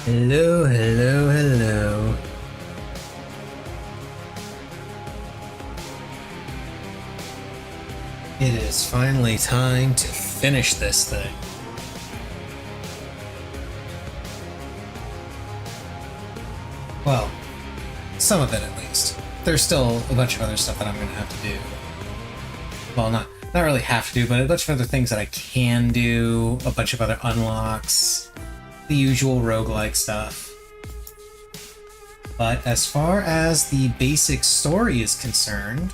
Hello, hello, hello. It is finally time to finish this thing. Well, some of it at least. There's still a bunch of other stuff that I'm going to have to do. Well, not really have to do, but a bunch of other things that I can do, a bunch of other unlocks, the usual roguelike stuff. But as far as the basic story is concerned,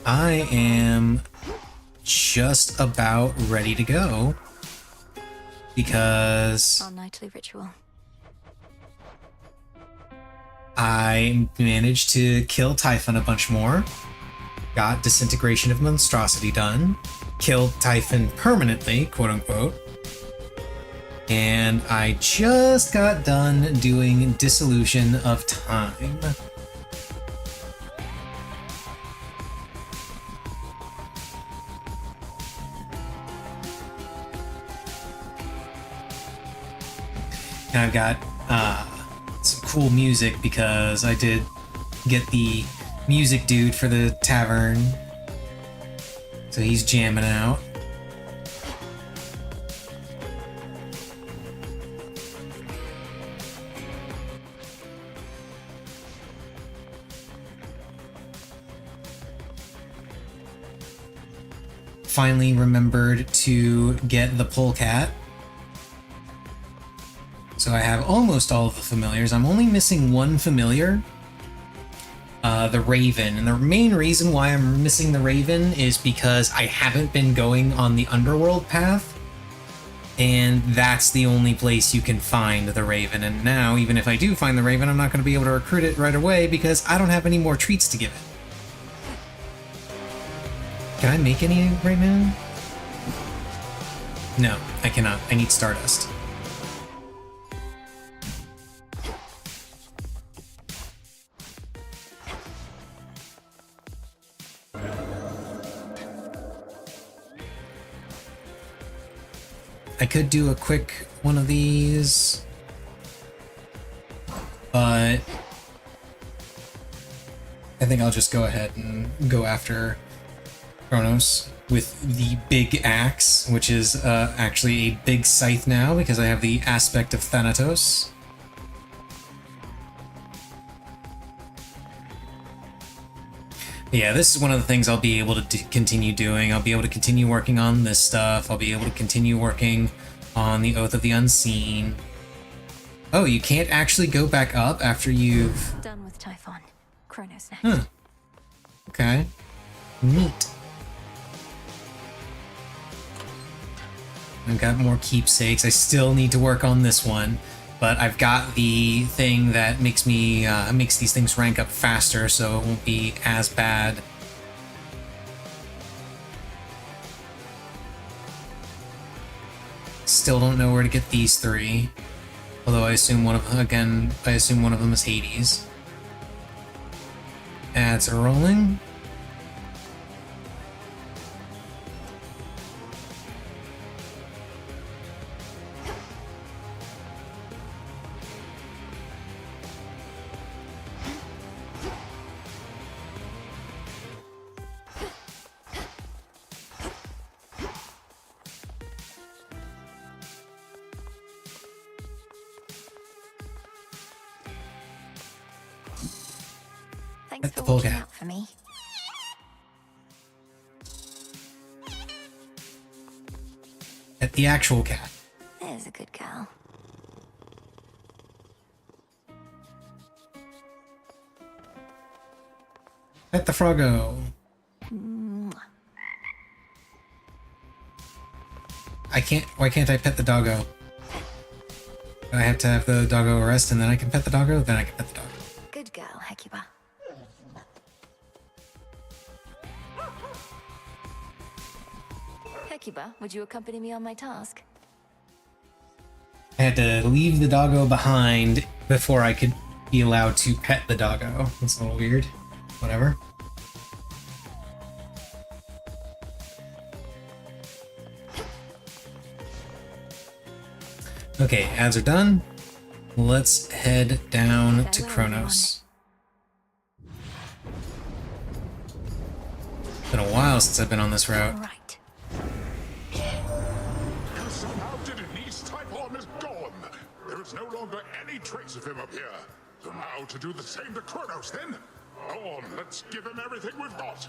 I am just about ready to go because our nightly ritual. I managed to kill Typhon a bunch more, got Disintegration of Monstrosity done, killed Typhon permanently, quote unquote, and I just got done doing Dissolution of Time. And I've got some cool music because I did get the music dude for the tavern. So he's jamming out. Finally remembered to get the polecat. So I have almost all of the familiars. I'm only missing one familiar, the Raven. And the main reason why I'm missing the Raven is because I haven't been going on the Underworld path. And that's the only place you can find the Raven. And now, even if I do find the Raven, I'm not going to be able to recruit it right away because I don't have any more treats to give it. Can I make any right now? No, I cannot. I need Stardust. I could do a quick one of these, but I think I'll just go ahead and go after Chronos with the big axe, which is actually a big scythe now because I have the aspect of Thanatos. Yeah, this is one of the things I'll be able to continue doing. I'll be able to continue working on this stuff. I'll be able to continue working on the Oath of the Unseen. Oh, you can't actually go back up after you've... Done with Typhon. Chronos next. Huh. Okay. Neat. I've got more keepsakes. I still need to work on this one. But I've got the thing that makes me makes these things rank up faster, so it won't be as bad. Still don't know where to get these three. Although I assume one of them is Hades. Ads are rolling. Thanks for the watching polecat. out for me. At the actual cat. There's a good girl. At the froggo. Why can't I pet the doggo? I have to have the doggo rest and then I can pet the doggo? Then I can pet the doggo. Good girl, Hecuba. Hecuba, would you accompany me on my task? I had to leave the doggo behind before I could be allowed to pet the doggo. That's a little weird. Whatever. Okay, ads are done. Let's head down to Farewell, Chronos. Been a while since I've been on this route. Right. Somehow Diddy's Typhon is gone. There is no longer any trace of him up here. So now to do the same to Chronos, then? Go on, let's give him everything we've got.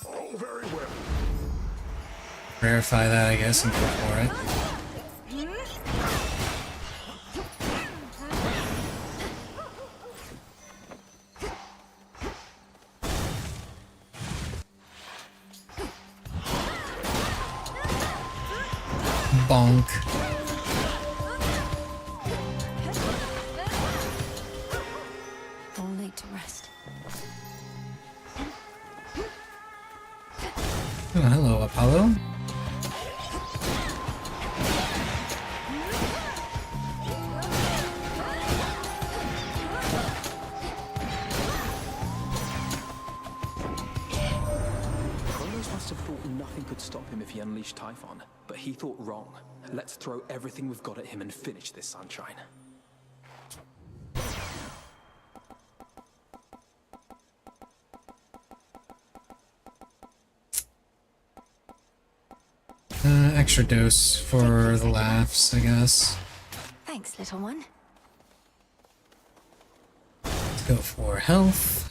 Oh, very well. Verify that, I guess, and go for it. Bonk. All laid to rest. Oh, hello, Apollo. Chronos must have thought nothing could stop him if he unleashed Typhon, but he thought wrong. Let's throw everything we've got at him and finish this, sunshine. Extra dose for the laughs, I guess. Thanks, little one. Let's go for health.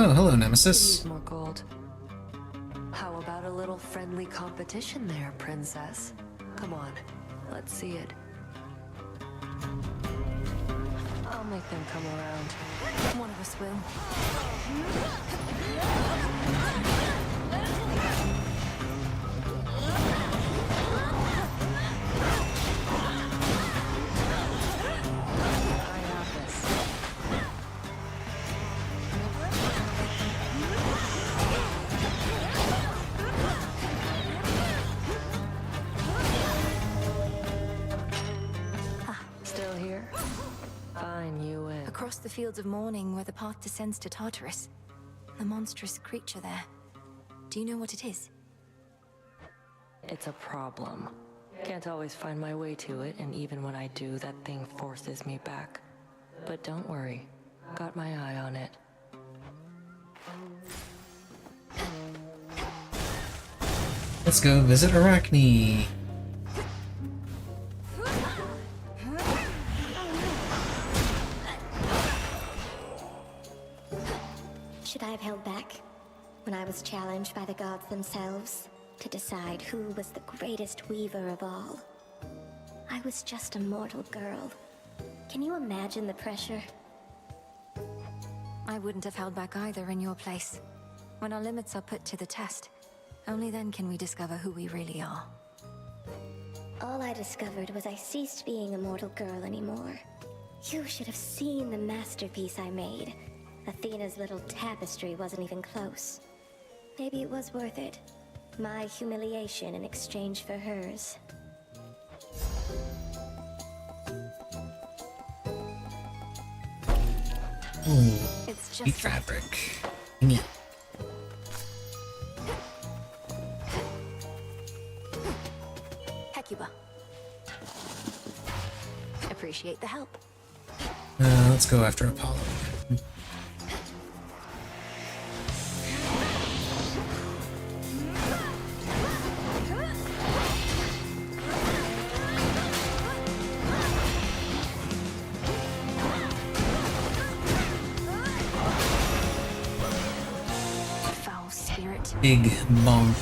Oh, hello, Nemesis. Need more gold. How about a little friendly competition there, princess? Come on, let's see it. I'll make them come around. One of us will. I got this. Still here? Fine, you win. Across the fields of morning where the path descends to Tartarus. The monstrous creature there. Do you know what it is? It's a problem. Can't always find my way to it, and even when I do, that thing forces me back. But don't worry, got my eye on it. Let's go visit Arachne. Should I have held back when I was challenged by the gods themselves to decide who was the greatest weaver of all? I was just a mortal girl. Can you imagine the pressure? I wouldn't have held back either in your place. When our limits are put to the test, only then can we discover who we really are. All I discovered was I ceased being a mortal girl anymore. You should have seen the masterpiece I made. Athena's little tapestry wasn't even close. Maybe it was worth it. My humiliation in exchange for hers. Ooh, It's neat just right. fabric. Neat. Hecuba. Appreciate the help. Let's go after Apollo. Foul spirit. Big bonk.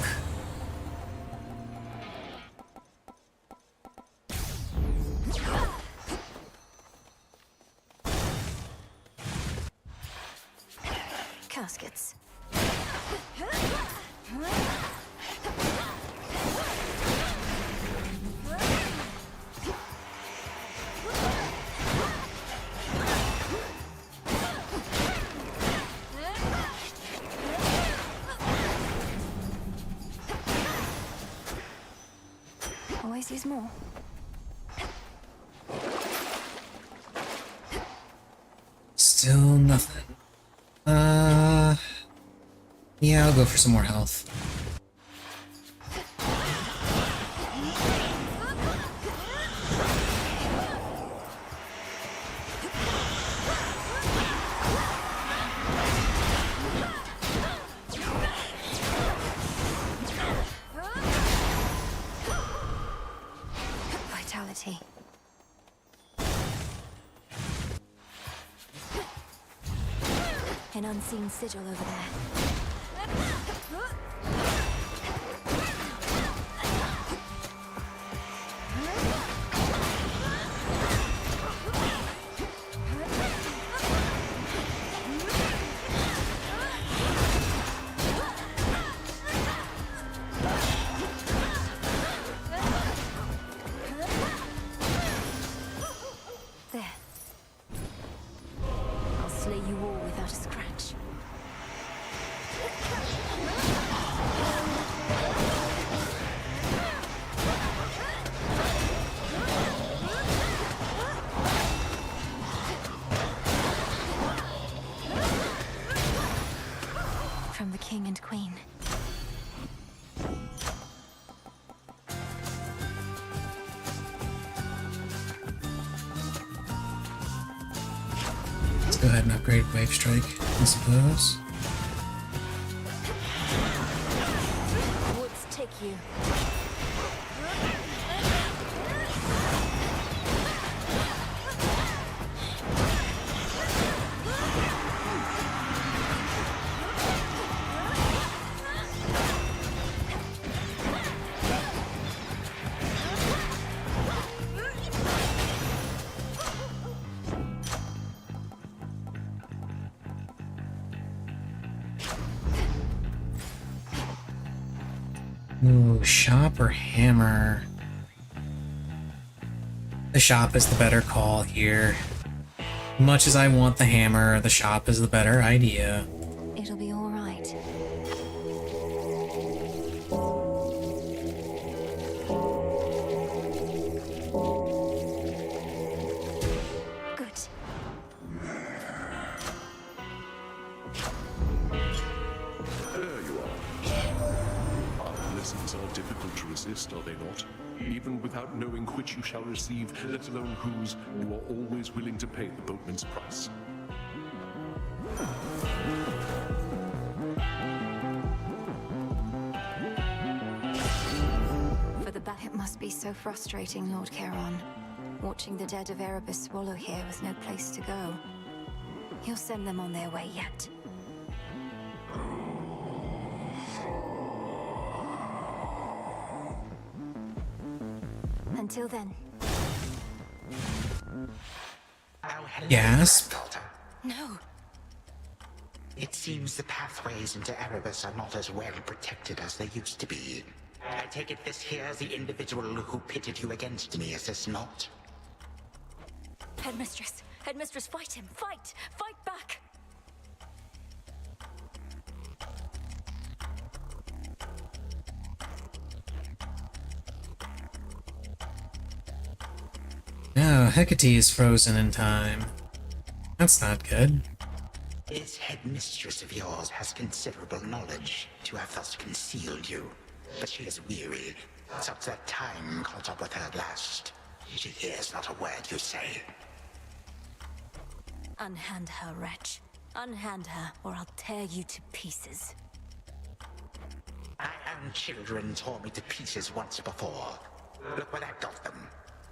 Caskets. Always use more. Still nothing. Yeah, I'll go for some more health. Vitality. An unseen sigil over there. There. I'll slay you all without a scratch. From the king and queen. Let's go ahead and upgrade Wave Strike, I suppose. Woods take you. Ooh, shop or hammer? The shop is the better call here. Much as I want the hammer, the shop is the better idea. It'll be all right. Good. There you are. Our blessings are difficult to resist, are they not? Even without knowing which you shall receive, let alone whose, you are always willing to pay the boatman's price. For the back, it must be so frustrating, Lord Charon. Watching the dead of Erebus swallow here with no place to go. You'll send them on their way yet. Until then. Oh, hello, Gasp. daughter. No. It seems the pathways into Erebus are not as well protected as they used to be. I take it this here's the individual who pitted you against me, is this not? Headmistress! Headmistress, fight him! Fight! Fight back! No, Hecate is frozen in time. That's not good. This headmistress of yours has considerable knowledge to have thus concealed you. But she is weary. Such that time caught up with her at last. She hears not a word you say. Unhand her, wretch. Unhand her, or I'll tear you to pieces. My own children tore me to pieces once before. Look where that got them.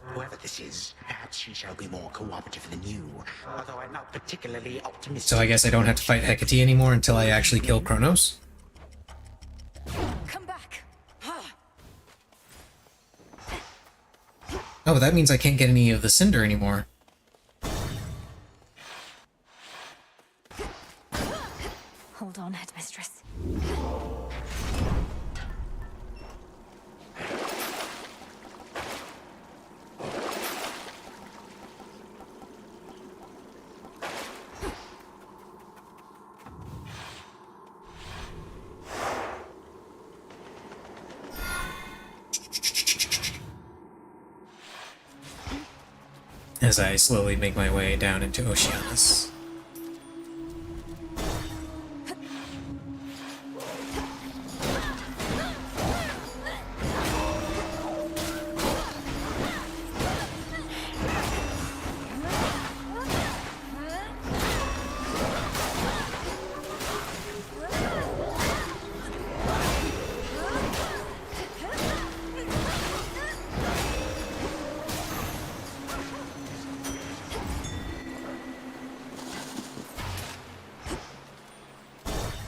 Whoever this is, perhaps she shall be more cooperative than you, although I'm not particularly optimistic. So I guess I don't have to fight Hecate anymore until I actually kill Chronos? Come back! Oh, that means I can't get any of the Cinder anymore. Hold on, Headmistress. As I slowly make my way down into Oceanus.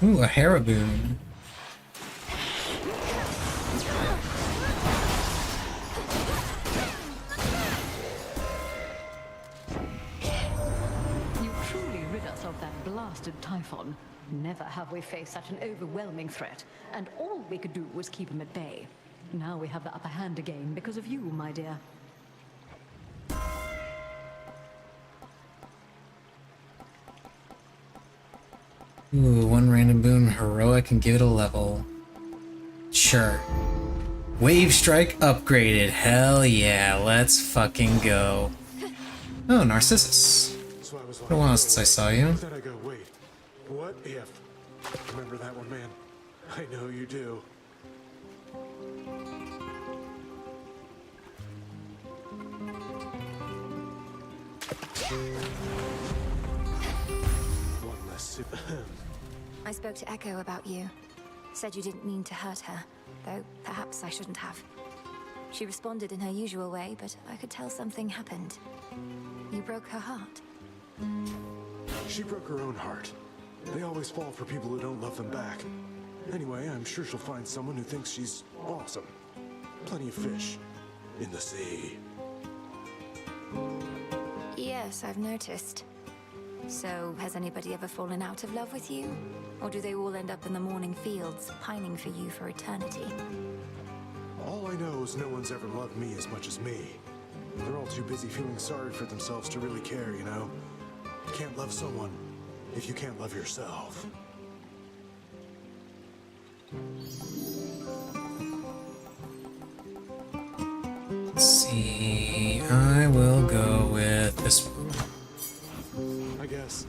Ooh, a Haraboon. You truly rid us of that blasted Typhon. Never have we faced such an overwhelming threat, and all we could do was keep him at bay. Now we have the upper hand again because of you, my dear. Ooh, one random boon, heroic, and give it a level. Sure. Wave Strike upgraded. Hell yeah, let's fucking go. Oh, Narcissus. So I was Been a while since I saw you. Then I go, wait, what if? Remember that one, man? I know you do. One less sip. I spoke to Echo about you. Said you didn't mean to hurt her, though perhaps I shouldn't have. She responded in her usual way, but I could tell something happened. You broke her heart. She broke her own heart. They always fall for people who don't love them back. Anyway, I'm sure she'll find someone who thinks she's awesome. Plenty of fish in the sea. Yes, I've noticed. So, has anybody ever fallen out of love with you? Or do they all end up in the morning fields, pining for you for eternity? All I know is no one's ever loved me as much as me. They're all too busy feeling sorry for themselves to really care, you know? You can't love someone if you can't love yourself. Let's see. I will go with this one. I guess.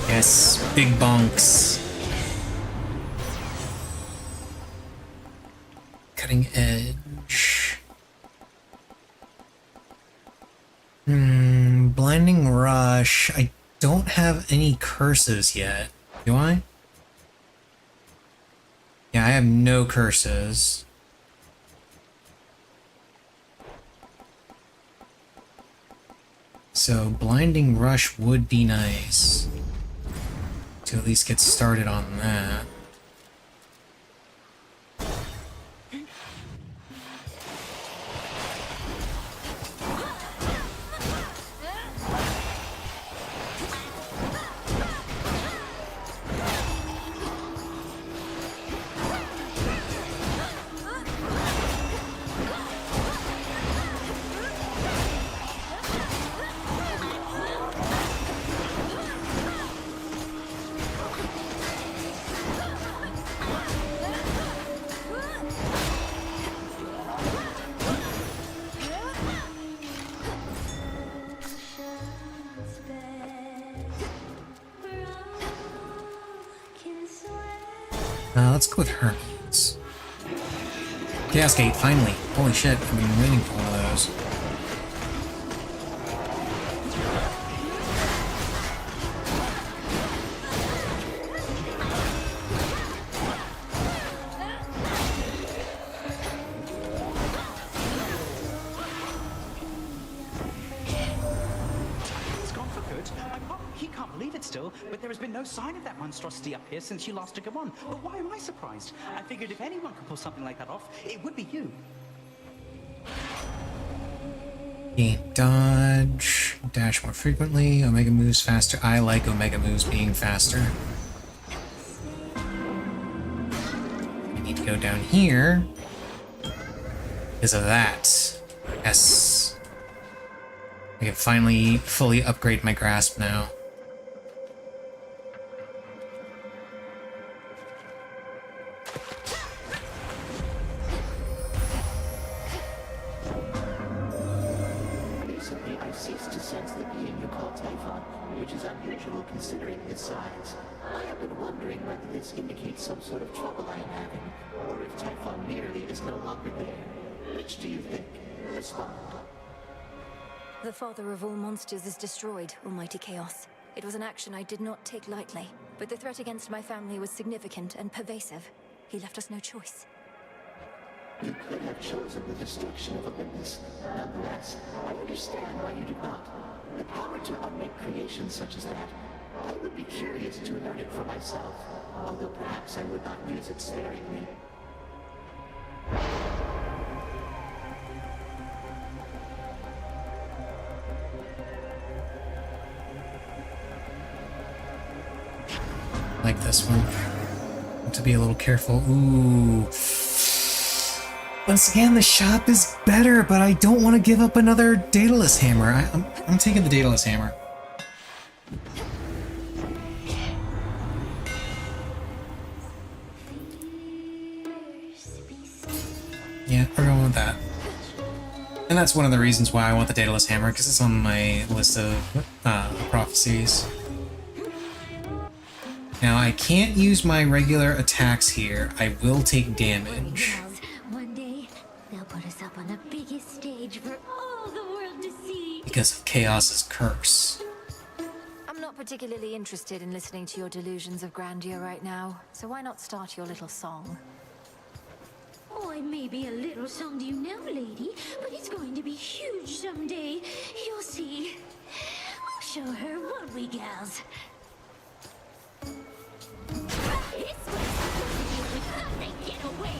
Yes, big bonks. Cutting edge. Blinding rush. I don't have any curses yet. Do I? Yeah, I have no curses. So blinding rush would be nice. To at least get started on that. Let's go with Hermes. Chaos Gate, finally. Holy shit, I've been waiting for one of those. It's gone for good. He can't believe it still, but there has been no sign of that monstrosity up here since you last took him on. But why am I surprised? I figured if anyone could pull something like that off, it would be you. Dodge, dash more frequently, Omega moves faster. I like Omega moves being faster. I need to go down here because of that. Yes. I can finally fully upgrade my grasp now. Recently, I've ceased to sense the being you call Typhon, which is unusual considering his size. I have been wondering whether this indicates some sort of trouble I am having, or if Typhon merely is no longer there. Which do you think? Respond. The father of all monsters is destroyed, Almighty Chaos. It was an action I did not take lightly, but the threat against my family was significant and pervasive. He left us no choice. You could have chosen the destruction of Olympus. Nonetheless, I understand why you did not. The power to unmake creations such as that, I would be curious to learn it for myself, although perhaps I would not use it sparingly. Like this one. Have to be a little careful. Ooh. Once again, the shop is better, but I don't want to give up another Daedalus hammer. I'm taking the Daedalus hammer. Yeah, we're going with that. And that's one of the reasons why I want the Daedalus hammer, because it's on my list of prophecies. Now, I can't use my regular attacks here. I will take damage. One day, they'll put us up on the biggest stage for all the world to see. Because of Chaos's curse. I'm not particularly interested in listening to your delusions of grandeur right now, so why not start your little song? Oh, it may be a little song to you now, lady, but it's going to be huge someday. You'll see. We'll show her, won't we, gals? This one's supposed to deal with something, get away!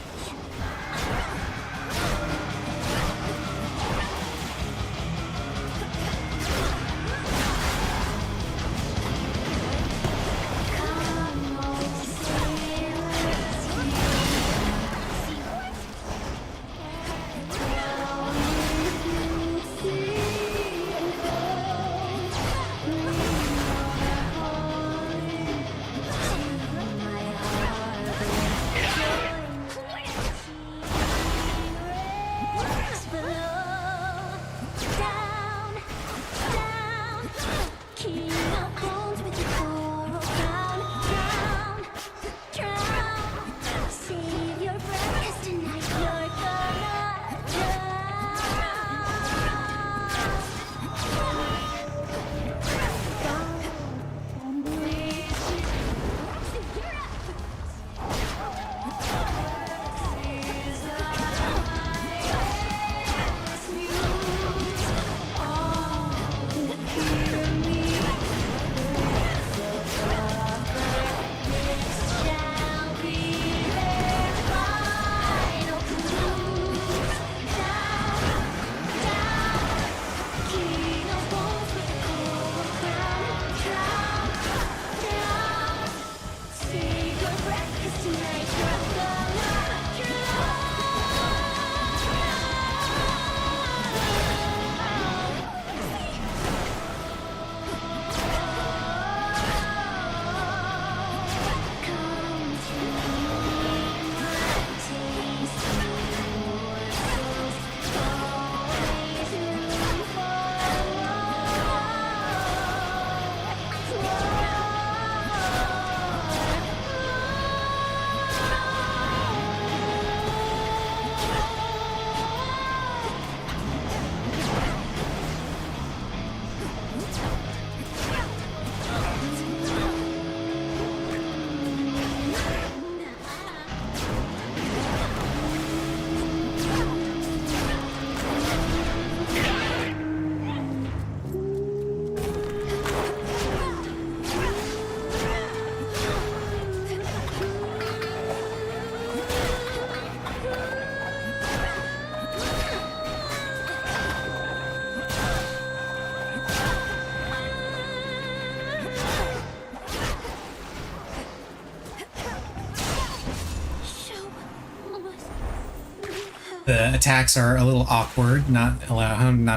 The attacks are a little awkward, not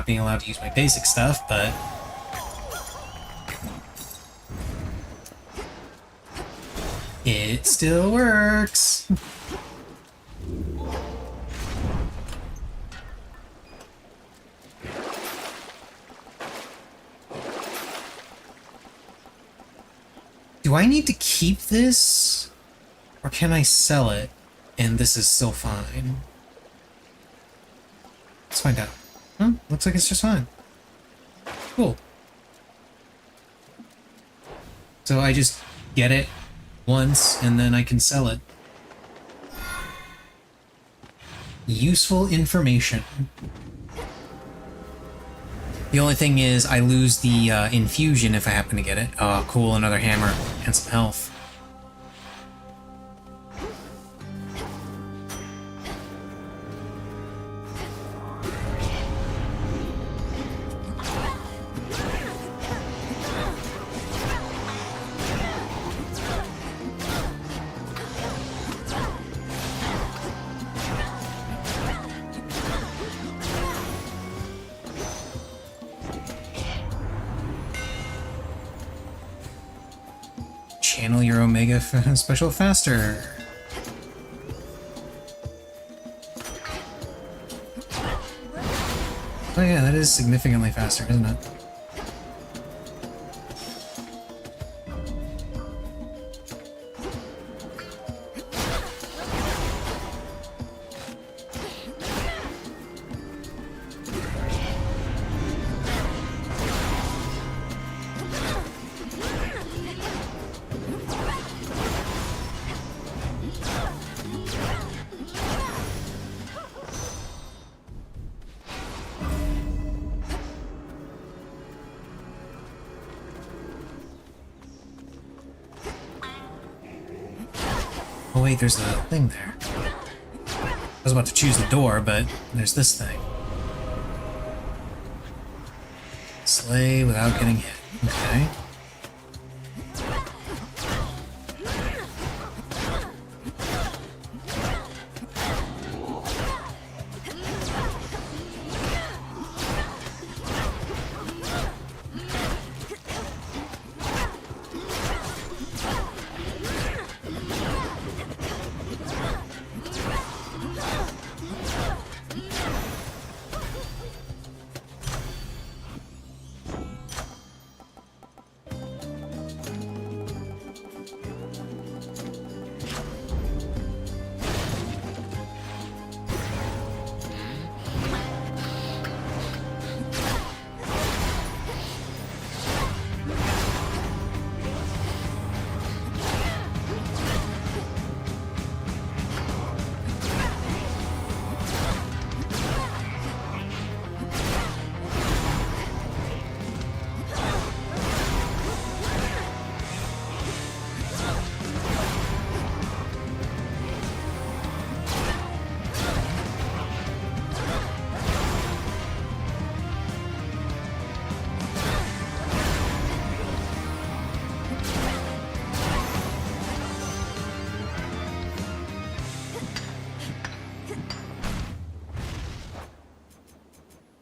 being allowed to use my basic stuff, but it still works. Do I need to keep this? Or can I sell it and this is still fine? Let's find out. Huh? Looks like it's just fine. Cool. So I just get it once and then I can sell it. Useful information. The only thing is I lose the infusion if I happen to get it. Oh, cool, another hammer and some health. Channel your Omega special faster. Oh yeah, that is significantly faster, isn't it? Oh wait, there's a thing there. I was about to choose the door, but there's this thing. Slay without getting hit. Okay.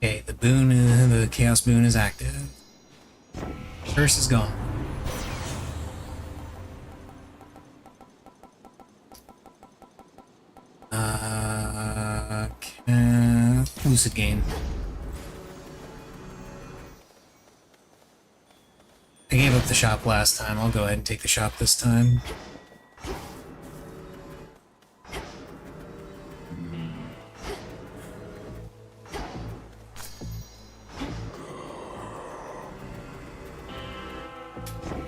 Okay, the boon, the chaos boon is active. Curse is gone. Lucid gain. I gave up the shop last time. I'll go ahead and take the shop this time.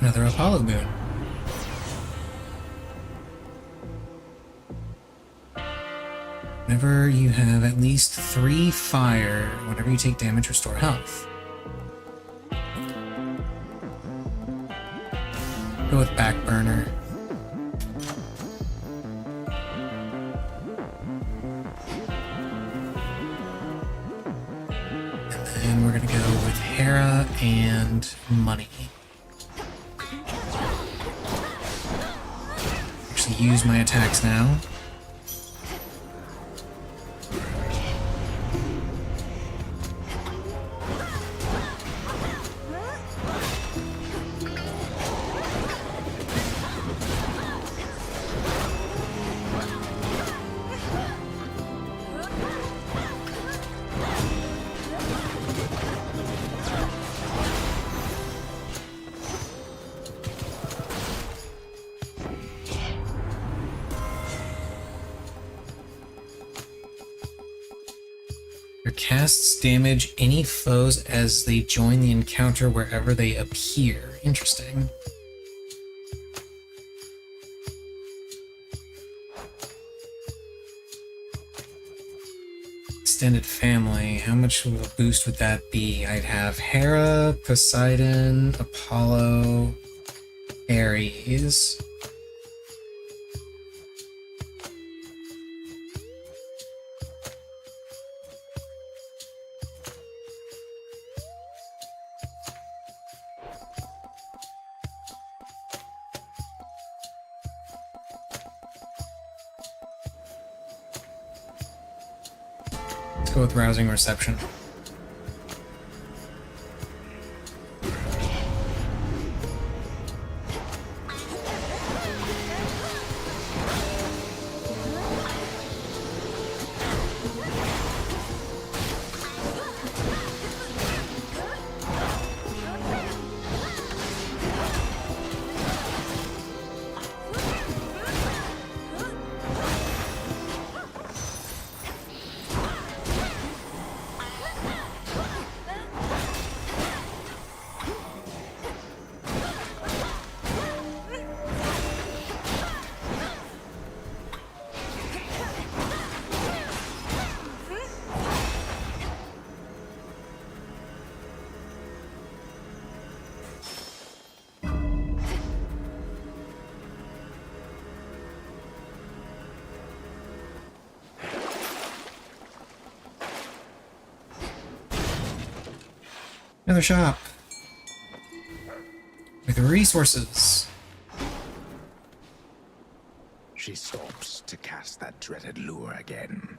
Another Apollo moon. Whenever you have at least 3 fire, whenever you take damage, restore health. Go with Backburner. And then we're gonna go with Hera and Money. Actually use my attacks now. Your casts damage any foes as they join the encounter wherever they appear. Interesting. Extended family. How much of a boost would that be? I'd have Hera, Poseidon, Apollo, Ares. Let's go with rousing reception. Another shop. With resources. She stops to cast that dreaded lure again.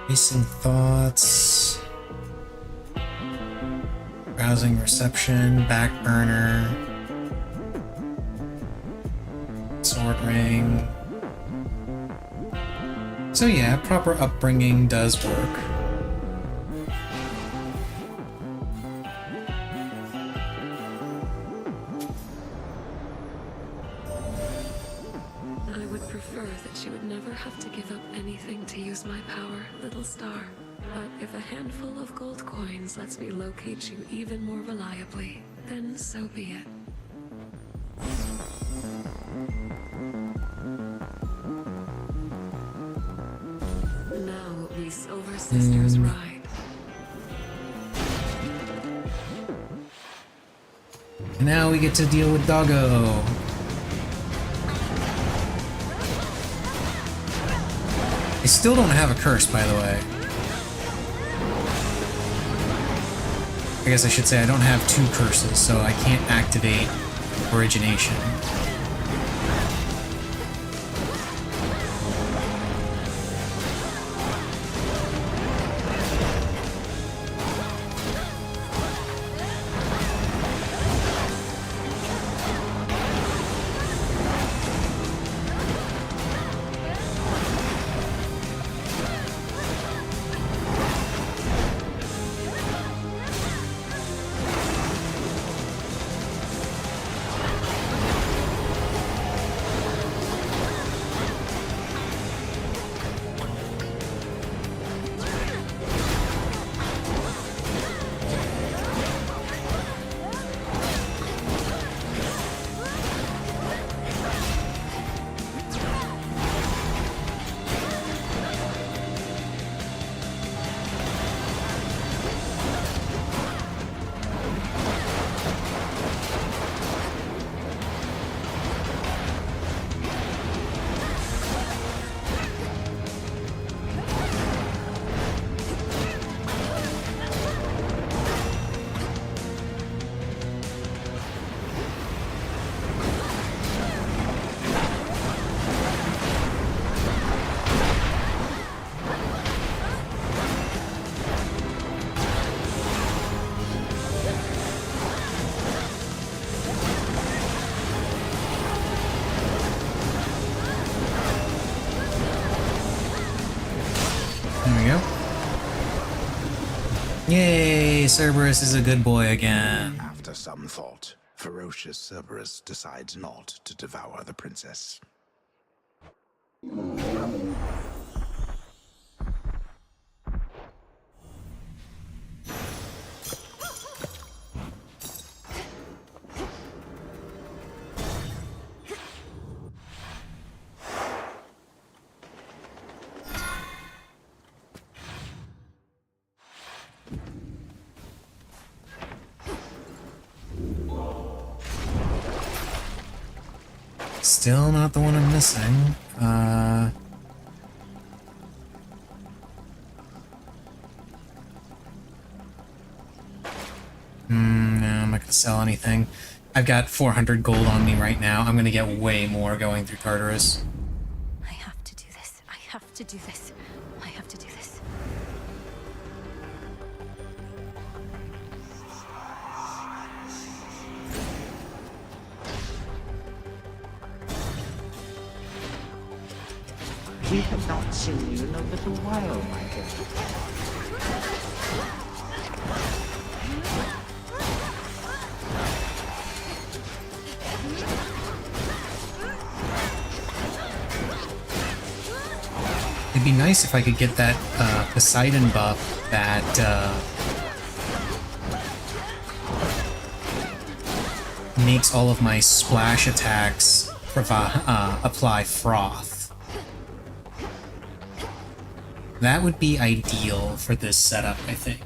Racing thoughts. Browsing reception, back burner. Sword ring. So yeah, proper upbringing does work. I would prefer that she would never have to give up anything to use my power, little star. But if a handful of gold coins lets me locate you even more reliably, then so be it. Now we Silver Sisters ride. And now we get to deal with Doggo. I still don't have a curse, by the way. I guess I should say I don't have 2 curses, so I can't activate Origination. Yay, Cerberus is a good boy again. After some thought, ferocious Cerberus decides not to devour the princess. Still not the one I'm missing. No, I'm not gonna sell anything. I've got 400 gold on me right now. I'm gonna get way more going through Tartarus. I have to do this. I have to do this. I have to do this. We have not seen you in a little while, my dear. It'd be nice if I could get that Poseidon buff that makes all of my splash attacks apply froth. That would be ideal for this setup, I think.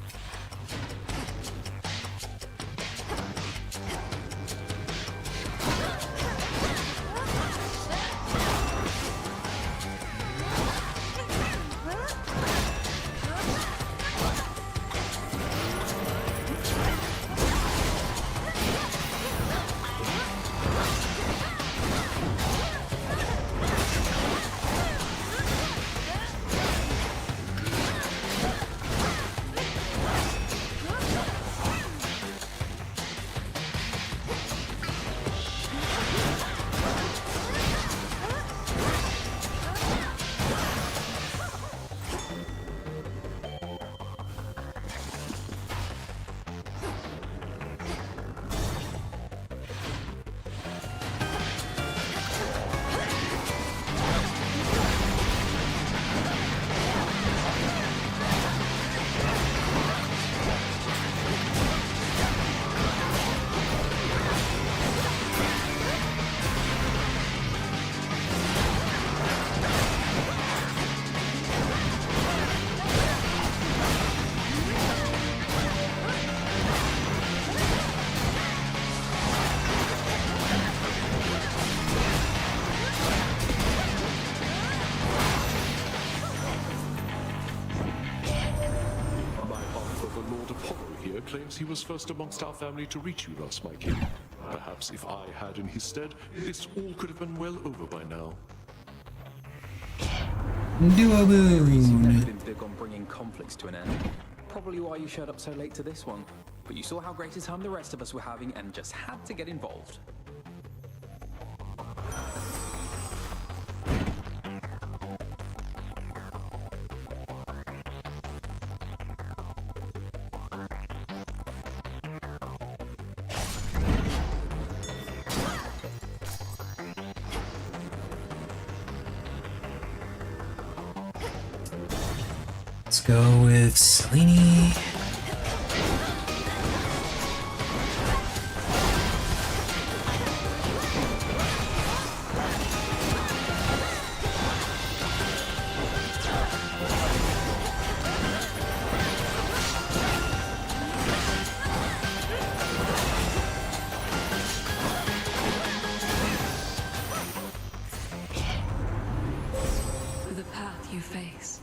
Claims he was first amongst our family to reach you thus, my king. Perhaps if I had in his stead, this all could have been well over by now. Duo You've never boon. been big on bringing conflicts to an end. Probably why you showed up so late to this one. But you saw how great a time the rest of us were having and just had to get involved. Let's go with Selene. The path you face.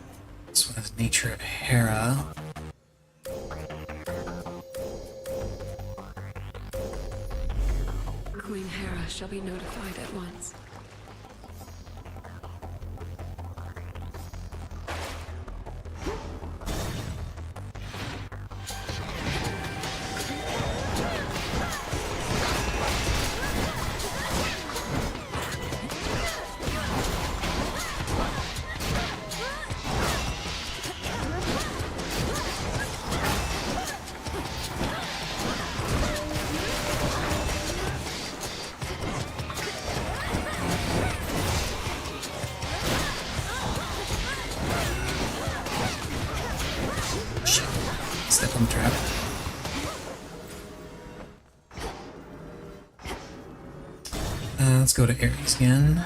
This one is Nature of Hera. Queen Hera shall be notified at once. I'm trapped. Let's go to Ares again.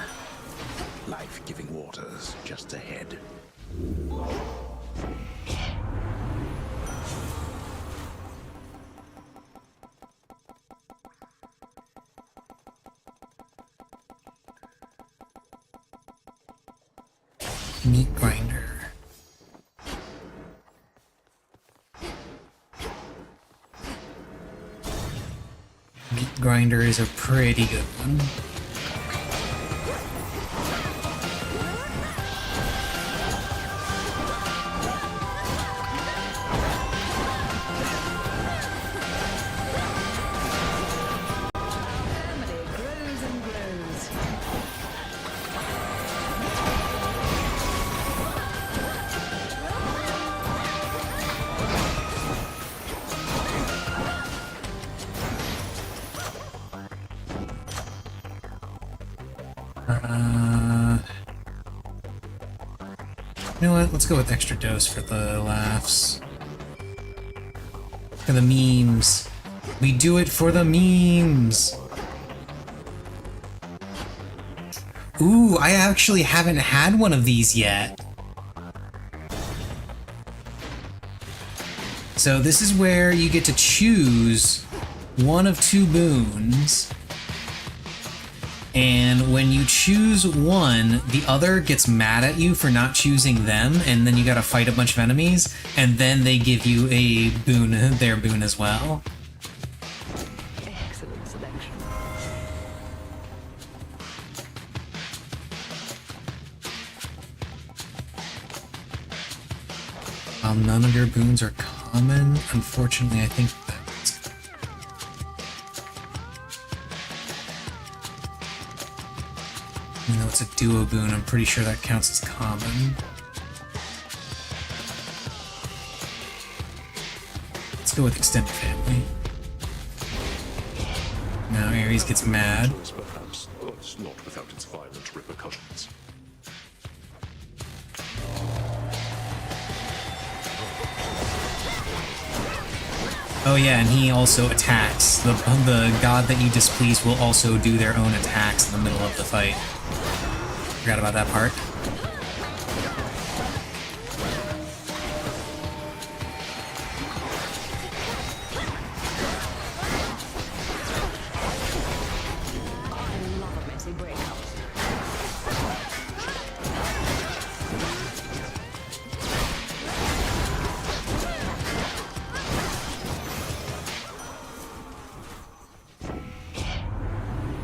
Life-giving waters just ahead. Meat grinder. Meat grinder is a pretty good one. Family grows and grows. You know what? Let's go with extra dose for the laughs. For the memes. We do it for the memes! Ooh, I actually haven't had one of these yet. So this is where you get to choose one of two boons. And when you choose one, the other gets mad at you for not choosing them, and then you gotta fight a bunch of enemies, and then they give you a boon, their boon as well. Excellent selection. While none of your boons are common, unfortunately I think that's... Even though it's a duo boon, I'm pretty sure that counts as common. Let's go with extended family. Now Ares gets mad. Perhaps, but not without its violent repercussions. Oh yeah, and he also attacks. The god that you displease will also do their own attacks in the middle of the fight. Forgot about that part. I love a messy breakup.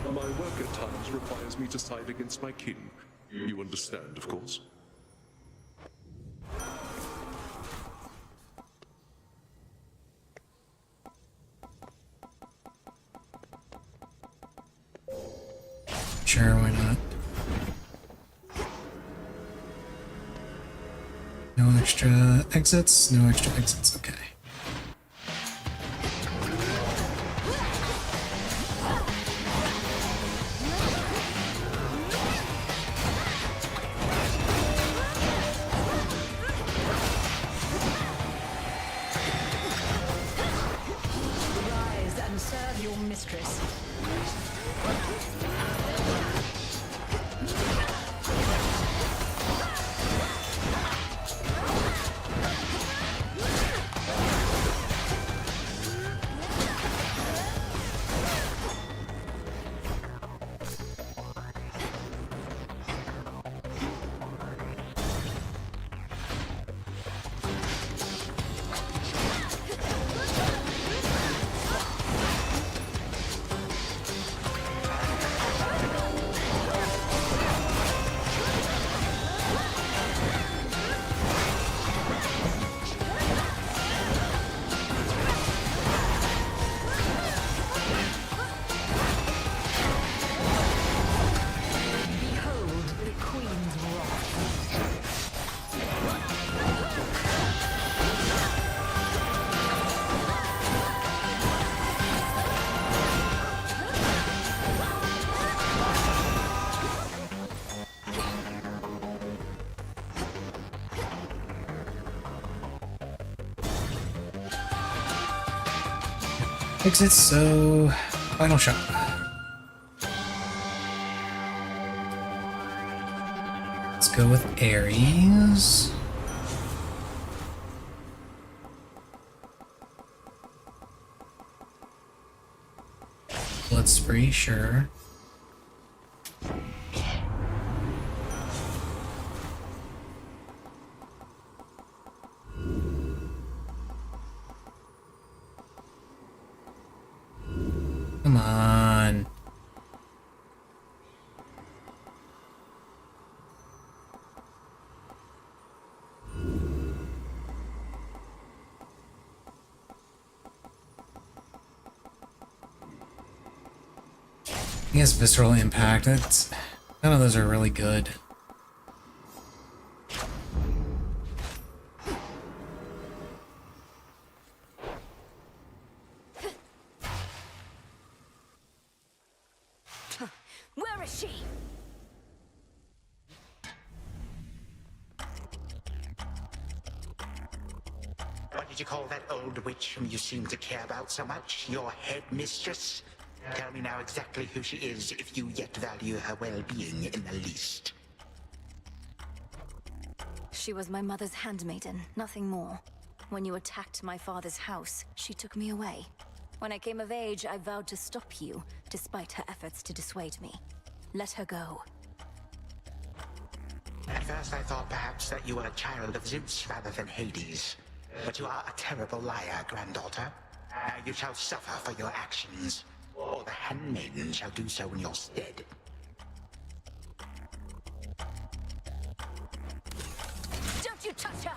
My work at times requires me to side against my kin. You understand, of course. Sure, why not? No extra exits? No extra exits, okay. Rise and serve your mistress. Exit, so final shot. Let's go with Ares. Blood spree, sure. Come on. He has visceral impact. None of those are really good. Where is she? What did you call that old witch whom you seem to care about so much? Your head mistress? Tell me now exactly who she is, if you yet value her well-being in the least. She was my mother's handmaiden, nothing more. When you attacked my father's house, she took me away. When I came of age, I vowed to stop you, despite her efforts to dissuade me. Let her go. At first I thought perhaps that you were a child of Zeus rather than Hades. But you are a terrible liar, granddaughter. Now you shall suffer for your actions, or the handmaiden shall do so in your stead. Don't you touch her!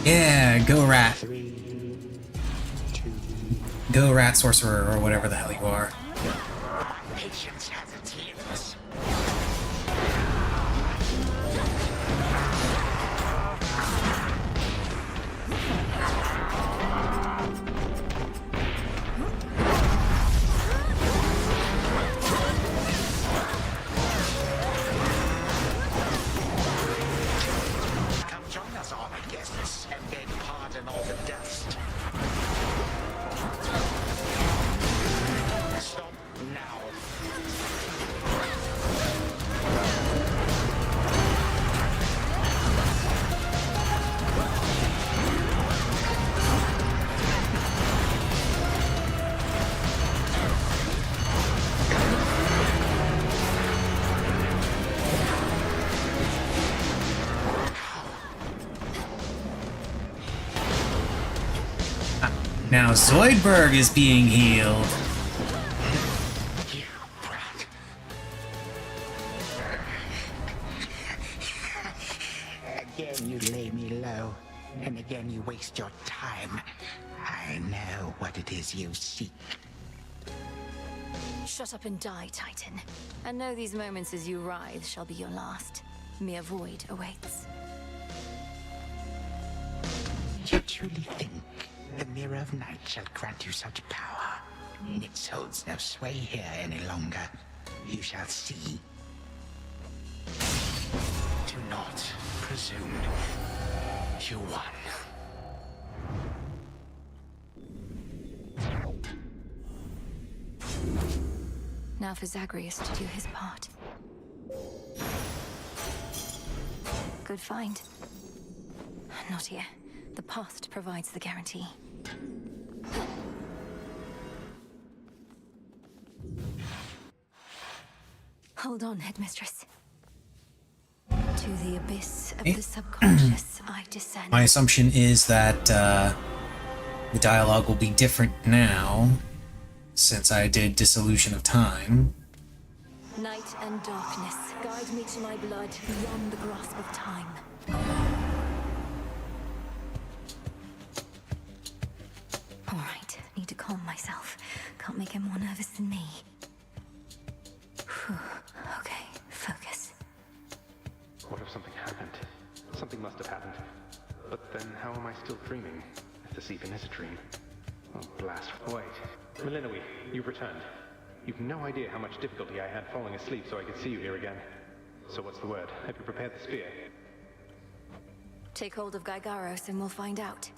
Yeah, go rat. Go rat sorcerer, or whatever the hell you are. Patience has its limits. Come join us, honored guests, and beg pardon all the dust. Stop now. now Zoidberg is being healed. You brat. Again you lay me low, and again you waste your time. I know what it is you seek. Shut up and die, Titan. And know these moments as you writhe shall be your last. Mere void awaits. You truly think the Mirror of Night shall grant you such power? It holds no sway here any longer. You shall see. Do not presume. You won. Now for Zagreus to do his part. Good find. Not here. The past provides the guarantee. Hold on, Headmistress. To the abyss of the subconscious, I descend. My assumption is that the dialogue will be different now, since I did Dissolution of Time. Night and darkness, guide me to my blood beyond the grasp of time. All right, need to calm myself. Can't make him more nervous than me. Whew. Okay, focus. What if something happened? Something must have happened. But then how am I still dreaming? If this even is a dream. Oh, blast. Wait. Melinoe, you've returned. You've no idea how much difficulty I had falling asleep so I could see you here again. So what's the word? Have you prepared the spear? Take hold of Gygaros and we'll find out.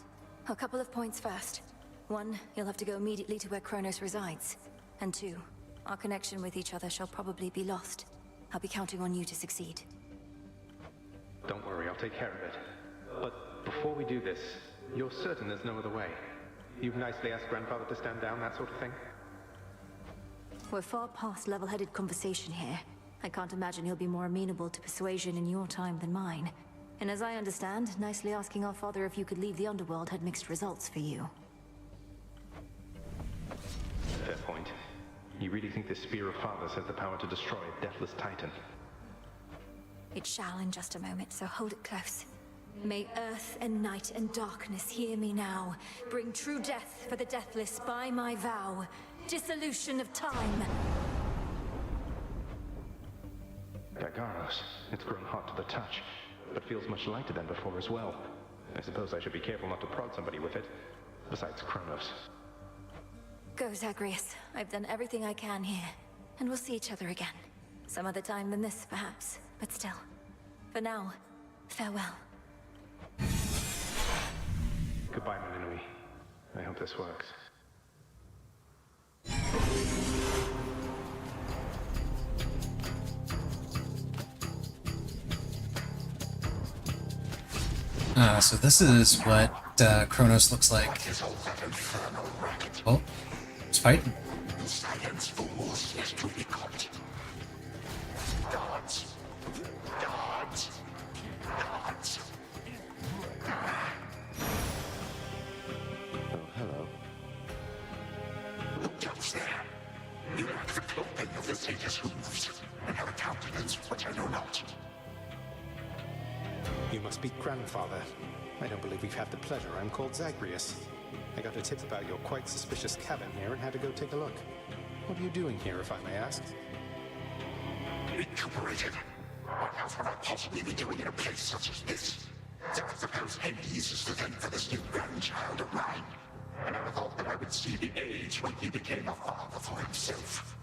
A couple of points first. 1, you'll have to go immediately to where Chronos resides. And 2, our connection with each other shall probably be lost. I'll be counting on you to succeed. Don't worry, I'll take care of it. But before we do this, you're certain there's no other way? You've nicely asked Grandfather to stand down, that sort of thing? We're far past level-headed conversation here. I can't imagine he'll be more amenable to persuasion in your time than mine. And as I understand, nicely asking our father if you could leave the underworld had mixed results for you. Fair point. You really think this Spear of Fathers has the power to destroy a deathless Titan? It shall in just a moment, so hold it close. May earth and night and darkness hear me now. Bring true death for the deathless by my vow. Dissolution of time. Gygaros, it's grown hot to the touch, but feels much lighter than before as well. I suppose I should be careful not to prod somebody with it. Besides Chronos. Go, Zagreus. I've done everything I can here. And we'll see each other again. Some other time than this, perhaps. But still. For now, farewell. Goodbye, Melinoe. I hope this works. So this is what Chronos looks like. Oh, it's fighting. Silence fools is to be caught. Dodge. Dodge. Dodge. Oh, hello. Look down there. You lack the clothing of the satyrs hooves, and have a countenance which I know not. You must be Grandfather. I don't believe we've had the pleasure. I'm called Zagreus. I got a tip about your quite suspicious cabin here and had to go take a look. What are you doing here, if I may ask? Recuperated. What else would I possibly be doing in a place such as this? So I suppose Hades is to thank for this new grandchild of mine. And I thought that I would see the age when he became a father for himself.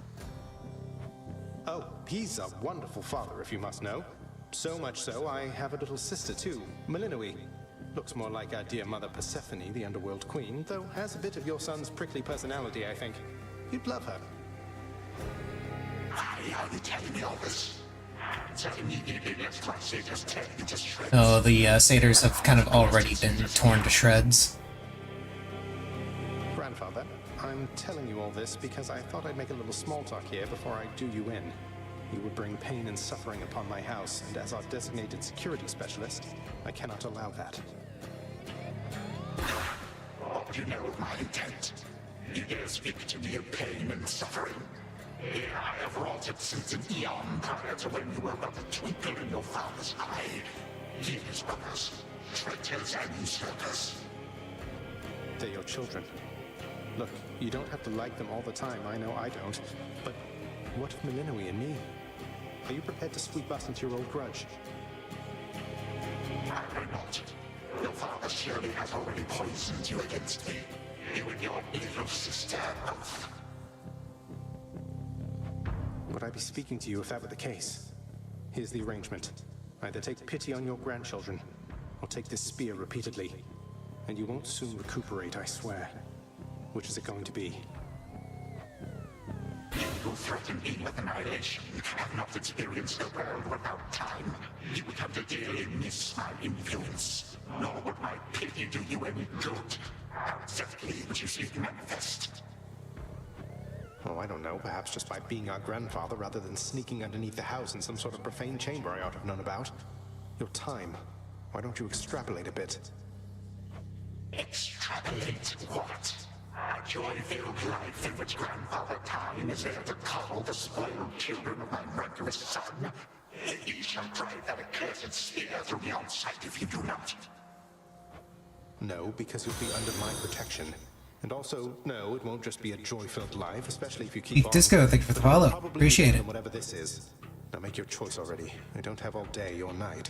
Oh, he's a wonderful father, if you must know. So much so, I have a little sister too, Melinoe. Looks more like our dear mother Persephone, the underworld queen, though has a bit of your son's prickly personality, I think. You'd love her. Why are you telling me all this? So immediately let's my satyrs tear me to shreds. Oh, the satyrs have kind of already been torn to shreds. Grandfather, I'm telling you all this because I thought I'd make a little small talk here before I do you in. You would bring pain and suffering upon my house, and as our designated security specialist, I cannot allow that. What do you know of my intent? You dare speak to me of pain and suffering? Here I have wrought it since an eon prior to when you were but a twinkle in your father's eye. He and his brothers, traitors and usurpers. They're your children. Look, you don't have to like them all the time, I know I don't. But what of Milinoe and me? Are you prepared to sweep us into your old grudge? I will not. Your father surely has already poisoned you against me. You and your little sister both. Would I be speaking to you if that were the case? Here's the arrangement. Either take pity on your grandchildren, or take this spear repeatedly. And you won't soon recuperate, I swear. Which is it going to be? You who threaten me with annihilation have not experienced a world without time. You would have to dearly miss my influence. Nor would my pity do you any good. How exactly would you see it manifest? Oh, I don't know. Perhaps just by being our grandfather rather than sneaking underneath the house in some sort of profane chamber I ought to have known about. Your time. Why don't you extrapolate a bit? Extrapolate what? A joy-filled life in which Grandfather Time is there to coddle the spoiled children of my murderous son? He shall drive that accursed spear through me on sight if you do not. No, because you'll be under my protection. And also, no, it won't just be a joy-filled life, especially if you keep on. Disco, thank you for the follow. Appreciate it. Whatever this is. Now make your choice already. I don't have all day or night.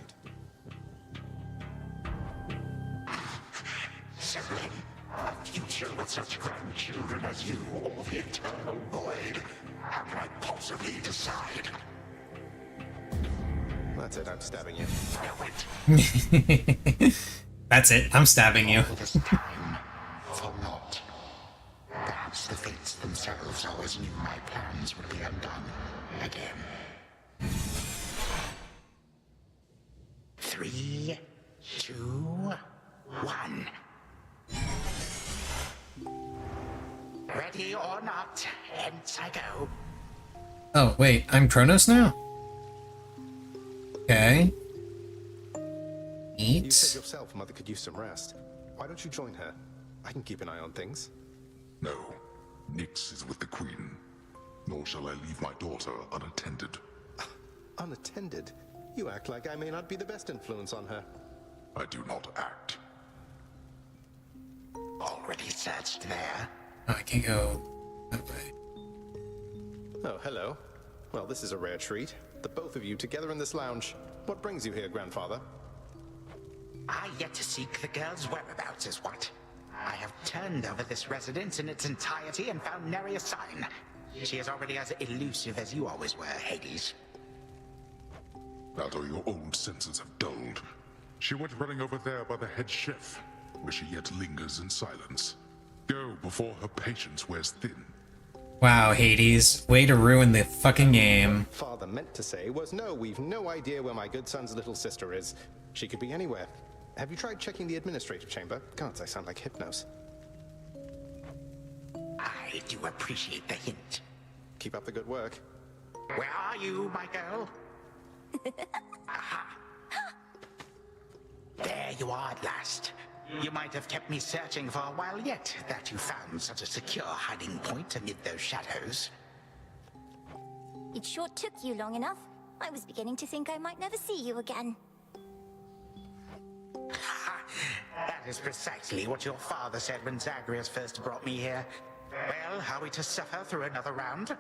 Sibling, a future with such grandchildren as you, or the eternal void. How can I possibly decide? That's it, I'm stabbing you. No, wait. That's it, I'm stabbing you. All this time, for naught. Perhaps the fates themselves always knew my plans would be undone again. 3, 2, 1. Ready or not, hence I go. Oh, wait, I'm Chronos now? Okay. You said yourself Mother could use some rest. Why don't you join her? I can keep an eye on things. No, Nyx is with the Queen. Nor shall I leave my daughter unattended. Unattended? You act like I may not be the best influence on her. I do not act. Already searched there. Oh, I can't go that way. Oh, hello. Well, this is a rare treat. The both of you together in this lounge. What brings you here, Grandfather? I yet to seek the girl's whereabouts is what. I have turned over this residence in its entirety and found nary a sign. She is already as elusive as you always were, Hades. That or your old senses have dulled. She went running over there by the head chef, where she yet lingers in silence. Go before her patience wears thin. Wow, Hades. Way to ruin the fucking game. Father meant to say was no, we've no idea where my good son's little sister is. She could be anywhere. Have you tried checking the administrative chamber? Gods, I sound like Hypnos. I do appreciate the hint. Keep up the good work. Where are you, my girl? Aha! There you are at last. You might have kept me searching for a while yet, that you found such a secure hiding point amid those shadows. It sure took you long enough. I was beginning to think I might never see you again. That is precisely what your father said when Zagreus first brought me here. Well, are we to suffer through another round?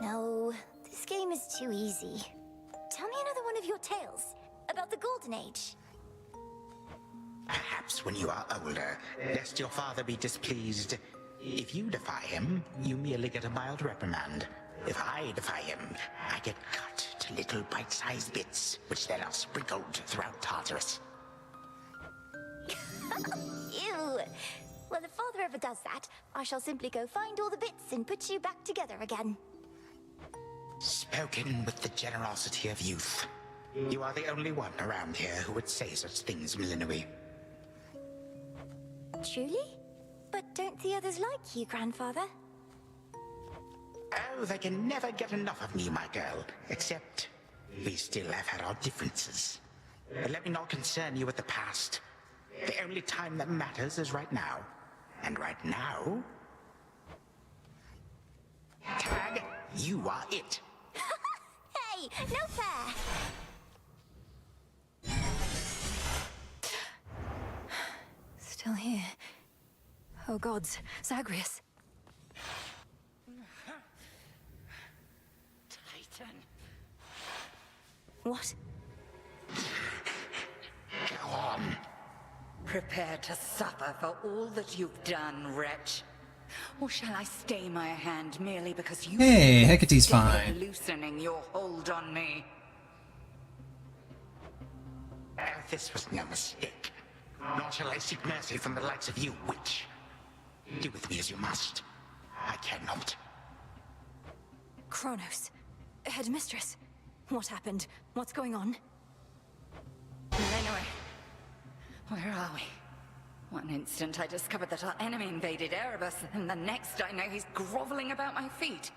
No, this game is too easy. Tell me another one of your tales about the Golden Age. Perhaps when you are older, lest your father be displeased. If you defy him, you merely get a mild reprimand. If I defy him, I get cut to little bite-sized bits, which then are sprinkled throughout Tartarus. Ew! Well, if father ever does that, I shall simply go find all the bits and put you back together again. Spoken with the generosity of youth. You are the only one around here who would say such things, Milinoe. Truly? But don't the others like you, Grandfather? Oh, they can never get enough of me, my girl. Except, we still have had our differences. But let me not concern you with the past. The only time that matters is right now. And right now... Tag, you are it. Hey, no fair! Still here. Oh gods, Zagreus. Titan. What? Go on. Prepare to suffer for all that you've done, wretch. Or shall I stay my hand merely because you... Hey, Hecate's fine. ...loosening your hold on me? This was no mistake. Nor shall I seek mercy from the likes of you, witch. Do with me as you must. I cannot. Chronos. Headmistress. What happened? What's going on? Anyway, where are we? One instant I discovered that our enemy invaded Erebus, and the next I know he's groveling about my feet.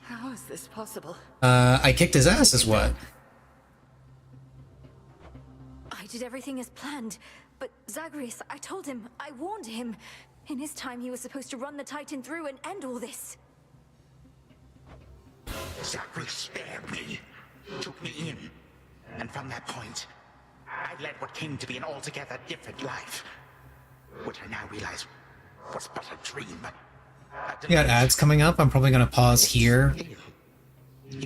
How is this possible? I kicked his ass is what? I did everything as planned, but Zagreus, I told him, I warned him. In his time, he was supposed to run the Titan through and end all this. Zagreus spared me, took me in, and from that point, I led what came to be an altogether different life, which I now realize was but a dream. We got ads coming up. I'm probably gonna pause here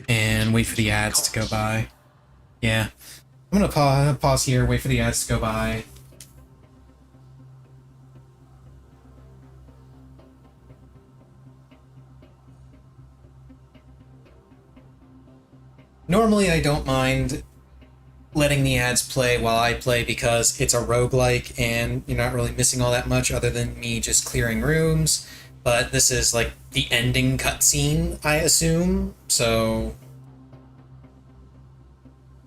and wait for the ads to go by. Yeah, I'm gonna pause here, wait for the ads to go by. Normally, I don't mind letting the ads play while I play because it's a roguelike and you're not really missing all that much other than me just clearing rooms. But this is like the ending cutscene, I assume, so...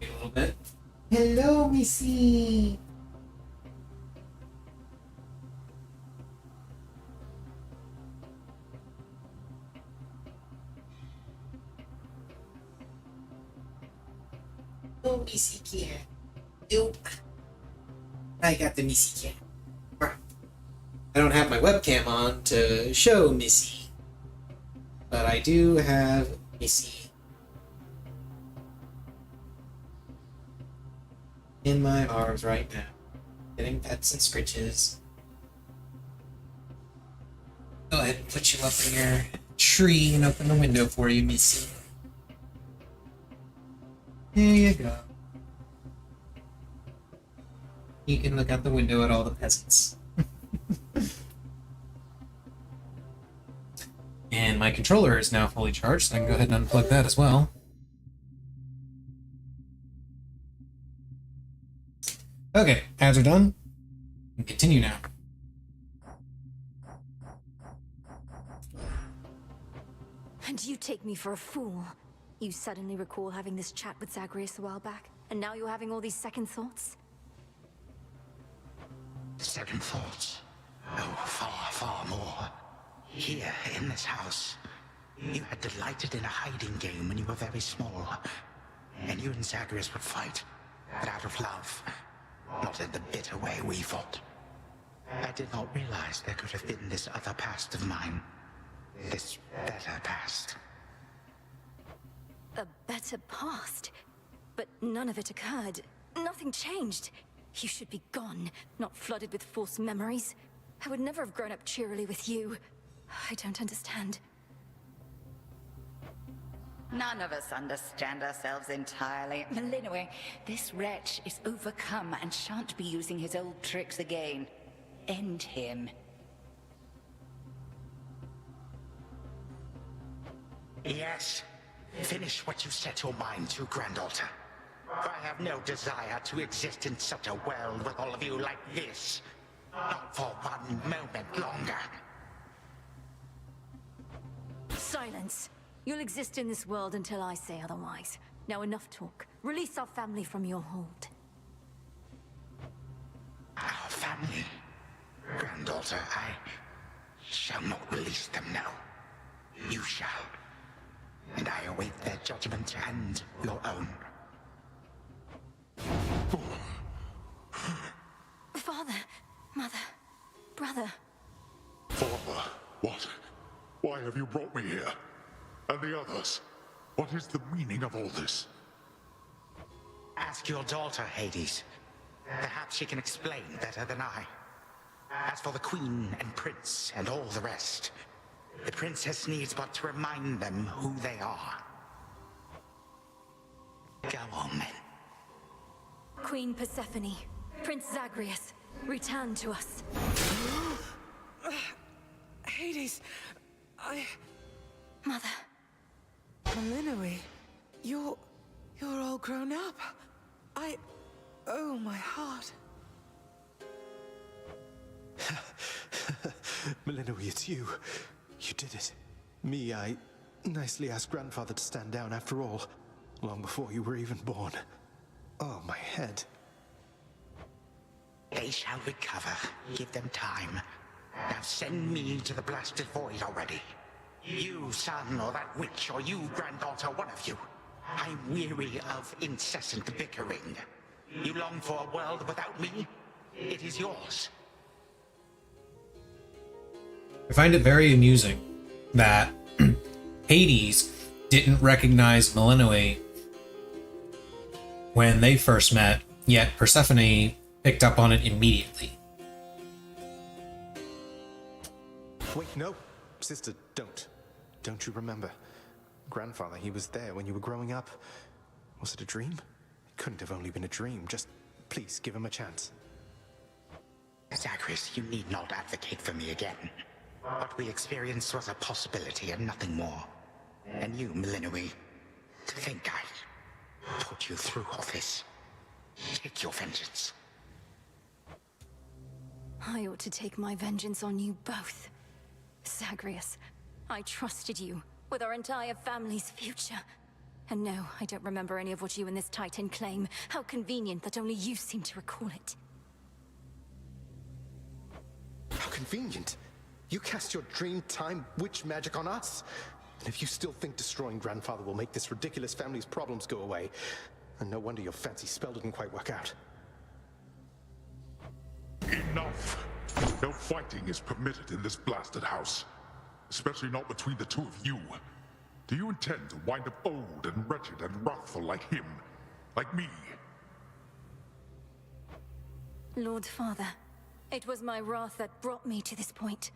Wait a little bit. Hello, Missy! Oh, Missy cat. Nope. I got the Missy cat. I don't have my webcam on to show Missy, but I do have Missy in my arms right now, getting pets and scritches. Go ahead and put you up in your tree and open the window for you, Missy. There you go. You can look out the window at all the peasants. And my controller is now fully charged, so I can go ahead and unplug that as well. Okay, ads are done. We can continue now. And you take me for a fool. You suddenly recall having this chat with Zagreus a while back, and now you're having all these second thoughts? Second thoughts? Oh, far, far more. Here, in this house, you had delighted in a hiding game when you were very small. And you and Zagreus would fight, but out of love, not in the bitter way we fought. I did not realize there could have been this other past of mine. This better past. A better past? But none of it occurred. Nothing changed. You should be gone, not flooded with false memories. I would never have grown up cheerily with you. I don't understand. None of us understand ourselves entirely. Anyway, this wretch is overcome and shan't be using his old tricks again. End him. Yes. Finish what you set your mind to, Granddaughter. For I have no desire to exist in such a world with all of you like this. Not for one moment longer. Silence. You'll exist in this world until I say otherwise. Now enough talk. Release our family from your hold. Our family? Granddaughter, I shall not release them now. You shall. And I await their judgment and your own. Father, Mother, Brother. Father, what? Why have you brought me here? And the others? What is the meaning of all this? Ask your daughter, Hades. Perhaps she can explain better than I. As for the Queen and Prince and all the rest, the Princess needs but to remind them who they are. Go on, then. Queen Persephone, Prince Zagreus, return to us. Hades, Mother. Melinoe, you're all grown up. Oh, my heart. Melinoe, it's you. You did it. Me, I nicely asked Grandfather to stand down after all, long before you were even born. Oh, my head. They shall recover. Give them time. Now send me to the blasted void already. You, son, or that witch, or you, granddaughter, one of you. I'm weary of incessant bickering. You long for a world without me? It is yours. I find it very amusing that Hades didn't recognize Melinoe when they first met, yet Persephone picked up on it immediately. Wait, no. Sister, don't. Don't you remember? Grandfather, he was there when you were growing up. Was it a dream? It couldn't have only been a dream. Just, please, give him a chance. Zagreus, you need not advocate for me again. What we experienced was a possibility and nothing more. And you, Melinoe, to think I put you through all this. Take your vengeance. I ought to take my vengeance on you both. Zagreus, I trusted you with our entire family's future. And no, I don't remember any of what you and this Titan claim. How convenient that only you seem to recall it. How convenient. You cast your dream time witch magic on us. And if you still think destroying Grandfather will make this ridiculous family's problems go away, then no wonder your fancy spell didn't quite work out. Enough! No fighting is permitted in this blasted house. Especially not between the two of you. Do you intend to wind up old and wretched and wrathful like him? Like me? Lord Father, it was my wrath that brought me to this point.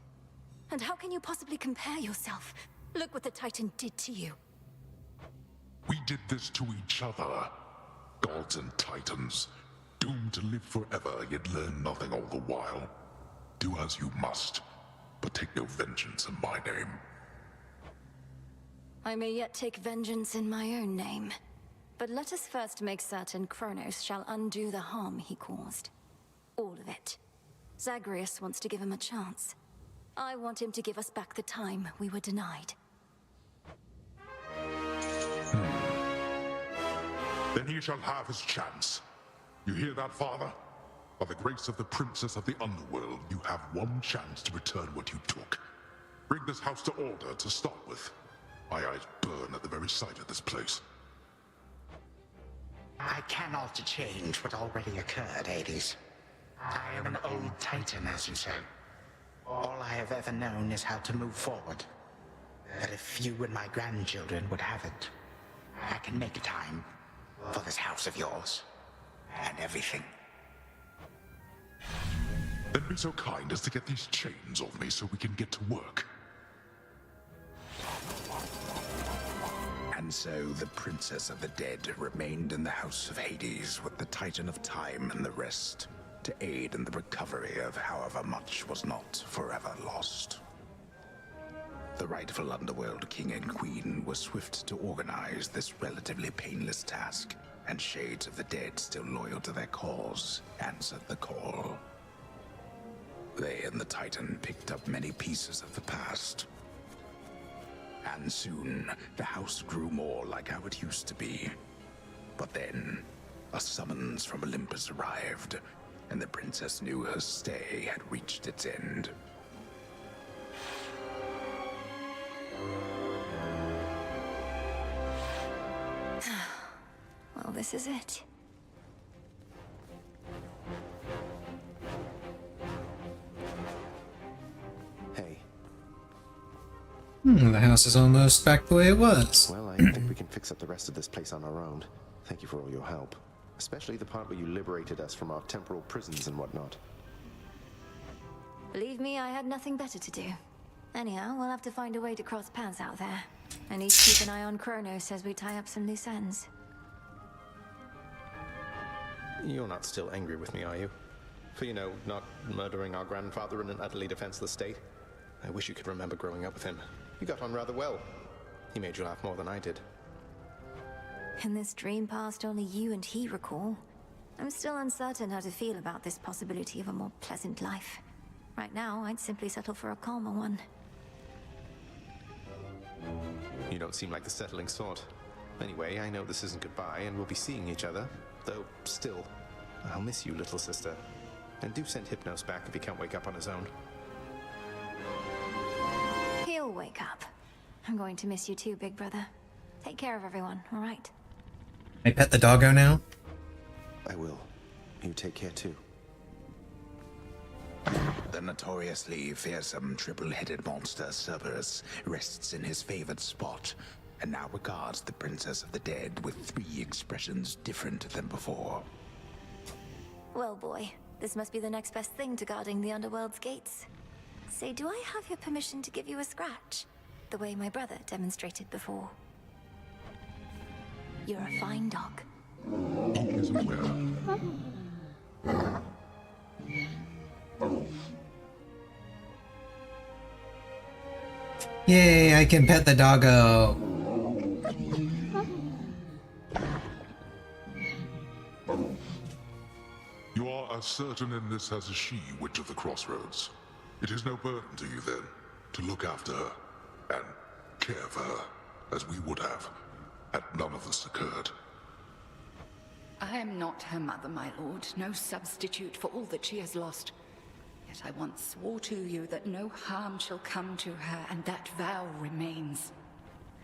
And how can you possibly compare yourself? Look what the Titan did to you. We did this to each other. Gods and Titans. Doomed to live forever, yet learn nothing all the while. Do as you must, but take no vengeance in my name. I may yet take vengeance in my own name. But let us first make certain Chronos shall undo the harm he caused. All of it. Zagreus wants to give him a chance. I want him to give us back the time we were denied. Then he shall have his chance. You hear that, Father? By the grace of the Princess of the Underworld, you have one chance to return what you took. Bring this house to order to start with. My eyes burn at the very sight of this place. I cannot change what already occurred, Hades. I am an old Titan, as you say. All I have ever known is how to move forward. But if you and my grandchildren would have it, I can make time for this house of yours. And everything. Then be so kind as to get these chains off me so we can get to work. And so the Princess of the Dead remained in the House of Hades with the Titan of Time and the rest, to aid in the recovery of however much was not forever lost. The rightful Underworld King and Queen were swift to organize this relatively painless task, and Shades of the Dead, still loyal to their cause, answered the call. They and the Titan picked up many pieces of the past. And soon, the house grew more like how it used to be. But then, a summons from Olympus arrived, and the princess knew her stay had reached its end. Well, this is it. The house is almost back the way it was. Well, I think we can fix up the rest of this place on our own. Thank you for all your help. Especially the part where you liberated us from our temporal prisons and whatnot. Believe me, I had nothing better to do. Anyhow, we'll have to find a way to cross paths out there. I need to keep an eye on Chronos as we tie up some loose ends. You're not still angry with me, are you? For, not murdering our grandfather in an utterly defenseless state? I wish you could remember growing up with him. You got on rather well. He made you laugh more than I did. In this dream past only you and he recall, I'm still uncertain how to feel about this possibility of a more pleasant life. Right now, I'd simply settle for a calmer one. You don't seem like the settling sort. Anyway, I know this isn't goodbye, and we'll be seeing each other. Though, still, I'll miss you, little sister. And do send Hypnos back if he can't wake up on his own. He'll wake up. I'm going to miss you too, big brother. Take care of everyone, all right? I pet the doggo now? I will. You take care too. The notoriously fearsome triple-headed monster Cerberus rests in his favored spot, and now regards the Princess of the Dead with 3 expressions different than before. Well, boy, this must be the next best thing to guarding the Underworld's gates. Say, do I have your permission to give you a scratch? The way my brother demonstrated before. You're a fine dog. He is aware. Yay, I can pet the doggo! You are as certain in this as is she, Witch of the Crossroads. It is no burden to you, then, to look after her and care for her, as we would have, had none of this occurred. I am not her mother, my lord, no substitute for all that she has lost. Yet I once swore to you that no harm shall come to her, and that vow remains.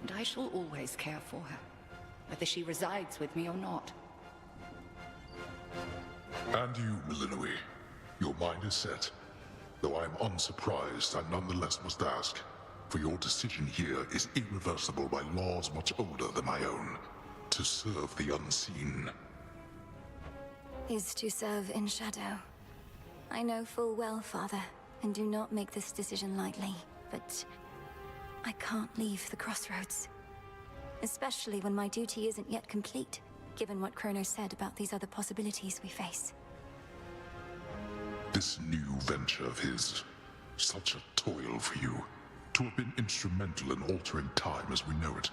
And I shall always care for her, whether she resides with me or not. And you, Milinoe, your mind is set. Though I am unsurprised, I nonetheless must ask, for your decision here is irreversible by laws much older than my own. To serve the unseen. Is to serve in shadow. I know full well, Father, and do not make this decision lightly, but I can't leave the Crossroads. Especially when my duty isn't yet complete, given what Chronos said about these other possibilities we face. This new venture of his, such a toil for you. To have been instrumental in altering time as we know it,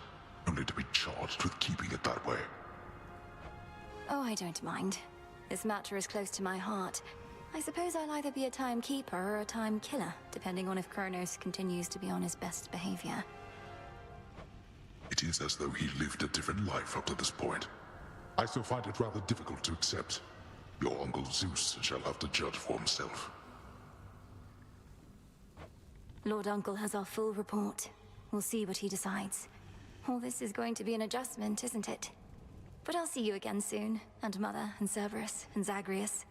only to be charged with keeping it that way. Oh, I don't mind. This matter is close to my heart. I suppose I'll either be a timekeeper or a time killer, depending on if Chronos continues to be on his best behavior. It is as though he lived a different life up to this point. I still find it rather difficult to accept. Your Uncle Zeus shall have to judge for himself. Lord Uncle has our full report. We'll see what he decides. All this is going to be an adjustment, isn't it? But I'll see you again soon, and Mother, and Cerberus, and Zagreus.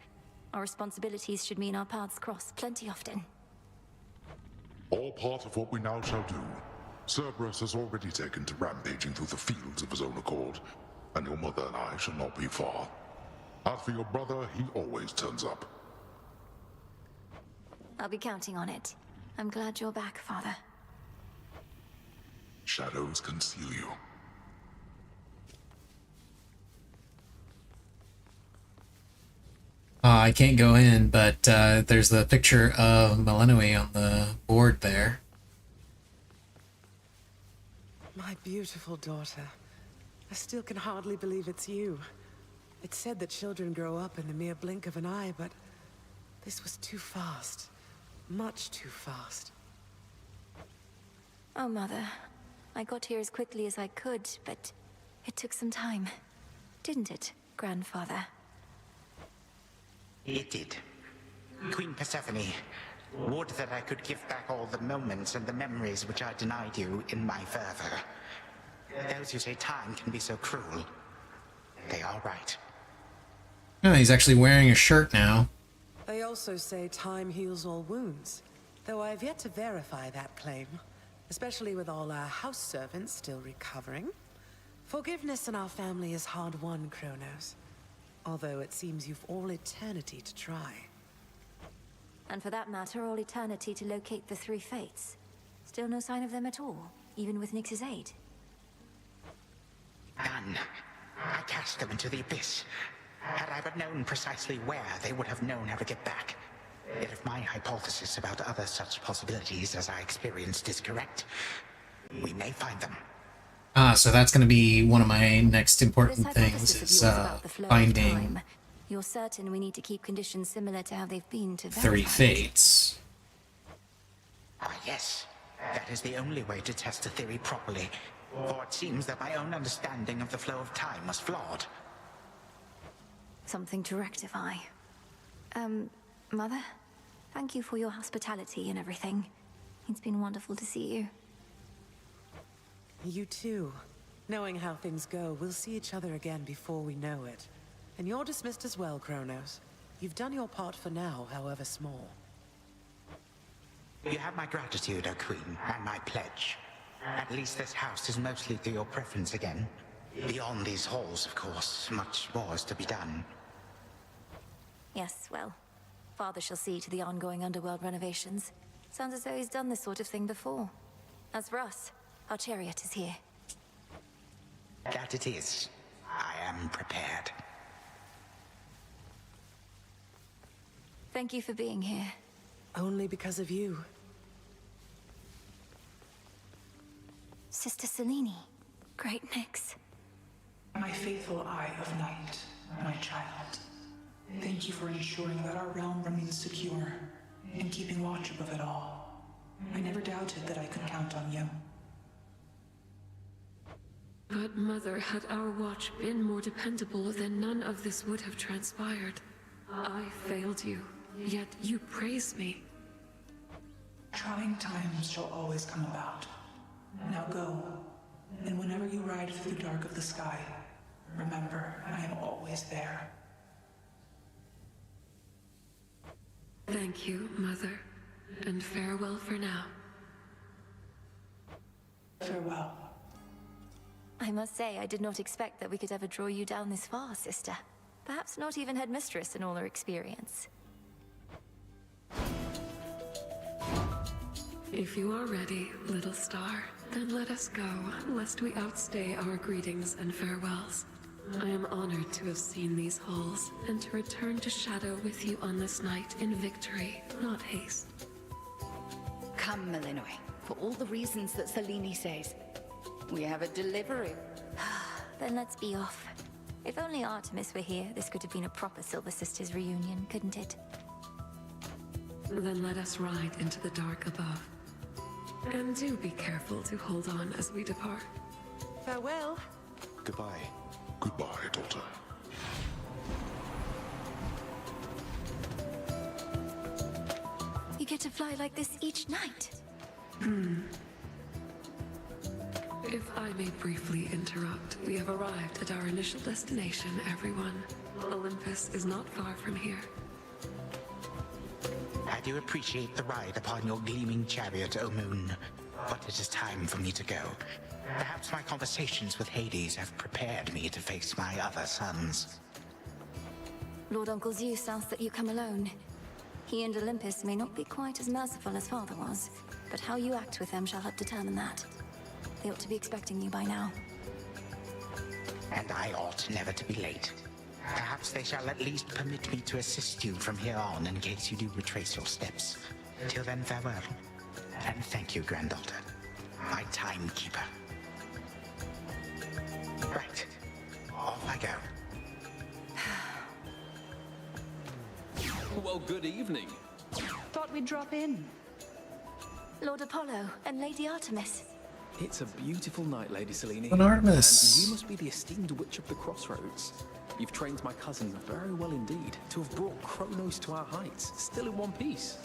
Our responsibilities should mean our paths cross plenty often. All part of what we now shall do. Cerberus has already taken to rampaging through the fields of his own accord, and your mother and I shall not be far. As for your brother, he always turns up. I'll be counting on it. I'm glad you're back, Father. Shadows conceal you. I can't go in, but there's the picture of Milinoe on the board there. My beautiful daughter. I still can hardly believe it's you. It's said that children grow up in the mere blink of an eye, but this was too fast. Much too fast. Oh, Mother. I got here as quickly as I could, but it took some time. Didn't it, Grandfather? It did. Queen Persephone, would that I could give back all the moments and the memories which I denied you in my fervor. Those who say time can be so cruel, they are right. Oh, he's actually wearing a shirt now. They also say time heals all wounds, though I've yet to verify that claim. especially with all our house servants still recovering. Forgiveness in our family is hard-won, Chronos. Although it seems you've all eternity to try. And for that matter, all eternity to locate the three fates. Still no sign of them at all, even with Nyx's aid. None. I cast them into the abyss. Had I but known precisely where, they would have known how to get back. Yet if my hypothesis about other such possibilities as I experienced is correct, we may find them. So that's going to be one of my next important This things, hypothesis of is yours about the flow of finding time. You're certain we need to keep conditions similar to how they've been to three verify it? fates. Ah, yes. That is the only way to test the theory properly. For it seems that my own understanding of the flow of time was flawed. Something to rectify. Mother? Thank you for your hospitality and everything. It's been wonderful to see you. You too. Knowing how things go, we'll see each other again before we know it. And you're dismissed as well, Chronos. You've done your part for now, however small. You have my gratitude, O Queen, and my pledge. At least this house is mostly to your preference again. Beyond these halls, of course, much more is to be done. Yes, well, Father shall see to the ongoing underworld renovations. Sounds as though he's done this sort of thing before. As for us, our chariot is here. That it is. I am prepared. Thank you for being here. Only because of you. Sister Selene. Great Nyx. My faithful Eye of Night, my child. Thank you for ensuring that our realm remains secure and keeping watch above it all. I never doubted that I could count on you. But Mother, had our watch been more dependable, then none of this would have transpired. I failed you, yet you praise me. Trying times shall always come about. Now go, and whenever you ride through the dark of the sky, remember, I am always there. Thank you, Mother, and farewell for now. Farewell. I must say, I did not expect that we could ever draw you down this far, sister. Perhaps not even headmistress in all her experience. If you are ready, little star, then let us go, lest we outstay our greetings and farewells. I am honored to have seen these halls, and to return to Shadow with you on this night in victory, not haste. Come, Malinois, for all the reasons that Selene says. We have a delivery. Then let's be off. If only Artemis were here, this could have been a proper Silver Sisters reunion, couldn't it? Then let us ride into the dark above. And do be careful to hold on as we depart. Farewell. Goodbye. Goodbye, daughter. You get to fly like this each night. If I may briefly interrupt, we have arrived at our initial destination, everyone. Olympus is not far from here. I do appreciate the ride upon your gleaming chariot, O Moon. But it is time for me to go. Perhaps my conversations with Hades have prepared me to face my other sons. Lord Uncle Zeus asks that you come alone. He and Olympus may not be quite as merciful as Father was, but how you act with them shall help determine that. They ought to be expecting you by now. And I ought never to be late. Perhaps they shall at least permit me to assist you from here on in case you do retrace your steps. Till then, farewell. And thank you, granddaughter. My timekeeper. Right. Off I go. Well, good evening. Thought we'd drop in. Lord Apollo and Lady Artemis. It's a beautiful night, Lady Selene. An Artemis. And you must be the esteemed witch of the crossroads. You've trained my cousin very well indeed to have brought Chronos to our heights, still in one piece.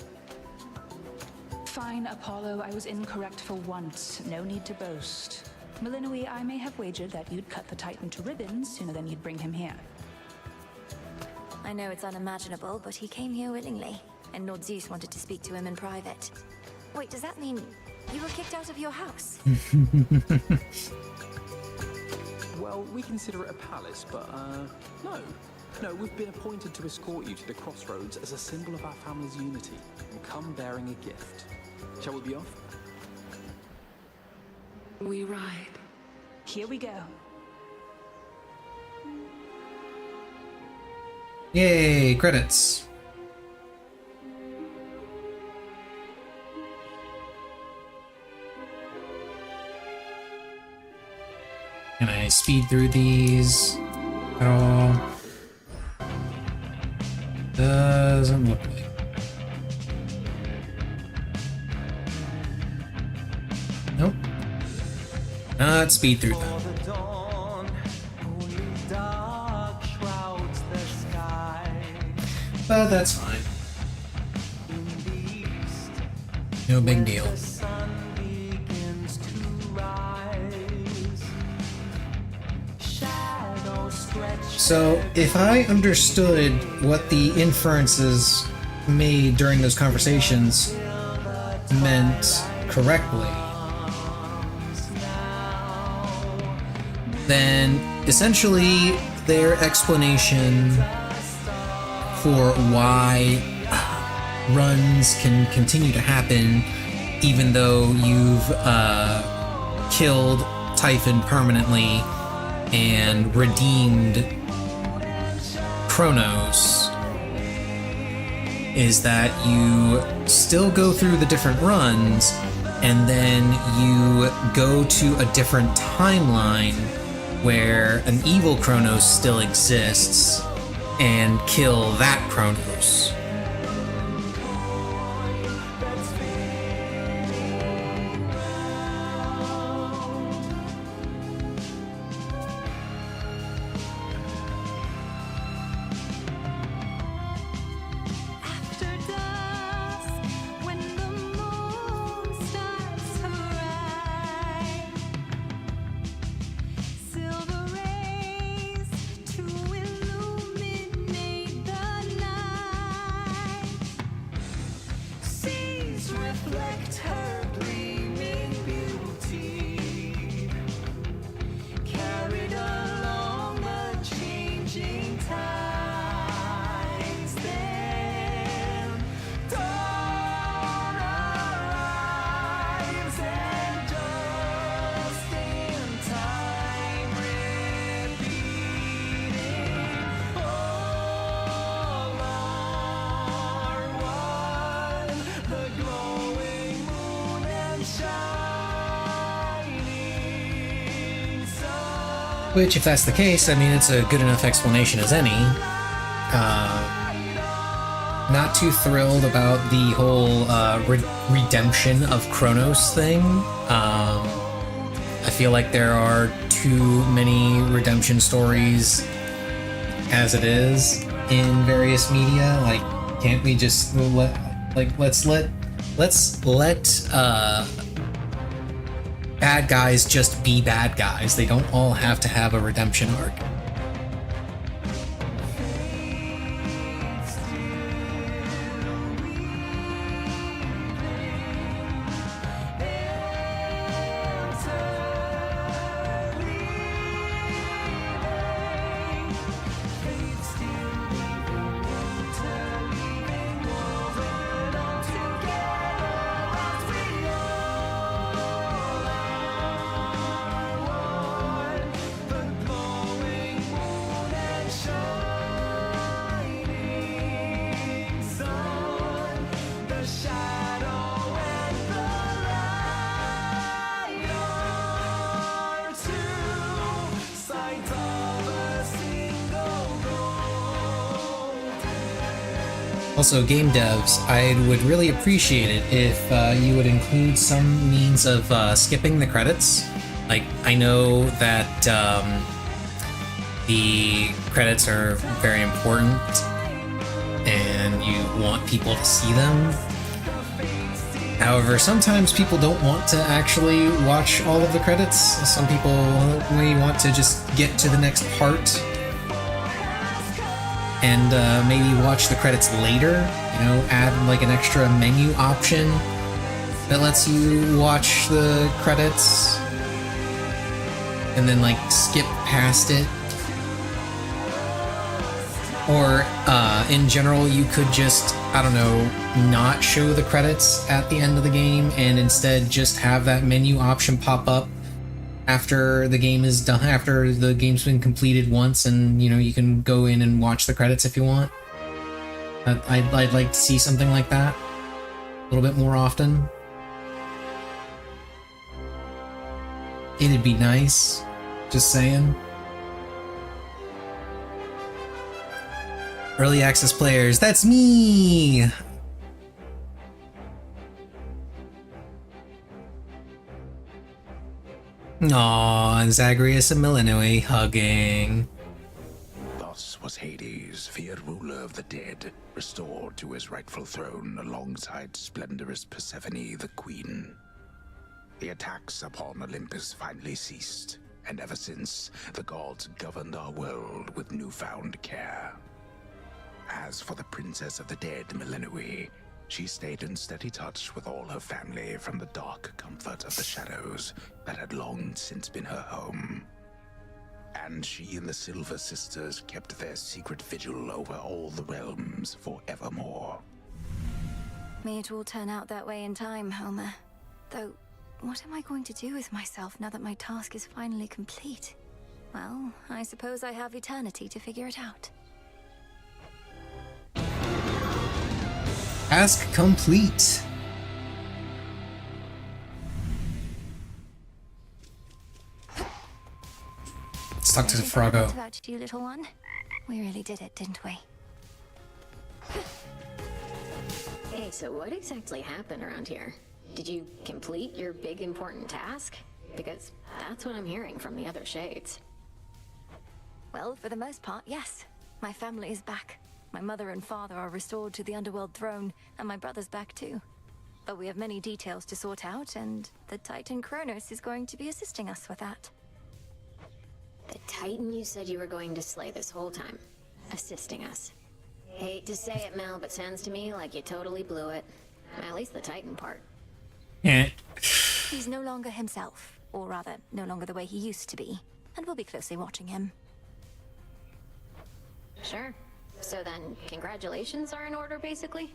Fine, Apollo, I was incorrect for once. No need to boast. Malinois, I may have wagered that you'd cut the Titan to ribbons sooner than you'd bring him here. I know it's unimaginable, but he came here willingly, and Lord Zeus wanted to speak to him in private. Wait, does that mean You were kicked out of your house. Well, we consider it a palace, but, no. No, we've been appointed to escort you to the crossroads as a symbol of our family's unity, and come bearing a gift. Shall we be off? We ride. Here we go. Yay, credits. Can I speed through these at all? Doesn't look like. Nope. Not speed through them. But that's fine. No big deal. So, if I understood what the inferences made during those conversations meant correctly, then essentially their explanation for why runs can continue to happen even though you've killed Typhon permanently and redeemed Chronos is that you still go through the different runs and then you go to a different timeline where an evil Chronos still exists and kill that Chronos. Which, if that's the case, I mean, it's a good enough explanation as any. Not too thrilled about the whole redemption of Chronos thing. I feel like there are too many redemption stories as it is in various media. Like, can't we just let's let bad guys just be bad guys. They don't all have to have a redemption arc. Also, game devs, I would really appreciate it if you would include some means of skipping the credits. Like, I know that the credits are very important and you want people to see them. However, sometimes people don't want to actually watch all of the credits. Some people may want to just get to the next part and maybe watch the credits later, you know, add like an extra menu option that lets you watch the credits and then like skip past it. Or in general, you could just, I don't know, not show the credits at the end of the game and instead just have that menu option pop up after the game is done, after the game's been completed once, and you know, you can go in and watch the credits if you want. I'd like to see something like that a little bit more often. It'd be nice, just saying. Early access players, that's me! Aww, Zagreus and Millenoi hugging. Thus was Hades, feared ruler of the dead, restored to his rightful throne alongside splendorous Persephone, the queen. The attacks upon Olympus finally ceased, and ever since, the gods governed our world with newfound care. As for the princess of the dead, Millenoi, she stayed in steady touch with all her family from the dark comfort of the shadows that had long since been her home. And she and the Silver Sisters kept their secret vigil over all the realms forevermore. May it all turn out that way in time, Homer. Though, what am I going to do with myself now that my task is finally complete? Well, I suppose I have eternity to figure it out. Task complete. Let's talk to the Froggo. About you, little one. We really did it, didn't we? Hey, so what exactly happened around here? Did you complete your big important task? Because that's what I'm hearing from the other shades. Well, for the most part, yes. My family is back. My mother and father are restored to the underworld throne, and my brother's back too. But we have many details to sort out, and the Titan Chronos is going to be assisting us with that. The Titan you said you were going to slay this whole time, assisting us. Hate to say it, Mel, but sounds to me like you totally blew it. At least the Titan part. He's no longer himself, or rather, no longer the way he used to be, and we'll be closely watching him. Sure. So then, congratulations are in order, basically?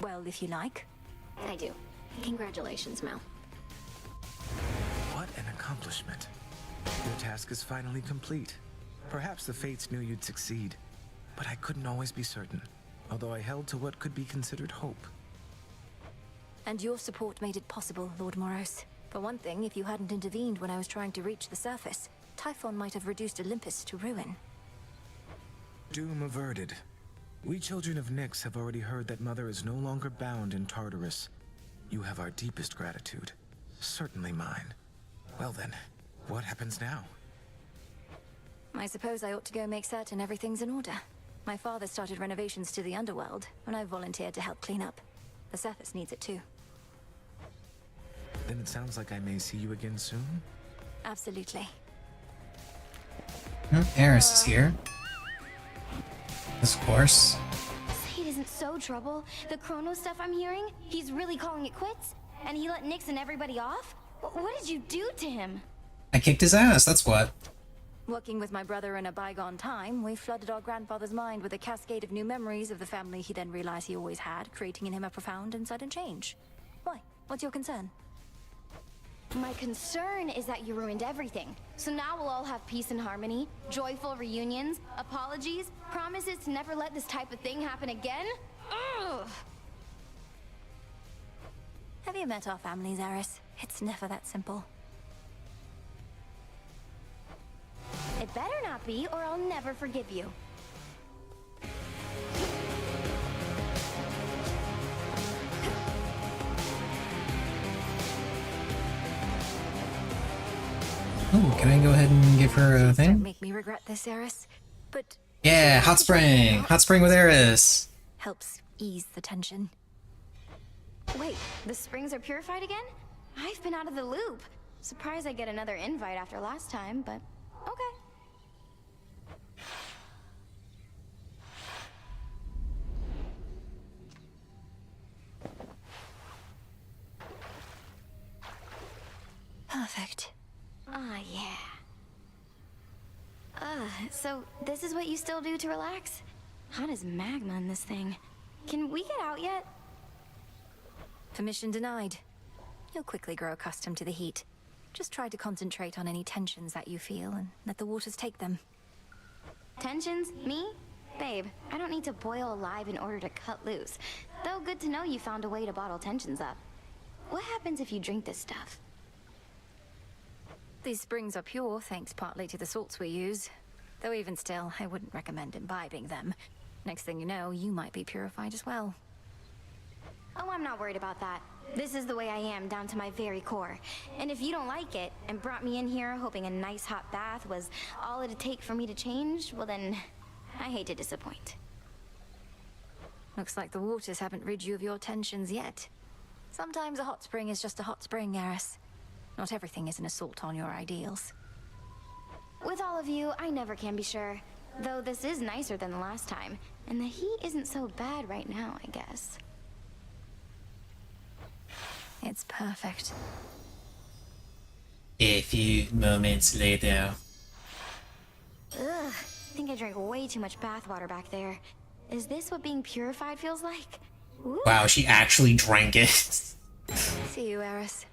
Well, if you like. I do. Congratulations, Mel. What an accomplishment. Your task is finally complete. Perhaps the Fates knew you'd succeed, but I couldn't always be certain, although I held to what could be considered hope. And your support made it possible, Lord Moros. For one thing, if you hadn't intervened when I was trying to reach the surface, Typhon might have reduced Olympus to ruin. Doom averted. We children of Nyx have already heard that Mother is no longer bound in Tartarus. You have our deepest gratitude. Certainly mine. Well then, what happens now? I suppose I ought to go make certain everything's in order. My father started renovations to the underworld, and I volunteered to help clean up. The surface needs it too. Then it sounds like I may see you again soon? Absolutely. Eris is here. Of course. Say it isn't so trouble. The Chronos stuff I'm hearing, he's really calling it quits? And he let Nyx and everybody off? What did you do to him? I kicked his ass, that's what. Working with my brother in a bygone time, we flooded our grandfather's mind with a cascade of new memories of the family he then realized he always had, creating in him a profound and sudden change. Why? What's your concern? My concern is that you ruined everything. So now we'll all have peace and harmony, joyful reunions, apologies, promises to never let this type of thing happen again? Ugh! Have you met our families, Eris? It's never that simple. It better not be, or I'll never forgive you. Oh, can I go ahead and give her a thing? Don't make me regret this, Eris. But Yeah, hot spring! Hot spring with Eris! helps ease the tension. Wait, the springs are purified again? I've been out of the loop. Surprised I get another invite after last time, but okay. perfect. Ah, yeah. So this is what you still do to relax? Hot as magma in this thing. Can we get out yet? Permission denied. You'll quickly grow accustomed to the heat. Just try to concentrate on any tensions that you feel and let the waters take them. Tensions? Me? Babe, I don't need to boil alive in order to cut loose. Though good to know you found a way to bottle tensions up. What happens if you drink this stuff? These springs are pure, thanks partly to the salts we use. Though even still, I wouldn't recommend imbibing them. Next thing you know, you might be purified as well. Oh, I'm not worried about that. This is the way I am, down to my very core. And if you don't like it, and brought me in here hoping a nice hot bath was all it'd take for me to change, well then, I hate to disappoint. Looks like the waters haven't rid you of your tensions yet. Sometimes a hot spring is just a hot spring, Eris. Not everything is an assault on your ideals. With all of you, I never can be sure. Though this is nicer than the last time, and the heat isn't so bad right now, I guess. It's perfect. A few moments later. Ugh, I think I drank way too much bathwater back there. Is this what being purified feels like? Ooh. Wow, she actually drank it. See you, Eris.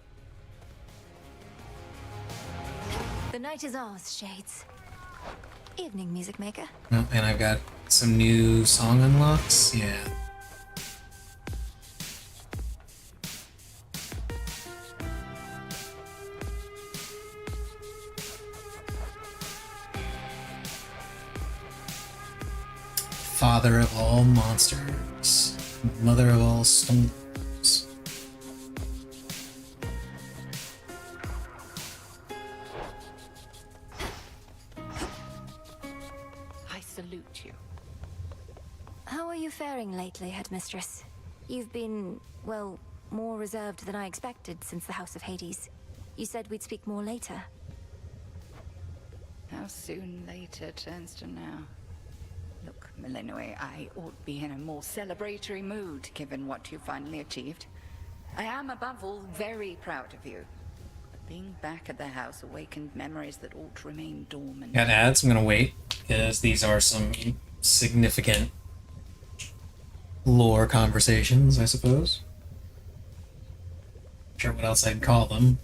The night is ours, Shades. Evening, music maker. Oh, and I've got some new song unlocks. Yeah. Father of all monsters, mother of all storms. I salute you. How are you faring lately, Headmistress? You've been, well, more reserved than I expected since the House of Hades. You said we'd speak more later. How soon later turns to now. Look, Melinoi, I ought be in a more celebratory mood, given what you finally achieved. I am, above all, very proud of you. But being back at the house awakened memories that ought to remain dormant. Got ads? I'm gonna wait, because these are some significant lore conversations, I suppose. Not sure what else I'd call them.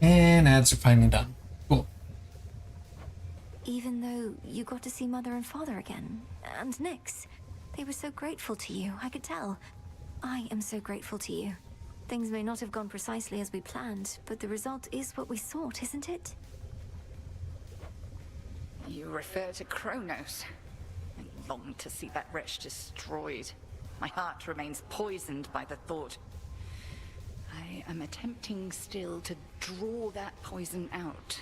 And ads are finally done. Cool. Even though you got to see Mother and Father again, and Nyx, they were so grateful to you, I could tell. I am so grateful to you. Things may not have gone precisely as we planned, but the result is what we sought, isn't it? You refer to Chronos. I long to see that wretch destroyed. My heart remains poisoned by the thought. I am attempting still to draw that poison out.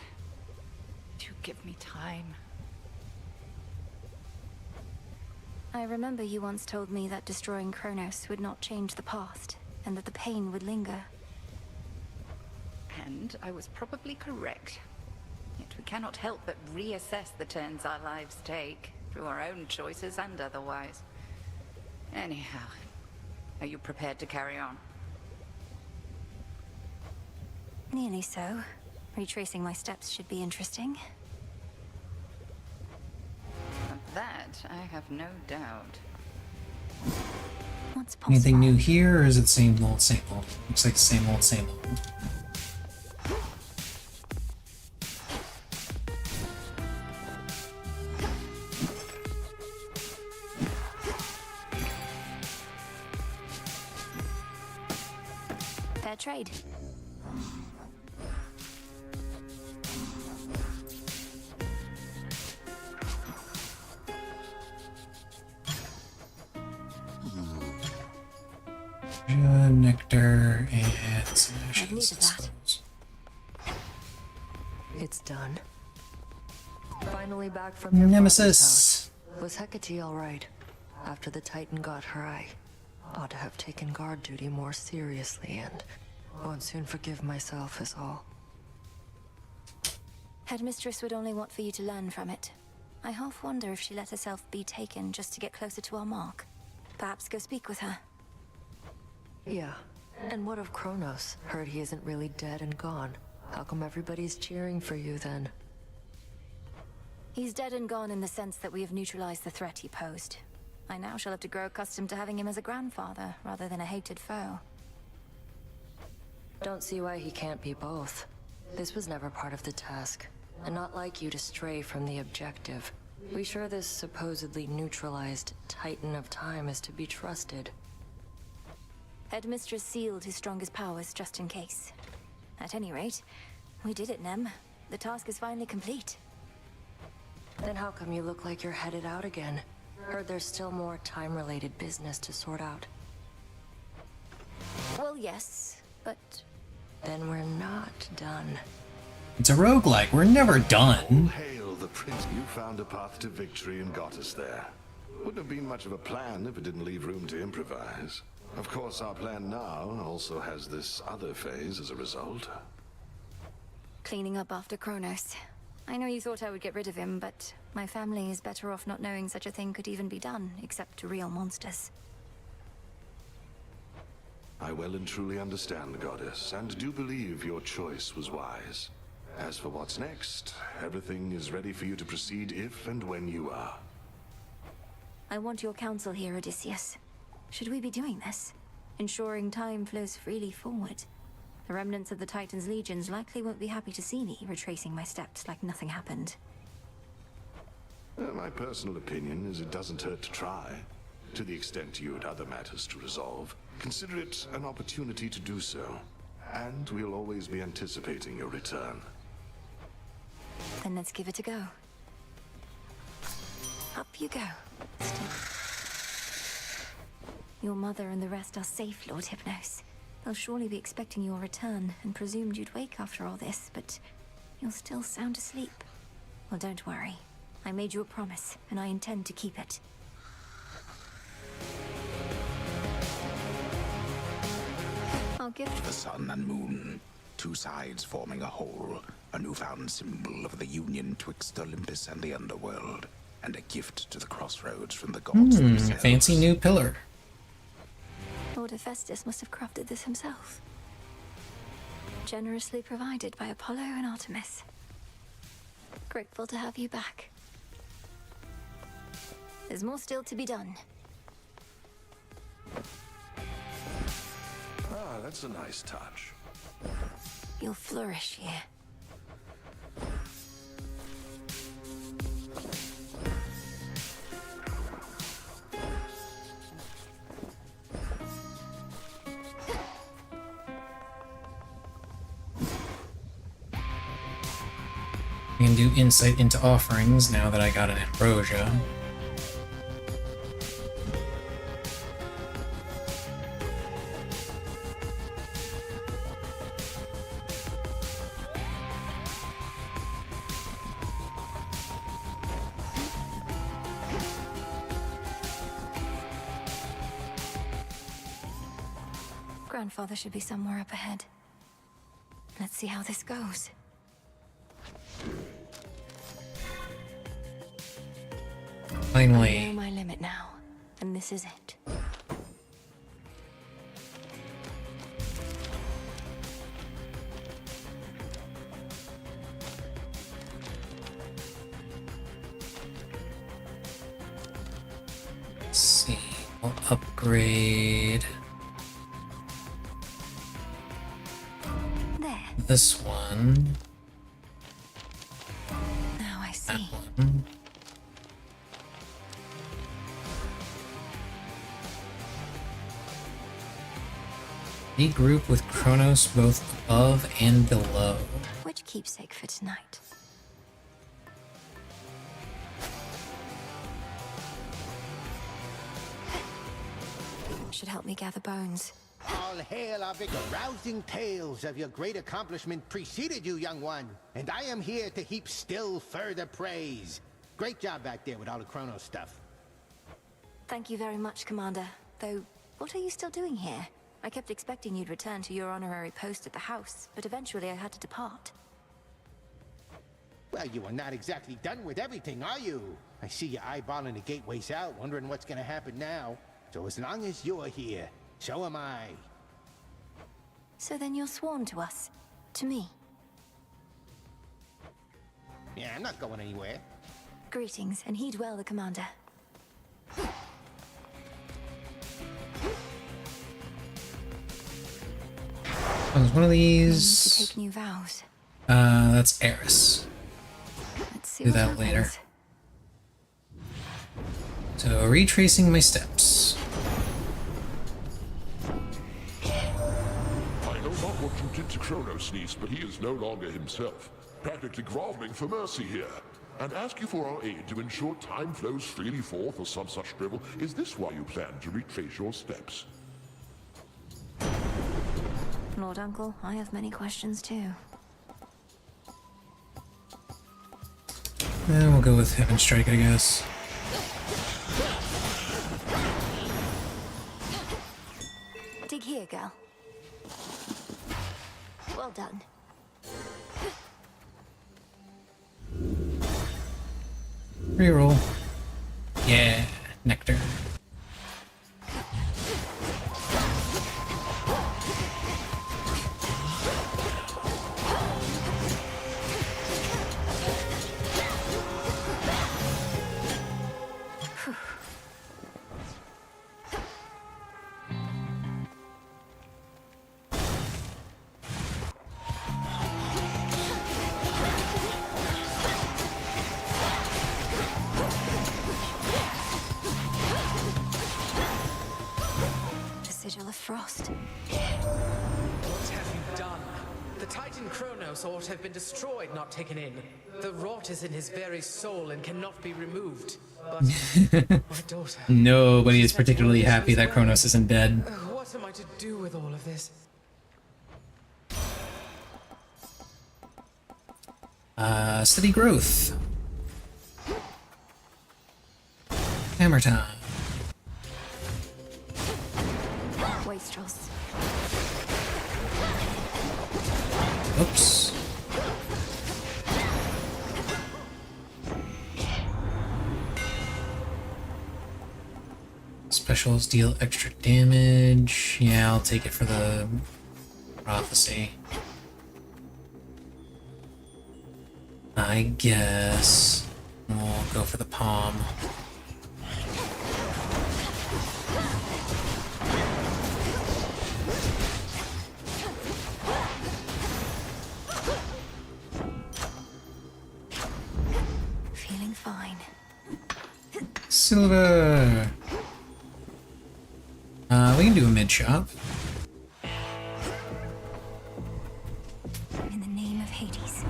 Do give me time. I remember you once told me that destroying Chronos would not change the past, and that the pain would linger. And I was probably correct. Yet we cannot help but reassess the turns our lives take, through our own choices and otherwise. Anyhow, are you prepared to carry on? Nearly so. Retracing my steps should be interesting. That I have no doubt. What's possible? Anything new here, or is it same old, same old? Looks like same old, same old. Fair trade. Nectar and I've needed that. It's done. Finally back from your Nemesis. father's house. Was Hecate all right? After the Titan got her, I ought to have taken guard duty more seriously and won't soon forgive myself is all. Headmistress would only want for you to learn from it. I half wonder if she let herself be taken just to get closer to our mark. Perhaps go speak with her. Yeah. And what of Chronos? Heard he isn't really dead and gone. How come everybody's cheering for you then? He's dead and gone in the sense that we have neutralized the threat he posed. I now shall have to grow accustomed to having him as a grandfather, rather than a hated foe. Don't see why he can't be both. This was never part of the task, and not like you to stray from the objective. We sure this supposedly neutralized Titan of Time is to be trusted? Headmistress sealed his strongest powers just in case. At any rate, we did it, Nem. The task is finally complete. Then how come you look like you're headed out again? Heard there's still more time-related business to sort out. Well, yes, but... Then we're not done. It's a roguelike. We're never done. Hail the prince. You found a path to victory and got us there. Wouldn't have been much of a plan if it didn't leave room to improvise. Of course, our plan now also has this other phase as a result. Cleaning up after Chronos. I know you thought I would get rid of him, but my family is better off not knowing such a thing could even be done, except to real monsters. I well and truly understand, Goddess, and do believe your choice was wise. As for what's next, everything is ready for you to proceed if and when you are. I want your counsel here, Odysseus. Should we be doing this? Ensuring time flows freely forward. The remnants of the Titan's legions likely won't be happy to see me retracing my steps like nothing happened. My personal opinion is it doesn't hurt to try. To the extent you had other matters to resolve, consider it an opportunity to do so. And we'll always be anticipating your return. Then let's give it a go. Up you go. Your mother and the rest are safe, Lord Hypnos. They'll surely be expecting your return and presumed you'd wake after all this, but you're still sound asleep. Well, don't worry. I made you a promise, and I intend to keep it. I'll give The sun and moon, two sides forming a whole, a newfound symbol of the union twixt Olympus and the underworld, and a gift to the crossroads from the gods themselves. Fancy new pillar. Lord Hephaestus must have crafted this himself. Generously provided by Apollo and Artemis. Grateful to have you back. There's more still to be done. Ah, that's a nice touch. You'll flourish here. I can do insight into offerings now that I got an ambrosia. Grandfather should be somewhere up ahead. Let's see how this goes. Finally. I know my limit now, and this is it. Let's see. We'll upgrade There. this one. Now I see. That one. Regroup with Chronos both above and below. Which keepsake for tonight? Should help me gather bones. All hail our victor. Rousing tales of your great accomplishment preceded you, young one. And I am here to heap still further praise. Great job back there with all the Chronos stuff. Thank you very much, Commander. Though, what are you still doing here? I kept expecting you'd return to your honorary post at the house, but eventually I had to depart. Well, you are not exactly done with everything, are you? I see you eyeballing the gateways out, wondering what's gonna happen now. So as long as you're here, so am I. So then you're sworn to us. To me. Yeah, I'm not going anywhere. Greetings, and heed well the Commander. Oh, there's one of To these. take new vows. That's Eris. Let's see Do what that happens. later. So, retracing my steps. I know not what you did to Chronos, niece, but he is no longer himself. Practically groveling for mercy here. And ask you for our aid to ensure time flows freely forth or some such drivel. Is this why you plan to retrace your steps? Lord Uncle, I have many questions too. And we'll go with Heaven Strike, I guess. Dig here, girl. Well done. Reroll. Yeah, Nectar. The sigil of frost. What have you done? The Titan Chronos ought to have been destroyed, not taken in. The rot is in his very soul and cannot be removed. But my daughter... Nobody is particularly happy that Chronos isn't dead. What am I to do with all of this? Steady growth. Hammer time. Wastrels. Oops. Specials deal extra damage. Yeah, I'll take it for the prophecy. I guess we'll go for the palm. Feeling fine. Silver. We can do a mid shop. In the name of Hades.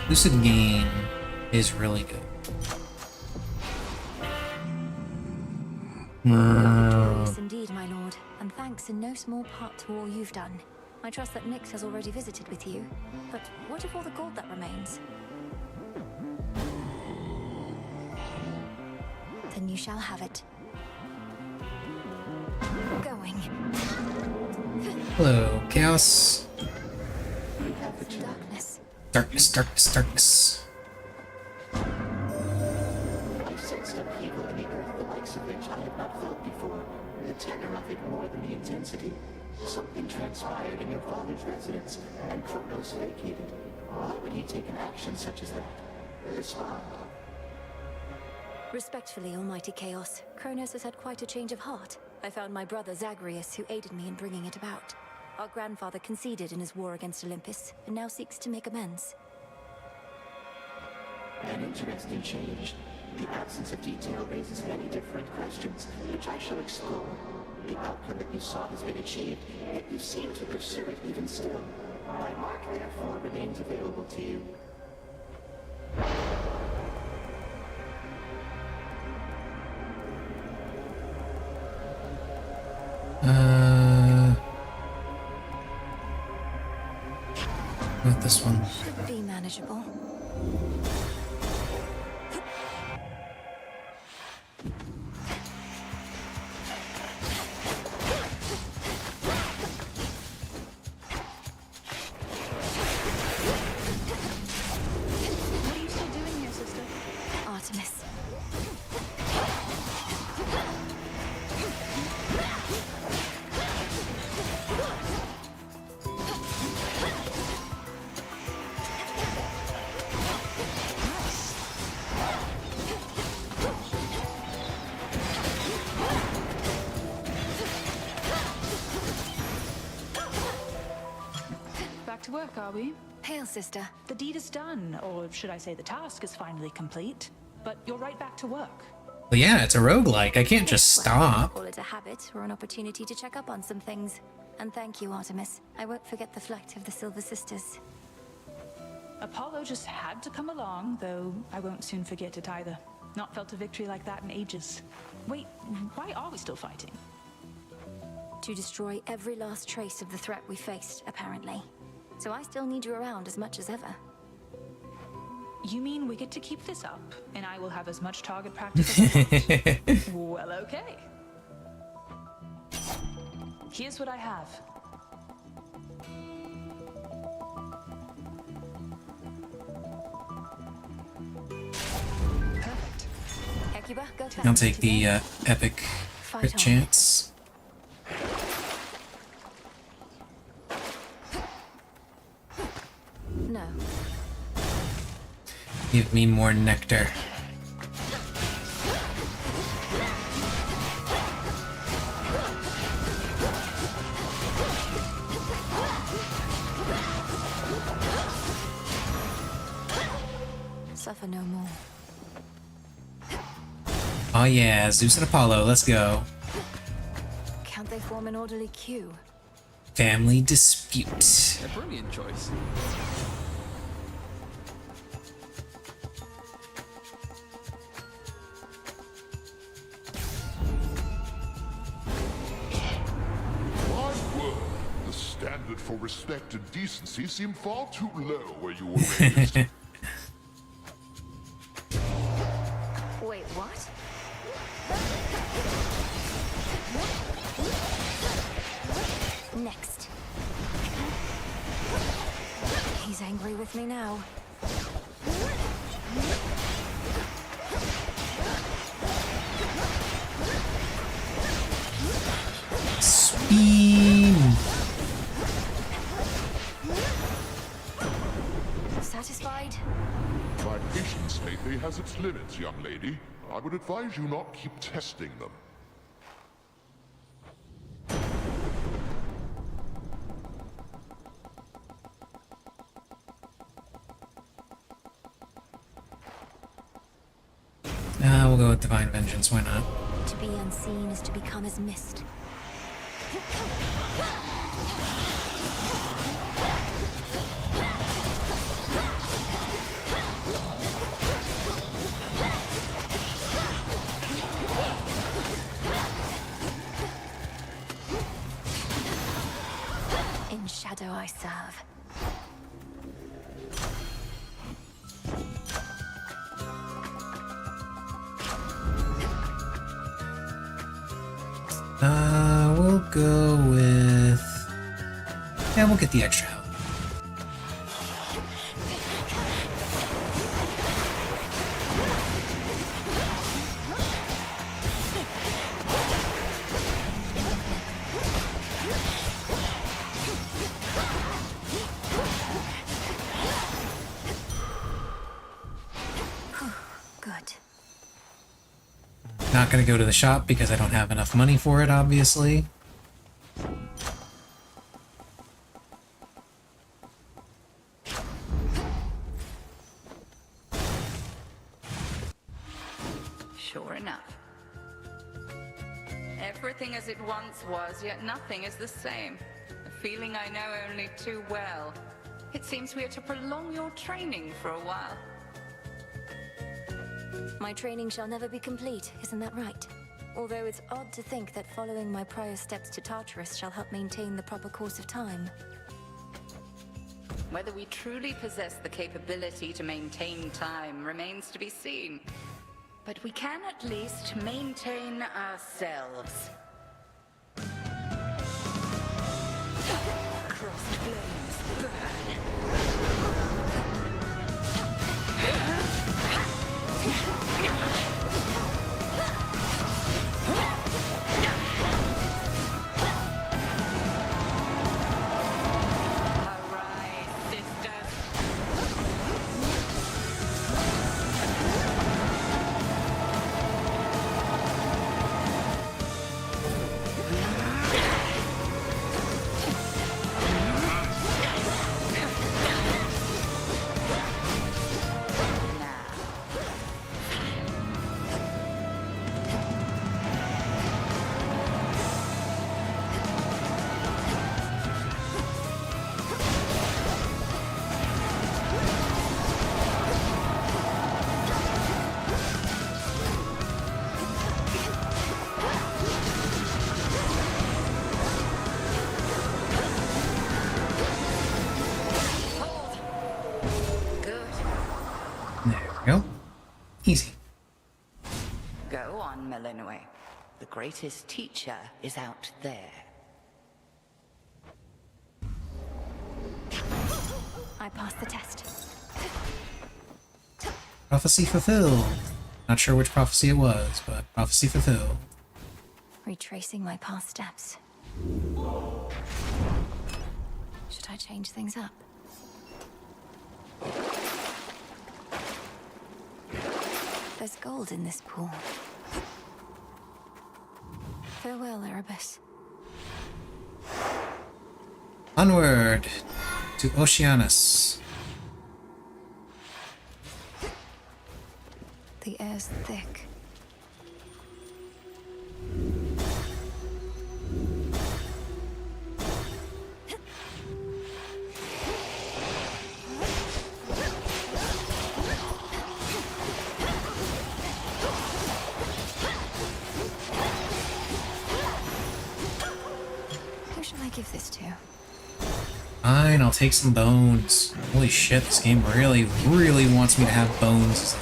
Lucid Gain is really good. Yes, indeed, my lord, and thanks in no small part to all you've done. I trust that Nyx has already visited with you, but what of all the gold that remains? Then you shall have it. Going. Hello, Chaos. Darkness. Darkness, darkness, darkness. I sensed upheaval in the earth the likes of which I had not felt before. The tenor of it more than the intensity. Something transpired in your father's residence, and Chronos vacated. Why would he take an action such as that? respond. Respectfully, Almighty Chaos, Chronos has had quite a change of heart. I found my brother Zagreus, who aided me in bringing it about. Our grandfather conceded in his war against Olympus, and now seeks to make amends. An interesting change. The absence of detail raises many different questions, which I shall explore. The outcome that you sought has been achieved, yet you seem to pursue it even still. My mark, therefore, remains available to you. Not this one. Should be manageable. What are you still doing here, sister? Artemis. Back to work, are we? Hail, sister. The deed is done, or should I say the task is finally complete. But you're right back to work. Well, yeah, it's a roguelike. I can't just stop. Call it a habit or an opportunity to check up on some things. And thank you, Artemis. I won't forget the flight of the Silver Sisters. Apollo just had to come along, though I won't soon forget it either. Not felt a victory like that in ages. Wait, why are we still fighting? To destroy every last trace of the threat we faced, apparently. So I still need you around as much as ever. You mean we get to keep this up, and I will have as much target practice as I want? Well, okay. Here's what I have. Perfect. Hecuba, go fast. I'll take the epic crit chance. No. Give me more nectar. Suffer no more. Oh yeah, Zeus and Apollo, let's go. Can't they form an orderly queue? Family dispute. A brilliant choice. My word, the standard for respect and decency seemed far too low where you were raised. Wait, what? Next. He's angry with me now. Speed. Satisfied? My patience lately has its limits, young lady. I would advise you not keep testing them. We'll go with Divine Vengeance, why not? To be unseen is to become as mist. In shadow I serve. We'll go with... Yeah, we'll get the extra help. Not gonna go to the shop because I don't have enough money for it, obviously. Sure enough. Everything as it once was, yet nothing is the same. A feeling I know only too well. It seems we are to prolong your training for a while. My training shall never be complete, isn't that right? Although it's odd to think that following my prior steps to Tartarus shall help maintain the proper course of time. Whether we truly possess the capability to maintain time remains to be seen. But we can at least maintain ourselves. Crossed flames burn. Easy. Go on, Melinoe. The greatest teacher is out there. I passed the test. Prophecy fulfilled. Not sure which prophecy it was, but prophecy fulfilled. Retracing my past steps. Should I change things up? There's gold in this pool. Farewell, Erebus. Onward to Oceanus. The air's thick. Who shall I give this to? Fine, I'll take some bones. Holy shit, this game really, really wants me to have bones.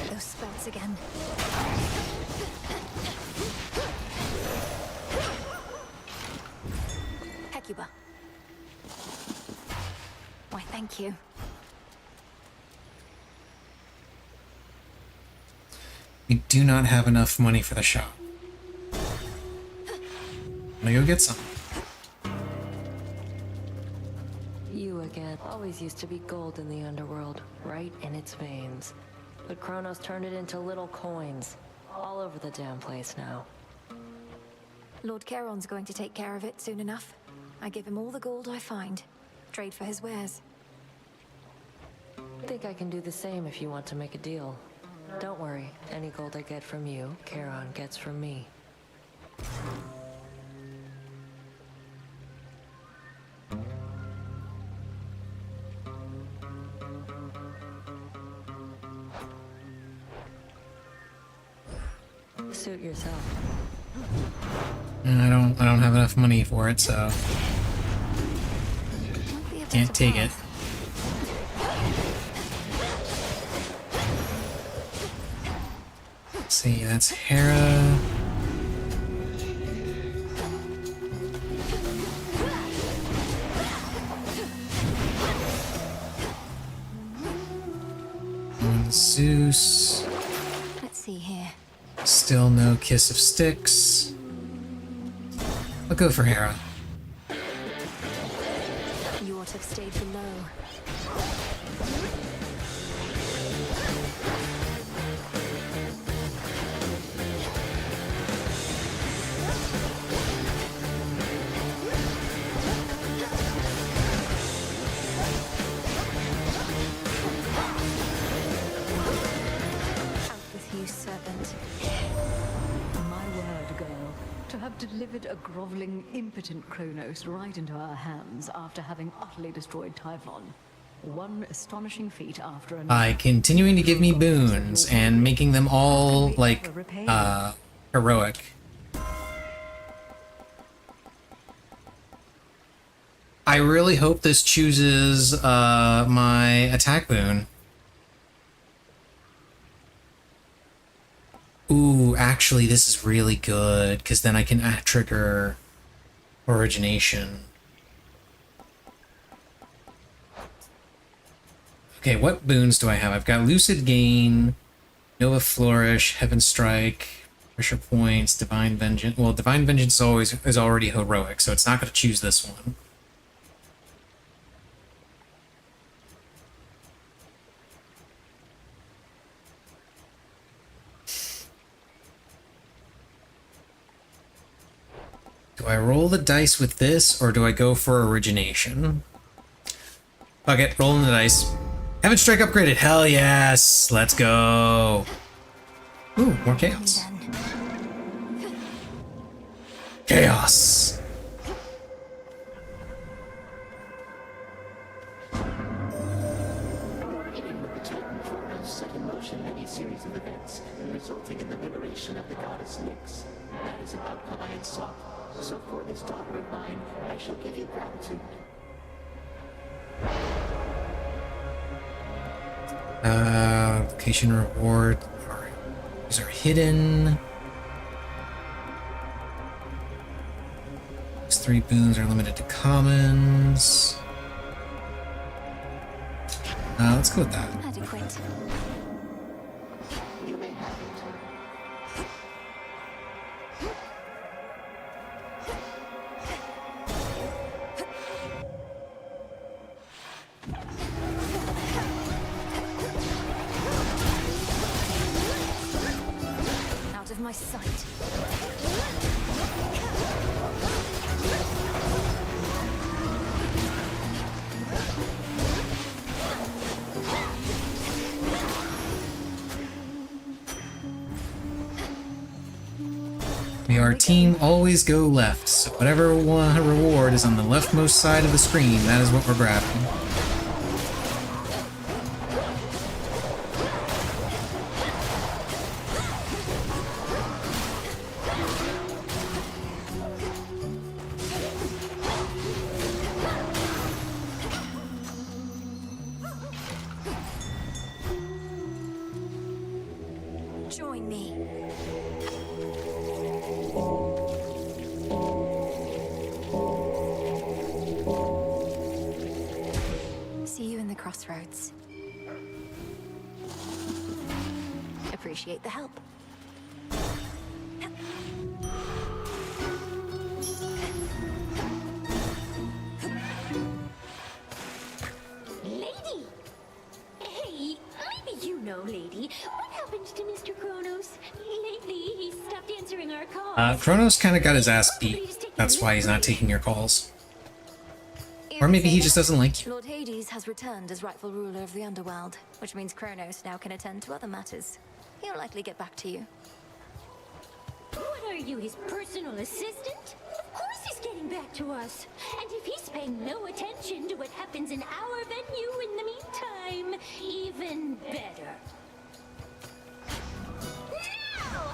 Those spells again. Hecuba. Why, thank you. We do not have enough money for the shop. I'm gonna go get some. You again. Always used to be gold in the underworld, right in its veins. But Chronos turned it into little coins. All over the damn place now. Lord Charon's going to take care of it soon enough. I give him all the gold I find. Trade for his wares. Think I can do the same if you want to make a deal. Don't worry, any gold I get from you, Charon gets from me. Suit yourself. I don't have enough money for it, so can't take it. Let's see, that's Hera. And Zeus. Let's see here. Still no Kiss of Styx. I'll go for Hera. stayed below. Out with you, serpent. My word, girl. To have delivered a groveling, impotent Chronos right into our hands after having utterly destroyed Typhon. One astonishing feat after another. By continuing to give me boons and making them all, like, heroic. I really hope this chooses, my attack boon. Ooh, actually, this is really good, because then I can trigger origination. Okay, what boons do I have? I've got Lucid Gain, Nova Flourish, Heaven Strike, Pressure Points, Divine Vengeance. Well, Divine Vengeance is already heroic, so it's not going to choose this one. Do I roll the dice with this, or do I go for origination? Fuck it, rolling the dice. Heaven Strike upgraded, hell yes! Let's go! Ooh, more chaos. Chaos! Working with the Titan Chronos set in motion many series of events, resulting in the liberation of the goddess Nyx. That is an outcome I had sought. So for this daughter of mine, I shall give you gratitude. Location reward. Alright. These are hidden. These 3 boons are limited to commons. Let's go with that. Adequate. You may have it. Out of my sight. We are team always go left, so whatever reward is on the leftmost side of the screen, that is what we're grabbing. Join me. See you in the crossroads. Appreciate the help. Lady! Hey, maybe you know, lady. What happened to Mr. Chronos? Lately, he stopped answering our calls. Chronos kind of got his ass beat. That's why he's not taking your calls. Or maybe he just doesn't like you. Lord Hades has returned as rightful ruler of the underworld, which means Chronos now can attend to other matters. He'll likely get back to you. What are you, his personal assistant? Of course he's getting back to us. And if he's paying no attention to what happens in our venue in the meantime, even better. Now!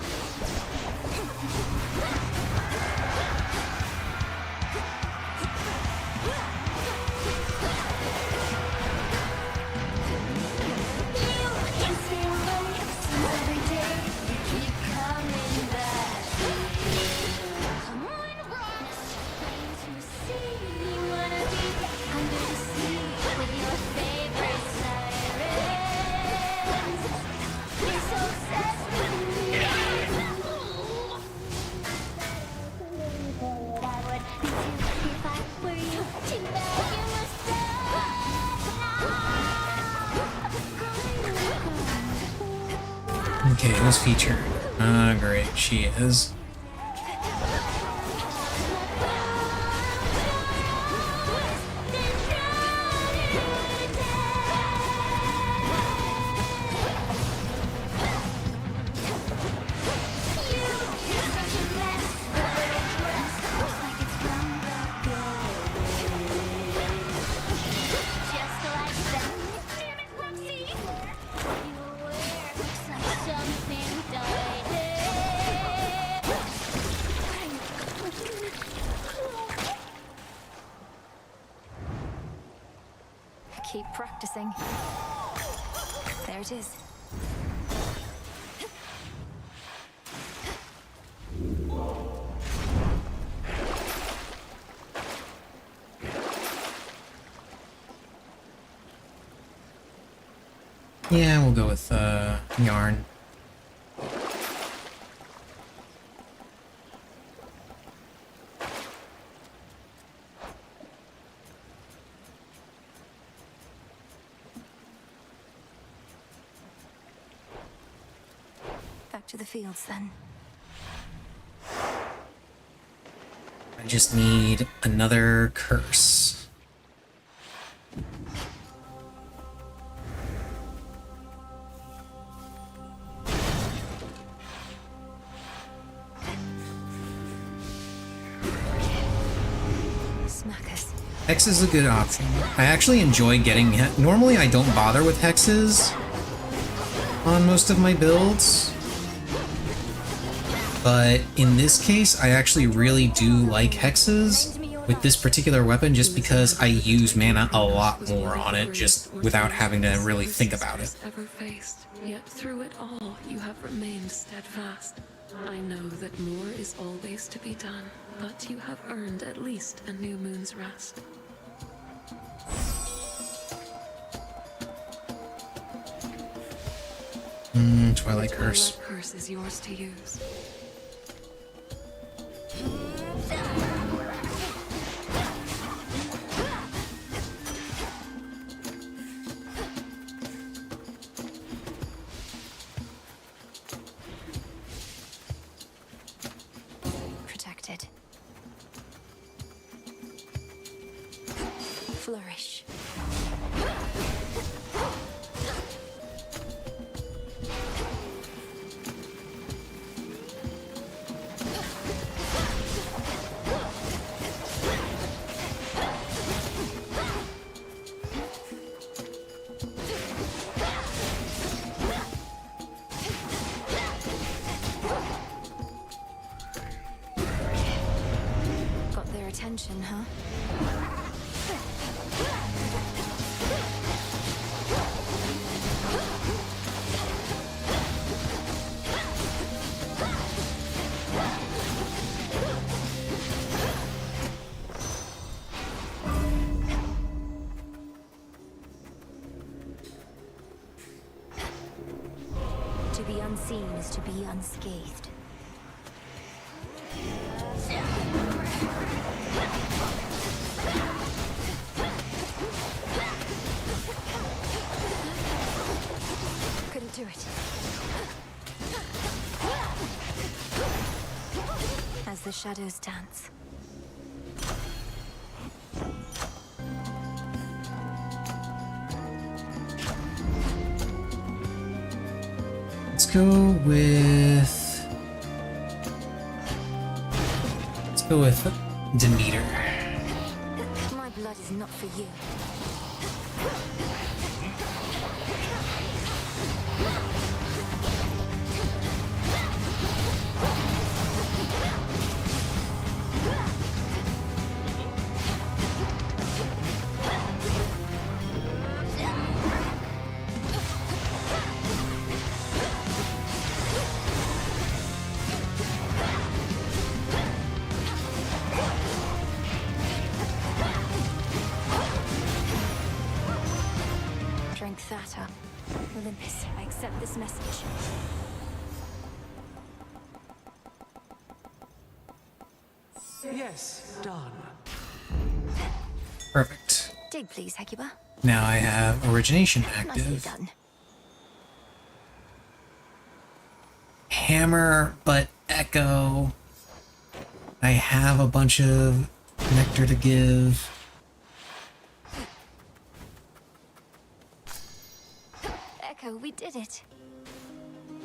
Okay, who's featured? Ah, great, she is. Keep practicing. There it is. Yeah, we'll go with yarn. Back to the fields then. I just need another curse. Hex is a good option. I actually enjoy getting normally I don't bother with hexes on most of my builds, but in this case I actually really do like hexes with this particular weapon just because I use mana a lot more on it just without having to really think about it. Ever faced, yet through it all you have remained steadfast. I know that more is always to be done, but you have earned at least a new moon's rest. Twilight Curse. Twilight Curse is yours to use. Protected. Flourish. Got their attention, huh? To be unseen is to be unscathed. Couldn't do it. As the shadows dance. Let's go with... Let's go with Demeter. My blood is not for you. Drink that up. Olympus, I accept this message. Yes, done. Perfect. Dig, please, Hecuba. Now I have Origination Nicely active. done. hammer, but Echo. I have a bunch of nectar to give. Echo, we did it.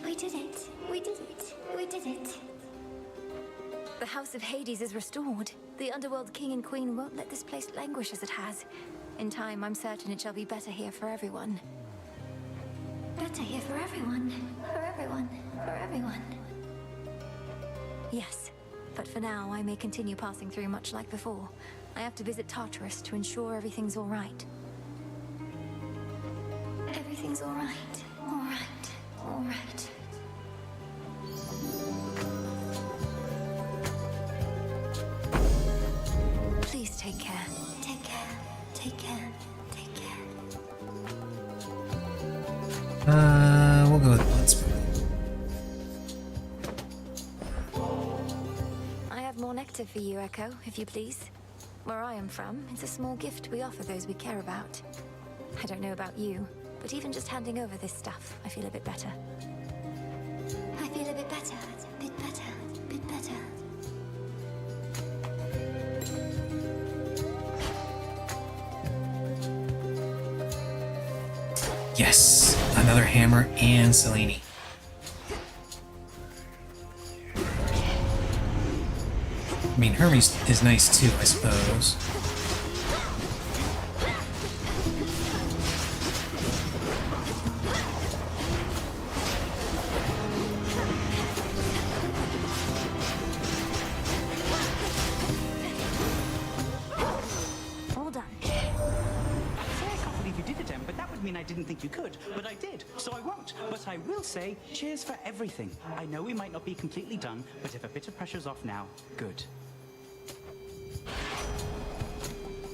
We did it. We did it. We did it. The House of Hades is restored. The Underworld King and Queen won't let this place languish as it has. In time, I'm certain it shall be better here for everyone. Better here for everyone. For everyone. For everyone. Yes, but for now, I may continue passing through much like before. I have to visit Tartarus to ensure everything's all right. Everything's all right. All right. All right. Please take care. Take care. Take care. Take care. We'll go with Bloodsport. I have more nectar for you, Echo, if you please. Where I am from, it's a small gift we offer those we care about. I don't know about you, but even just handing over this stuff, I feel a bit better. I feel a bit better. Bit better. Bit better. Yes, another hammer and Selene. I mean, Hermes is nice too, I suppose. All done. I can't believe you did it, Em, but that would mean I didn't think you could. But I did, so I won't. But I will say, cheers for everything. I know we might not be completely done, but if a bit of pressure's off now, good.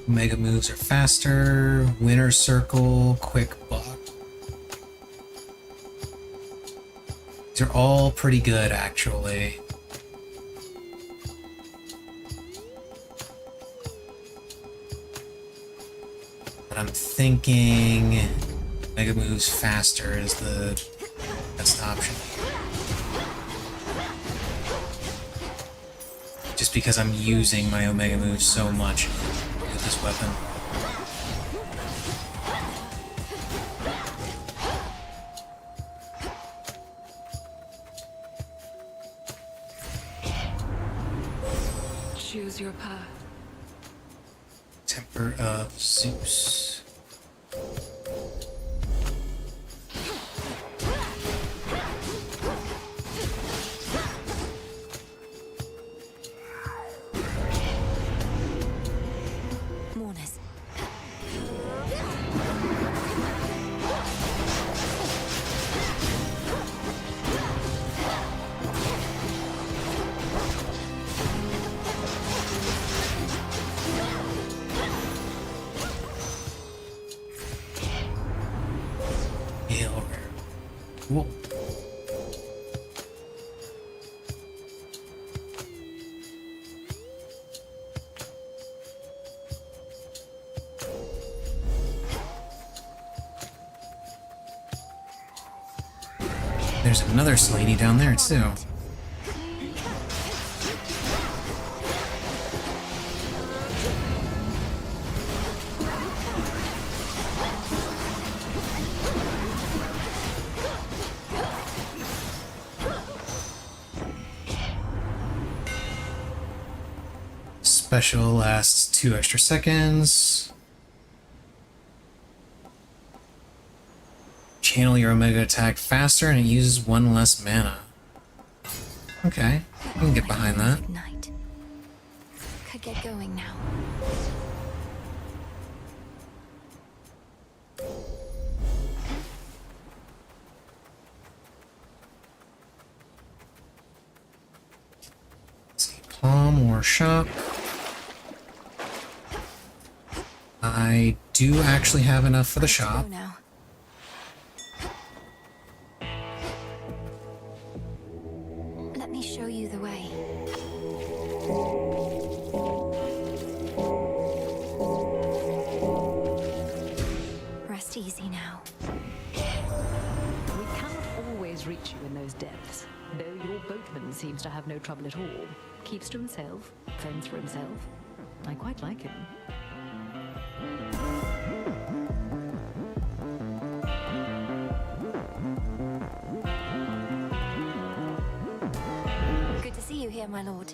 Mega moves are faster, winner circle, quick block. These are all pretty good, actually. But I'm thinking Mega moves faster is the best option. Just because I'm using my Omega moves so much with this weapon. Choose your path. Temper of Zeus. Mourners. Hail. Cool. There's another Slaney down there too. Special lasts 2 extra seconds. Channel your Omega attack faster and it uses 1 less mana. Okay, I can get behind that. Ignite. Could get going now. Palm or shop. I do actually have enough for the shop. Go now. Let me show you the way. Rest easy now. We cannot always reach you in those depths. Though your boatman seems to have no trouble at all. Keeps to himself, fends for himself. I quite like him. Good to see you here, my lord.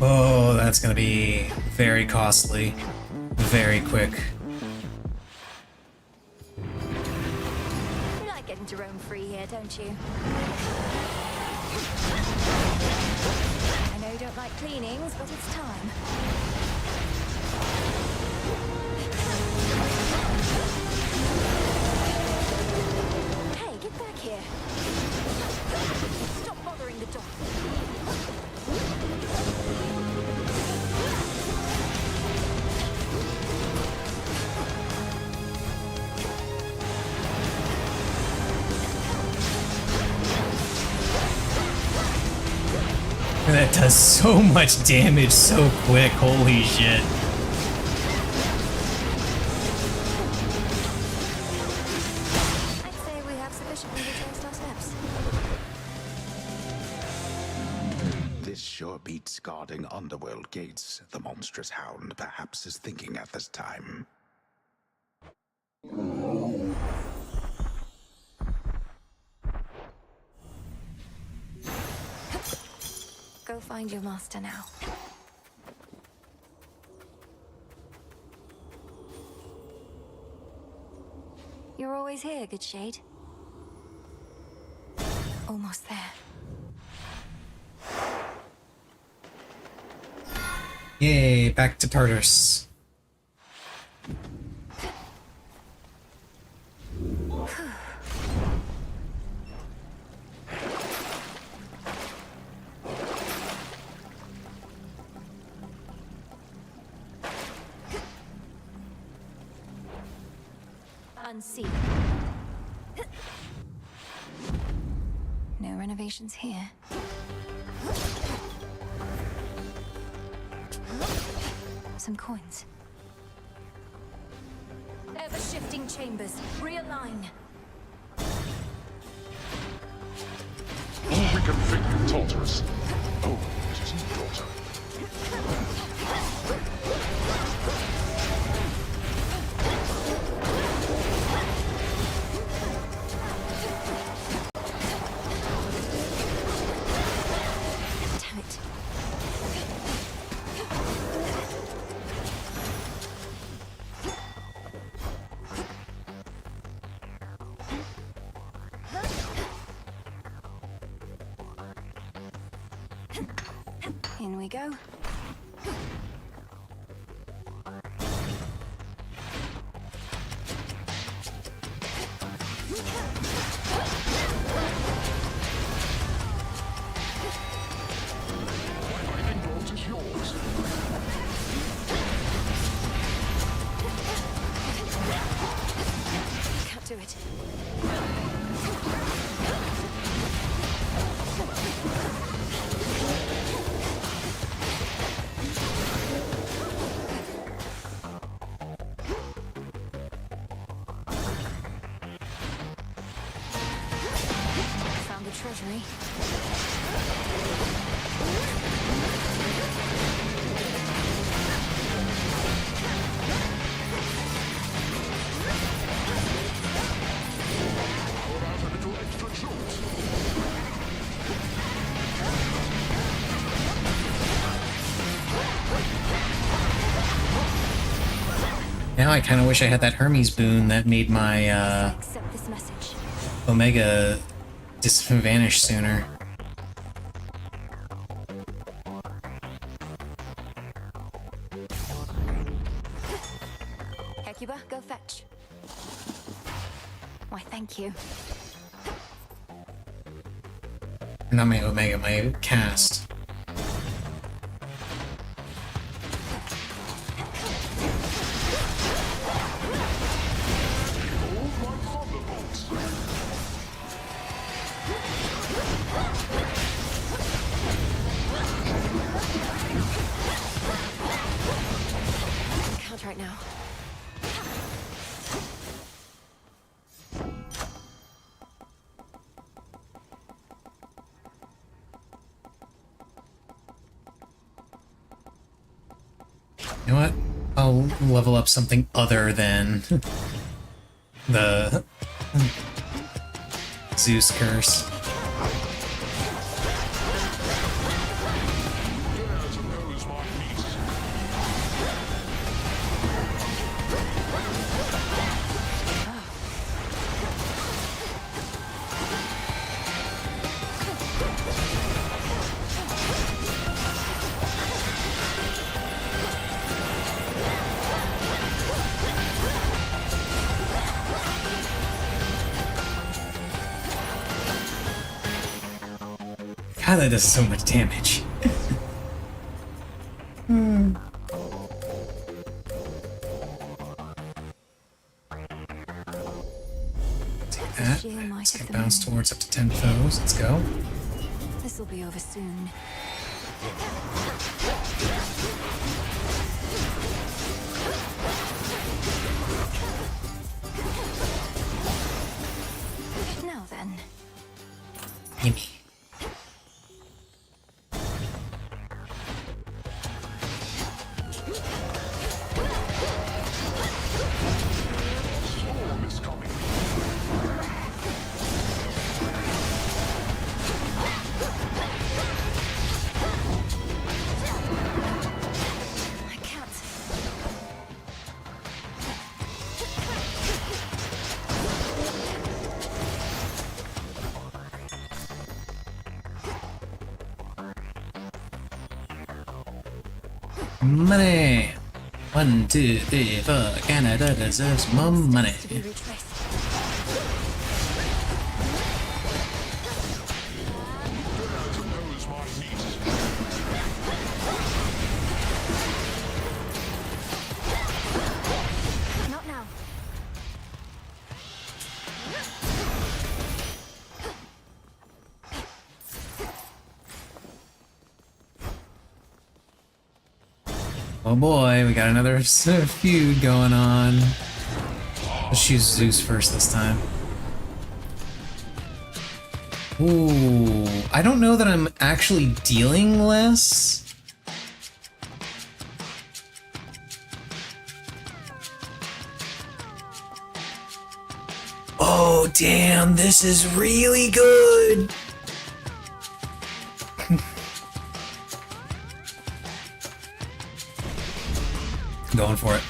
Oh, that's gonna be very costly. Very quick. You like getting to roam free here, don't you? I know you don't like cleanings, but it's time. Hey, get back here. Stop bothering the dog. That does so much damage so quick, holy shit. I'd say we have sufficiently retraced our steps. This sure beats guarding underworld gates, the monstrous hound perhaps is thinking at this time. Go find your master now. You're always here, good shade. Almost there. Yay, back to Tartarus. Unseen. No renovations here. Some coins. Ever-shifting chambers. Realign. All we can think, Tartarus. Oh, it isn't daughter. Damn it. In we go. Can't do it. Found the treasury. Now I kind of wish I had that Hermes boon that made my Accept this message. Omega vanish sooner. Hecuba, go fetch. Why, thank you. Not my Omega, my cast. I'll level up something other than the Zeus curse. God, that does so much damage. Take that. Let's get bounced towards up to 10 foes. Let's go. This'll be over soon. Now then. Gimme. Money! 1, 2, 3, 4. Canada deserves more money. Not now. Oh boy, we got another feud going on. Let's choose Zeus first this time. Ooh, I don't know that I'm actually dealing less. Oh damn, this is really good! Going for it.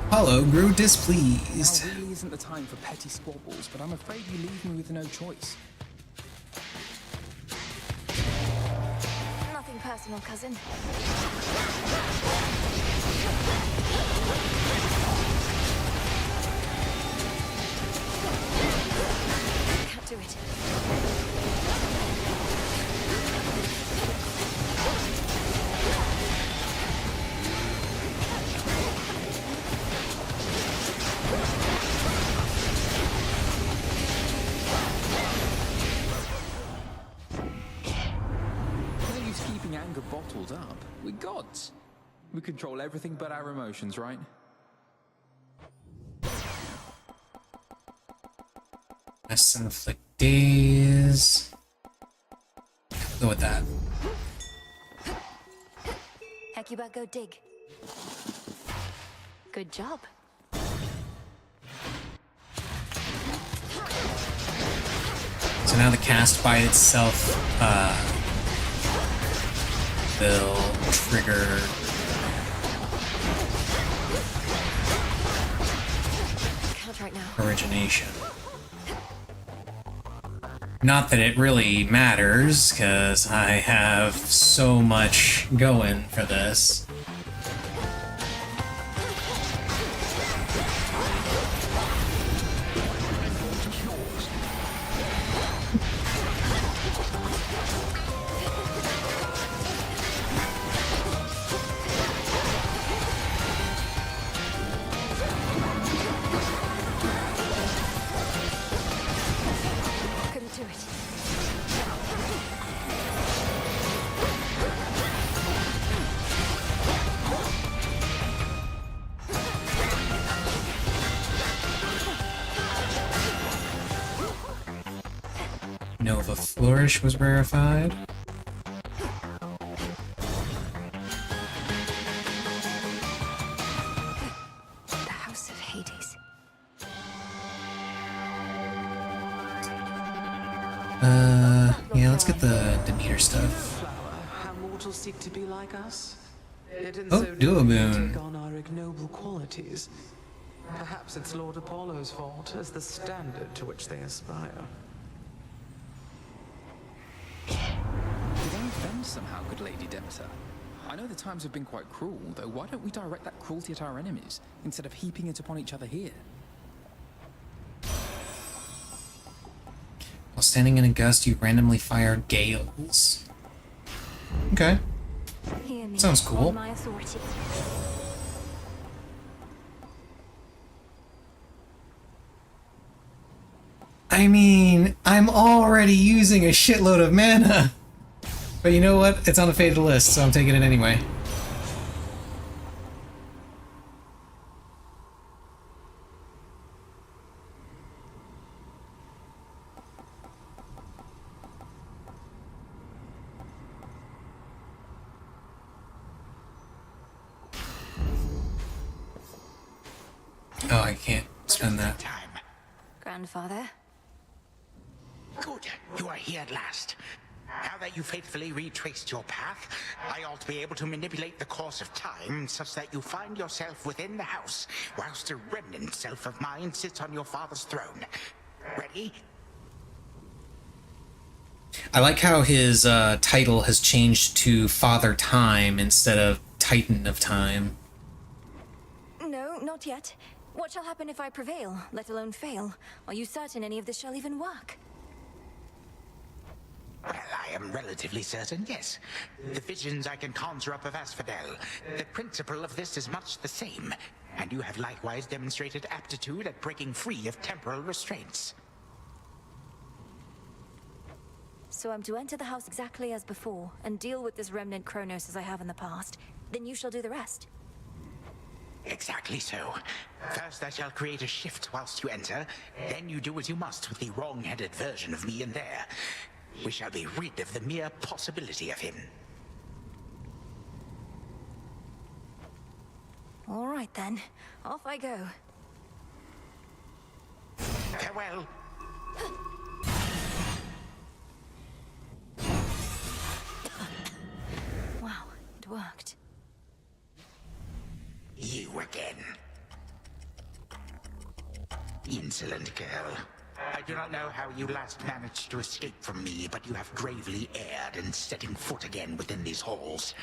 Apollo grew displeased. Now really isn't the time for petty squabbles, but I'm afraid you leave me with no choice. Nothing personal, cousin. Can't do it. No use keeping anger bottled up. We're gods. We control everything but our emotions, right? Let's inflict daze. Go with that. Hecuba, go dig. Good job. So now the cast by itself will trigger Can't right now. origination. Not that it really matters, because I have so much going for this. Couldn't do it. Nova Flourish was rarefied. Yeah, let's get the Demeter stuff. How mortals seek to be like us. Yet in Oh, so doing, we Duomoon. take on our ignoble qualities. Perhaps it's Lord Apollo's fault as the standard to which they aspire. Did I offend somehow, good Lady Demeter? I know the times have been quite cruel, though why don't we direct that cruelty at our enemies, instead of heaping it upon each other here? While standing in a gust, you randomly fire gales. Okay. Hear me. Sounds cool. On my authority. I mean, I'm already using a shitload of mana. But you know what? It's on the fated list, so I'm taking it anyway. Oh, I can't spend that. Grandfather? Good, you are here at last. Now that you faithfully retraced your path, I ought to be able to manipulate the course of time such that you find yourself within the house, whilst a remnant self of mine sits on your father's throne. Ready? I like how his title has changed to Father Time instead of Titan of Time. No, not yet. What shall happen if I prevail, let alone fail? Are you certain any of this shall even work? Well, I am relatively certain, yes. The visions I can conjure up of Asphodel, the principle of this is much the same, and you have likewise demonstrated aptitude at breaking free of temporal restraints. So I'm to enter the house exactly as before, and deal with this remnant Chronos as I have in the past. Then you shall do the rest. Exactly so. First I shall create a shift whilst you enter, then you do as you must with the wrong-headed version of me in there. We shall be rid of the mere possibility of him. All right then, off I go. Farewell. Wow, it worked. You again. Insolent girl. I do not know how you last managed to escape from me, but you have gravely erred in setting foot again within these halls,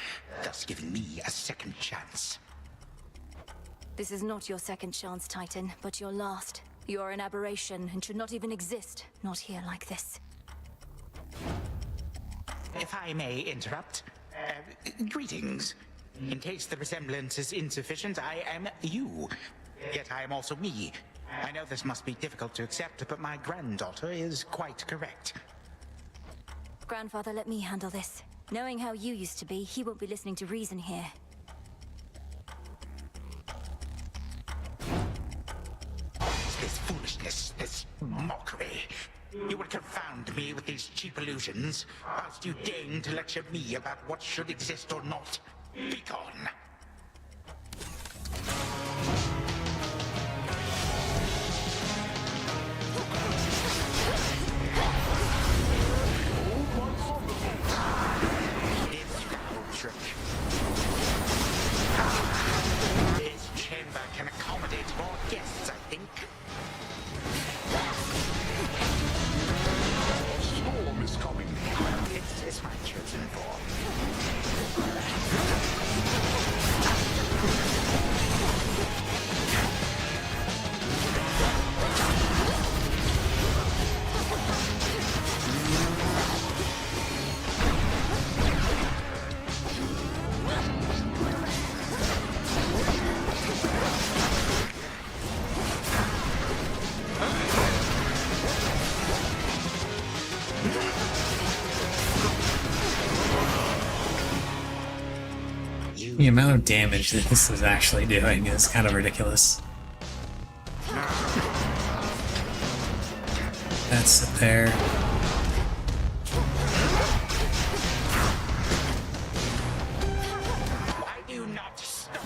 thus giving me a second chance. This is not your second chance, Titan, but your last. You are an aberration and should not even exist, not here like this. If I may interrupt, greetings. In case the resemblance is insufficient, I am you. Yet I am also me. I know this must be difficult to accept, but my granddaughter is quite correct. Grandfather, let me handle this. Knowing how you used to be, he won't be listening to reason here. This foolishness, this mockery. You would confound me with these cheap illusions, whilst you deign to lecture me about what should exist or not. Be gone. This chamber can accommodate more guests, I think. Storm is coming. This is my chosen form. The amount of damage that this is actually doing is kind of ridiculous. That's there. Why do you not stop?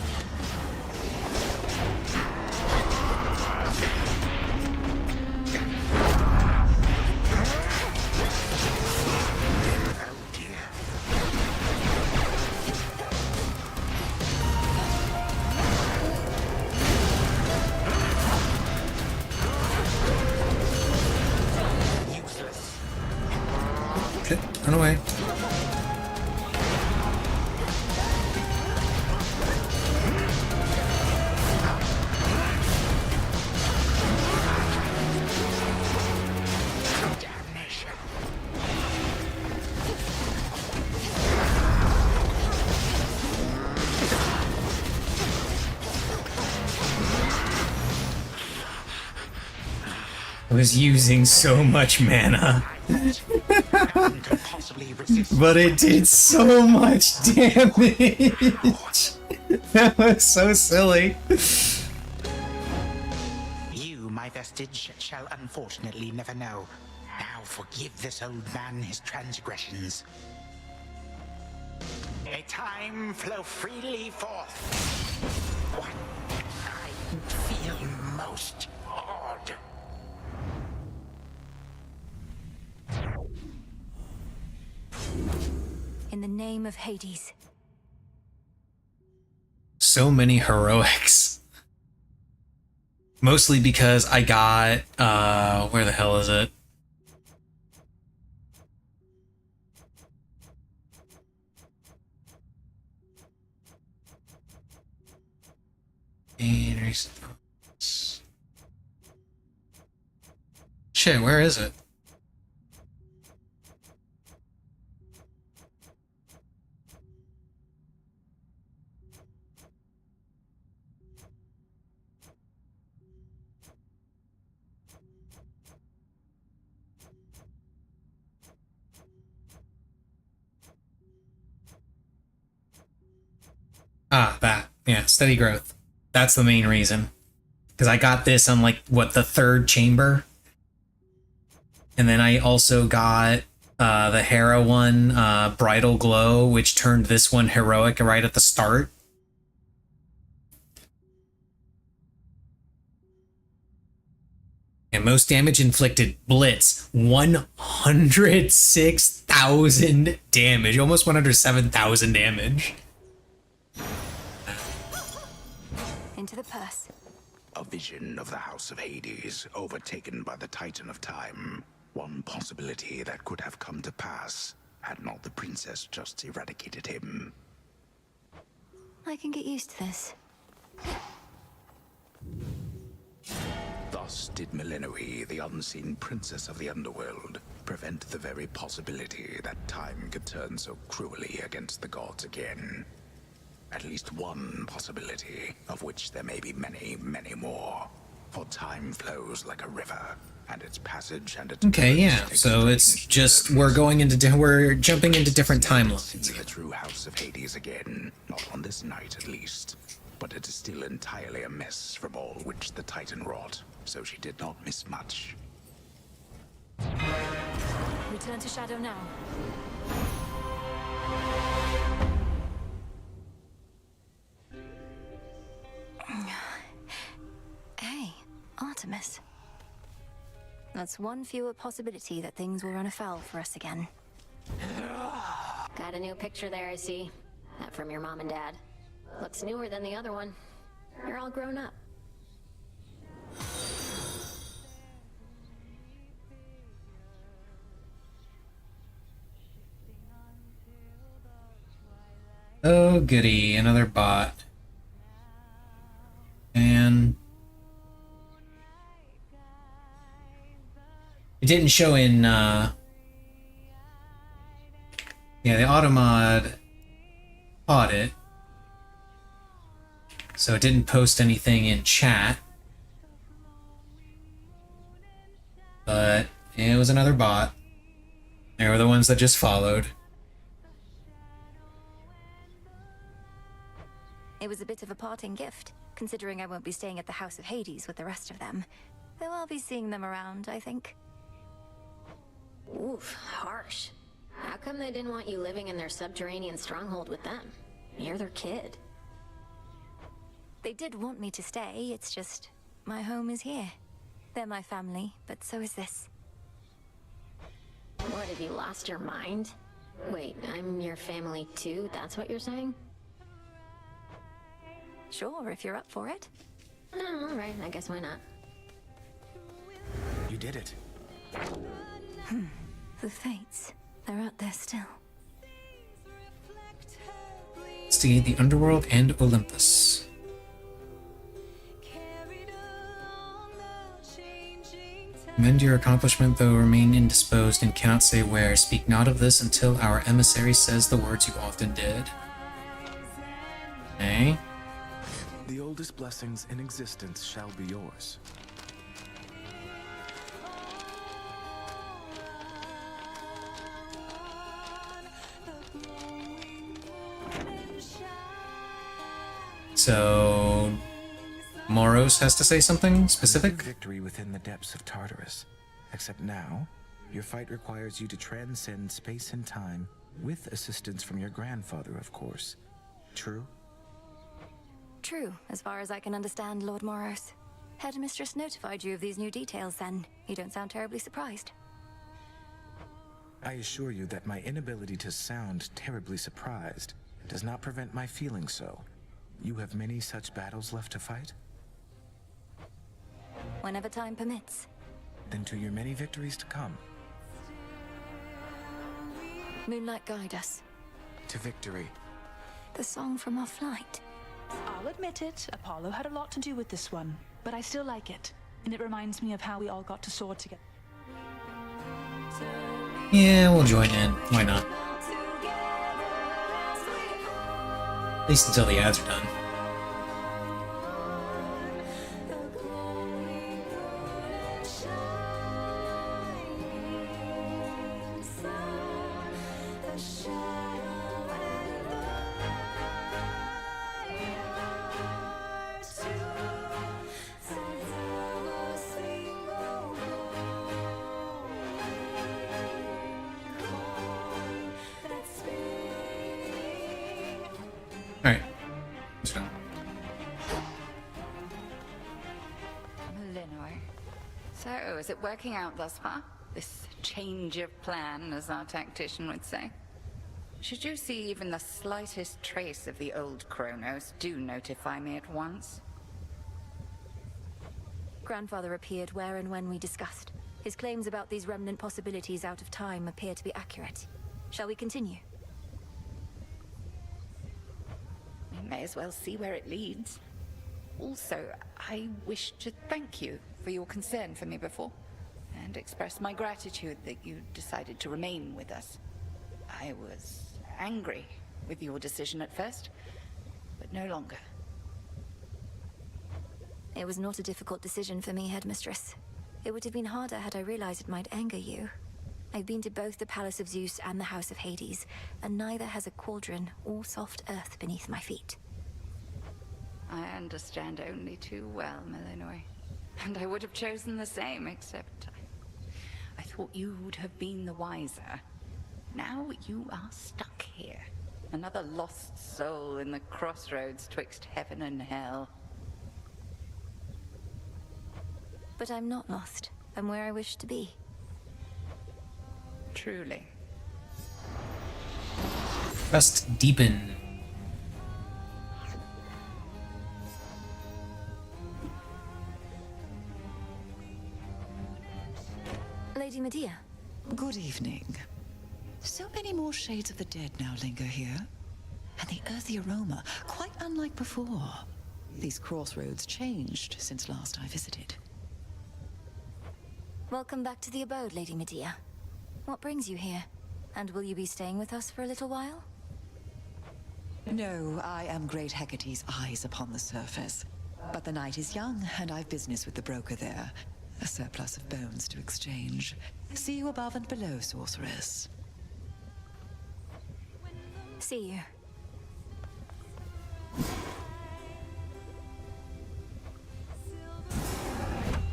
Shit, run away. I was using so much mana. But it did so much damage. That was so silly. You, my vestige, shall unfortunately never know. Now forgive this old man his transgressions. May time flow freely forth. What I feel most odd. In the name of Hades. So many heroics. Mostly because I got, where the hell is it? Shit, where is it? Ah, that. Yeah, steady growth. That's the main reason. Because I got this on, like, what, the third chamber? And then I also got the Hera one, Bridal Glow, which turned this one heroic right at the start. And most damage inflicted, Blitz, 106,000 damage, almost 107,000 damage. Into the purse. A vision of the House of Hades, overtaken by the Titan of Time. One possibility that could have come to pass, had not the princess just eradicated him. I can get used to this. Thus did Millenoi, the unseen princess of the underworld, prevent the very possibility that time could turn so cruelly against the gods again. At least one possibility, of which there may be many, many more. For time flows like a river, and its passage and its... Okay, yeah, so it's just, we're jumping into different timelines. See the true House of Hades again, not on this night at least. But it is still entirely a mess from all which the Titan wrought, so she did not miss much. Return to Shadow now. Hey, Artemis. That's one fewer possibility that things will run afoul for us again. Got a new picture there, I see. That from your mom and dad. Looks newer than the other one. You're all grown up. Oh goody, another bot. And it didn't show in yeah, the automod caught it. So it didn't post anything in chat. But it was another bot. They were the ones that just followed. It was a bit of a parting gift, considering I won't be staying at the House of Hades with the rest of them. Though I'll be seeing them around, I think. Oof, harsh. How come they didn't want you living in their subterranean stronghold with them? You're their kid. They did want me to stay, it's just my home is here. They're my family, but so is this. What, have you lost your mind? Wait, I'm your family too? That's what you're saying? Sure, if you're up for it. Oh, alright, I guess why not. You did it. The fates. They're out there still. Investigate the underworld and Olympus. Commend your accomplishment, though remain indisposed and cannot say where. Speak not of this until our emissary says the words you often did. Okay. The oldest blessings in existence shall be yours. So, Moros has to say something specific? Victory within the depths of Tartarus. Except now, your fight requires you to transcend space and time, with assistance from your grandfather, of course. True? True, as far as I can understand, Lord Moros. Headmistress notified you of these new details, then. You don't sound terribly surprised. I assure you that my inability to sound terribly surprised does not prevent my feeling so. You have many such battles left to fight? Whenever time permits. Then to your many victories to come. Moonlight guide us. To victory. The song from our flight. I'll admit it, Apollo had a lot to do with this one, but I still like it, and it reminds me of how we all got to soar together. Yeah, we'll join in. Why not? At least until the ads are done. Alright. Let's go. Lenore. So, is it working out thus far? This change of plan, as our tactician would say? Should you see even the slightest trace of the old Chronos, do notify me at once. Grandfather appeared where and when we discussed. His claims about these remnant possibilities out of time appear to be accurate. Shall we continue? We may as well see where it leads. Also, I wish to thank you for your concern for me before, and express my gratitude that you decided to remain with us. I was angry with your decision at first, but no longer. It was not a difficult decision for me, Headmistress. It would have been harder had I realized it might anger you. I've been to both the Palace of Zeus and the House of Hades, and neither has a cauldron or soft earth beneath my feet. I understand only too well, Melinoy. And I would have chosen the same, except I thought you would have been the wiser. Now you are stuck here. Another lost soul in the crossroads twixt heaven and hell. But I'm not lost. I'm where I wish to be. Truly. Trust deepen. Lady Medea. Good evening. So many more shades of the dead now linger here. And the earthy aroma, quite unlike before. These crossroads changed since last I visited. Welcome back to the abode, Lady Medea. What brings you here? And will you be staying with us for a little while? No, I am Great Hecate's eyes upon the surface. But the night is young, and I've business with the broker there. A surplus of bones to exchange. See you above and below, sorceress. See you.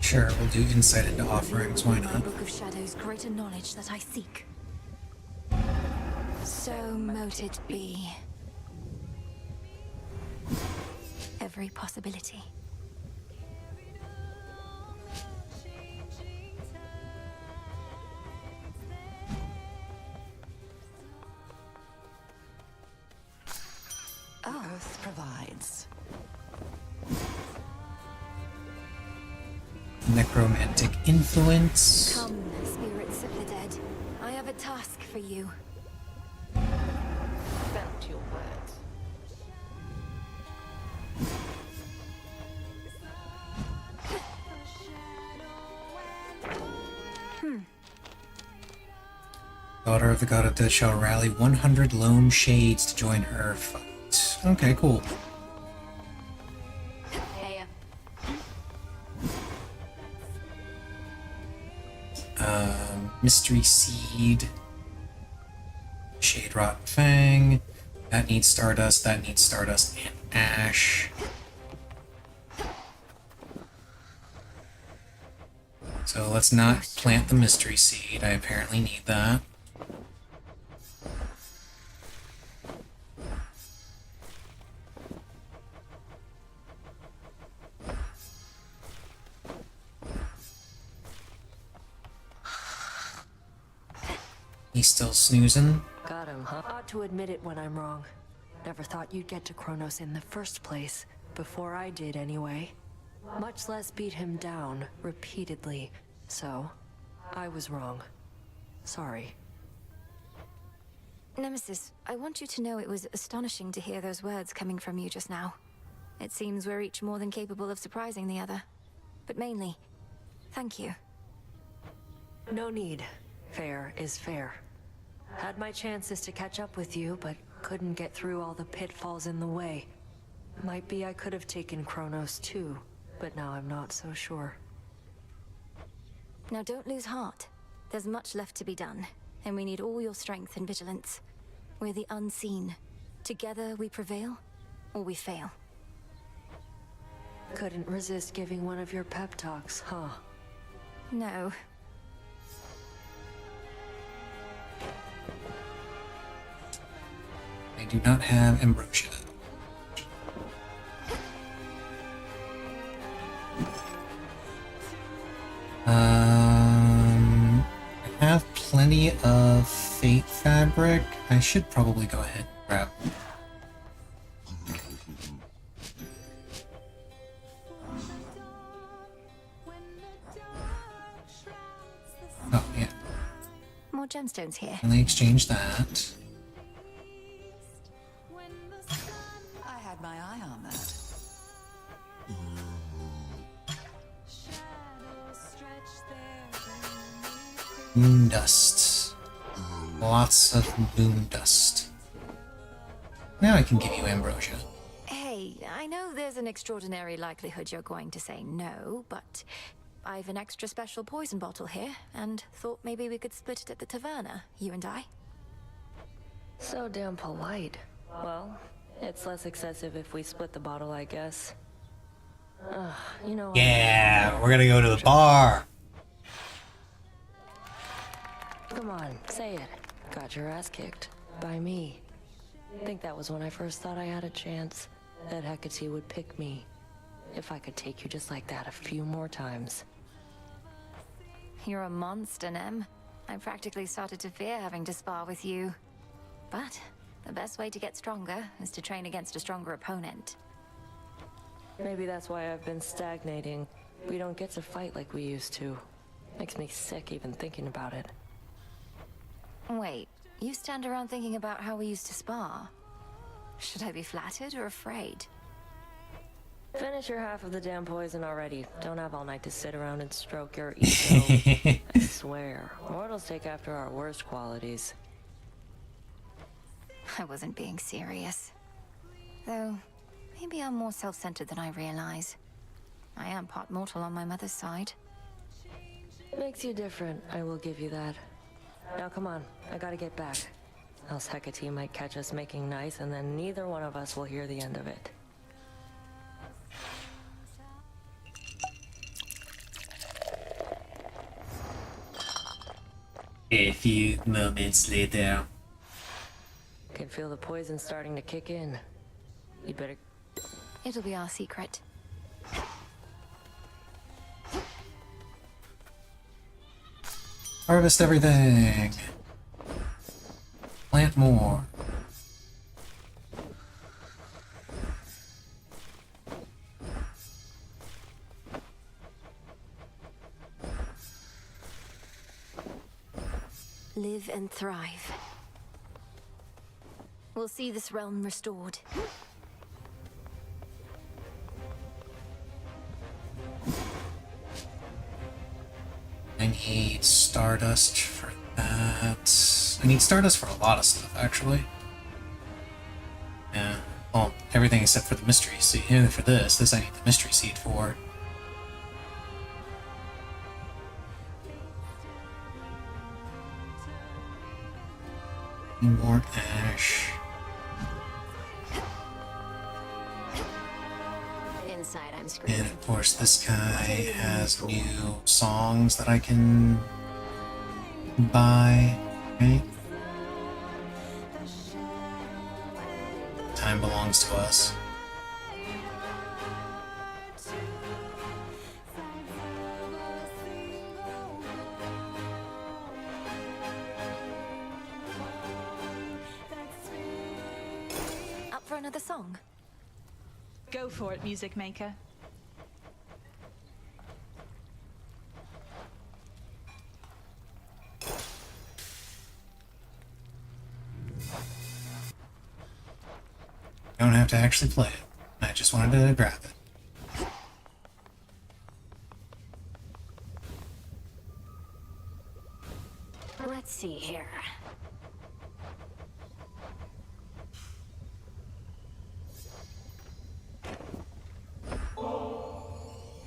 Sure, we'll do insight into offerings, why not? Book of Shadows, greater knowledge that I seek. So mote it be. Every possibility. Earth provides. Necromantic influence. Come, spirits of the dead. I have a task for you. Felt your words. Daughter of the God of Death shall rally 100 lone shades to join her fight. Okay, cool. Hey, Mystery Seed. Shade Rotten Fang. That needs Stardust, that needs Stardust and Ash. So let's not plant the Mystery Seed. I apparently need that. He's still snoozing. Got him, huh? Ought to admit it when I'm wrong. Never thought you'd get to Chronos in the first place. Before I did, anyway. Much less beat him down repeatedly. So, I was wrong. Sorry. Nemesis, I want you to know it was astonishing to hear those words coming from you just now. It seems we're each more than capable of surprising the other. But mainly, thank you. No need. Fair is fair. Had my chances to catch up with you, but couldn't get through all the pitfalls in the way. Might be I could have taken Chronos too, but now I'm not so sure. Now don't lose heart. There's much left to be done, and we need all your strength and vigilance. We're the unseen. Together we prevail, or we fail. Couldn't resist giving one of your pep talks, huh? No. I do not have Ambrosia. I have plenty of Fate Fabric. I should probably go ahead and grab. Oh, yeah. More gemstones here. Can they exchange that? I had my eye on that. Moon dust. Lots of moon dust. Now I can give you Ambrosia. Hey, I know there's an extraordinary likelihood you're going to say no, but I've an extra special poison bottle here, and thought maybe we could split it at the taverna, you and I. So damn polite. Well, it's less excessive if we split the bottle, I guess. You know what? Yeah, we're gonna go to the bar. Come on, say it. Got your ass kicked. By me. Think that was when I first thought I had a chance. That Hecate would pick me. If I could take you just like that a few more times. You're a monster, Nem. I practically started to fear having to spar with you. But the best way to get stronger is to train against a stronger opponent. Maybe that's why I've been stagnating. We don't get to fight like we used to. Makes me sick even thinking about it. Wait, you stand around thinking about how we used to spar? Should I be flattered or afraid? Finish your half of the damn poison already. Don't have all night to sit around and stroke your ego. I swear, mortals take after our worst qualities. I wasn't being serious. Though, maybe I'm more self-centered than I realize. I am part mortal on my mother's side. Makes you different, I will give you that. Now come on, I gotta get back. Else Hecate might catch us making nice, and then neither one of us will hear the end of it. A few moments later. Can feel the poison starting to kick in. You better... It'll be our secret. Harvest everything. Plant more. live and thrive. We'll see this realm restored. I need Stardust for that. I need Stardust for a lot of stuff, actually. Yeah. Well, everything except for the Mystery Seed. Even for this I need the Mystery Seed for. More ash. Inside, I'm screaming. And of course, this guy has new songs that I can buy. Right? Time belongs to us. Up for another song? Go for it, music maker. I don't have to actually play it. I just wanted to grab it. Let's see here.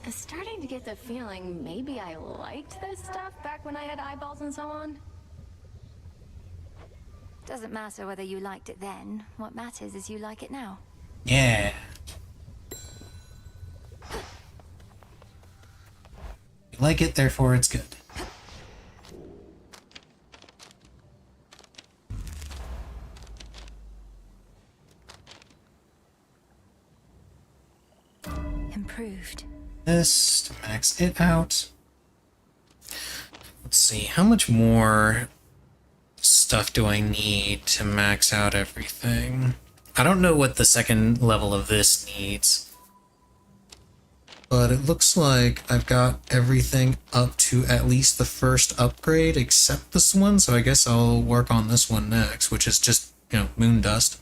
I'm starting to get the feeling maybe I liked this stuff back when I had eyeballs and so on. Doesn't matter whether you liked it then. What matters is you like it now. Yeah. You like it, therefore it's good. Improved. This to max it out. Let's see, how much more stuff do I need to max out everything? I don't know what the second level of this needs, but it looks like I've got everything up to at least the first upgrade except this one, so I guess I'll work on this one next, which is just, moon dust.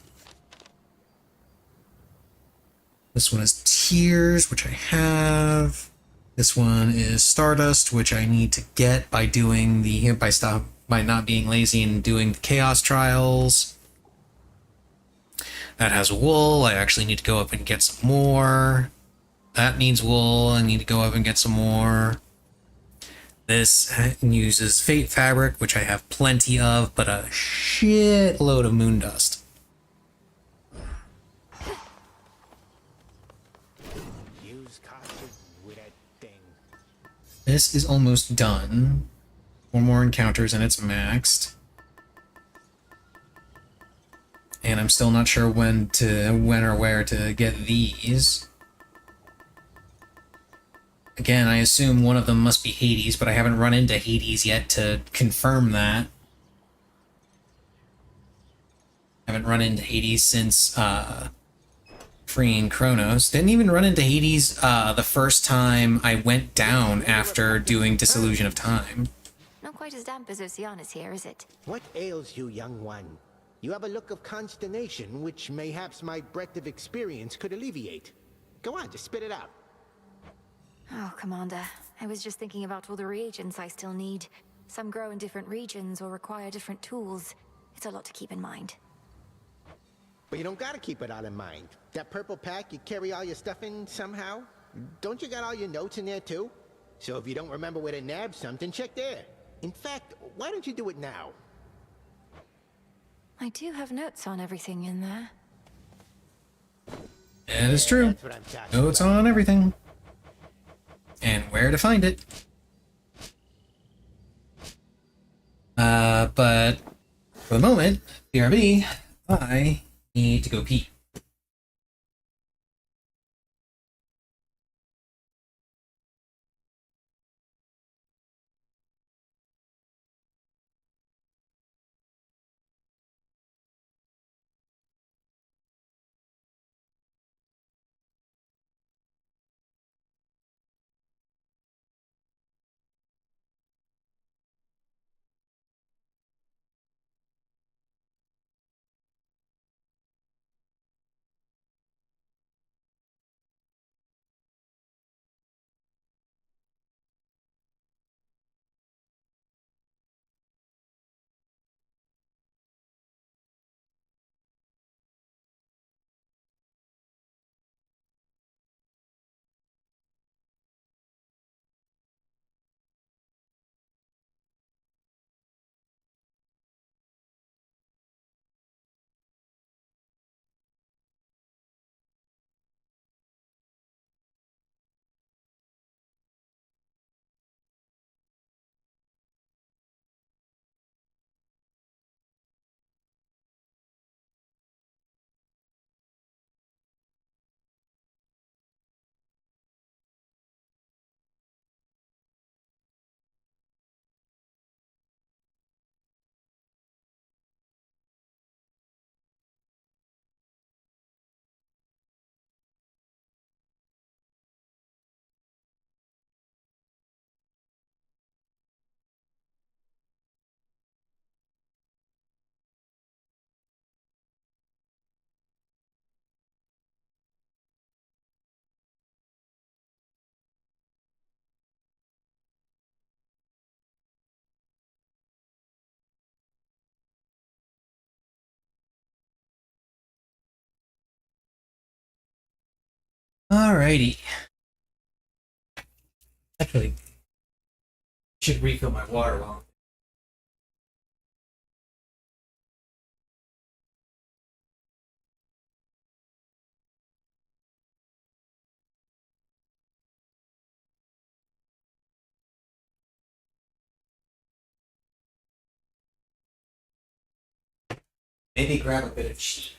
This one is Tears, which I have. This one is Stardust, which I need to get by doing the by not being lazy and doing the Chaos Trials. That has wool. I actually need to go up and get some more. That needs wool. I need to go up and get some more. This uses Fate Fabric, which I have plenty of, but a shitload of moon dust. This is almost done. 4 more encounters and it's maxed. And I'm still not sure when or where to get these. Again, I assume one of them must be Hades, but I haven't run into Hades yet to confirm that. Haven't run into Hades since freeing Chronos. Didn't even run into Hades the first time I went down after doing Disillusion of Time. Not quite as damp as Oceanus here, is it? What ails you, young one? You have a look of consternation, which mayhaps my breadth of experience could alleviate. Go on, just spit it out. Oh, Commander. I was just thinking about all the reagents I still need. Some grow in different regions or require different tools. It's a lot to keep in mind. But you don't gotta keep it all in mind. That purple pack you carry all your stuff in somehow? Don't you got all your notes in there too? So if you don't remember where to nab something, check there. In fact, why don't you do it now? I do have notes on everything in there. That is true. Notes on everything. And where to find it. But for the moment, BRB, I need to go pee. Alrighty. Actually, should refill my water while. Maybe grab a bit of cheese.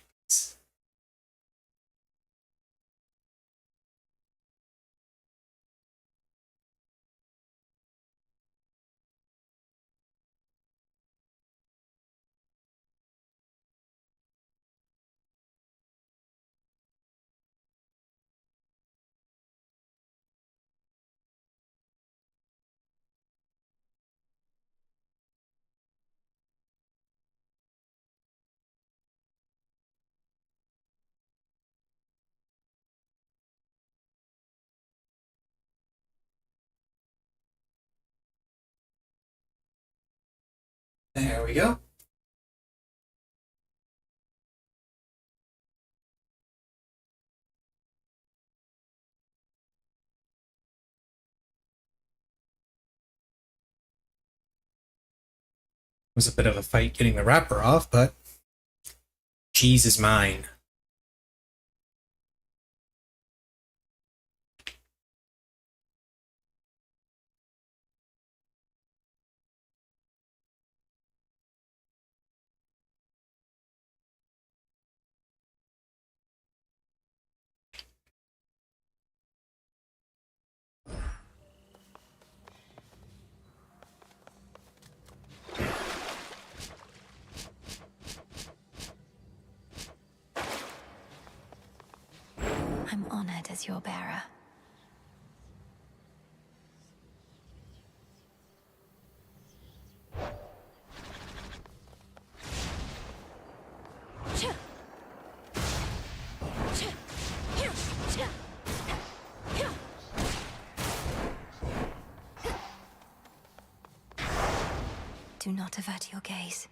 There we go. It was a bit of a fight getting the wrapper off, but cheese is mine. I'm honored as your bearer. Do not avert your gaze.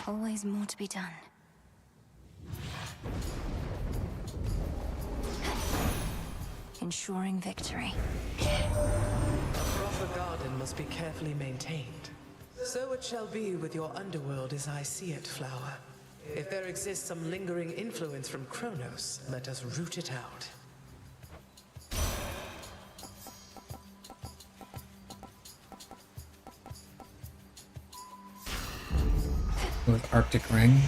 Always more to be done. Ensuring victory. A proper garden must be carefully maintained. So it shall be with your underworld as I see it, Flower. If there exists some lingering influence from Chronos, let us root it out. With Arctic Ring.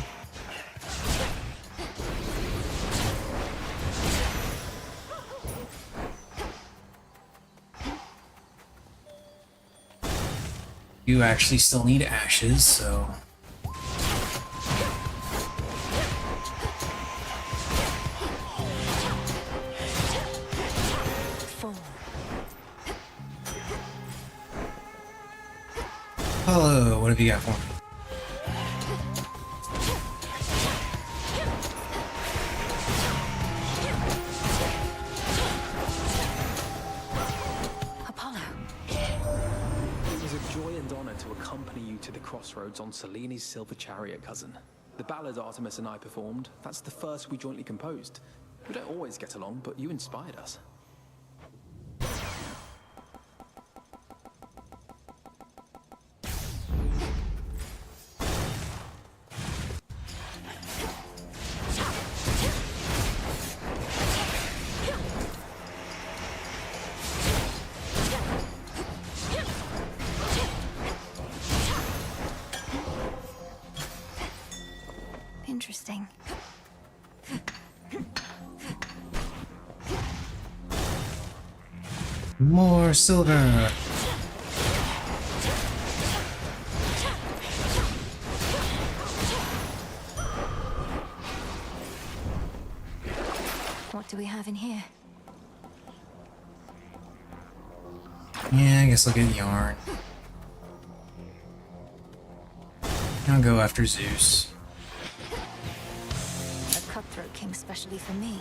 You actually still need ashes, so... Hello, what have you got for me? To the crossroads on Seleni's silver chariot, cousin. The ballad Artemis and I performed, that's the first we jointly composed. We don't always get along, but you inspired us. Interesting. More silver. What do we have in here? Yeah, I guess I'll get yarn. I'll go after Zeus. Cutthroat came specially for me.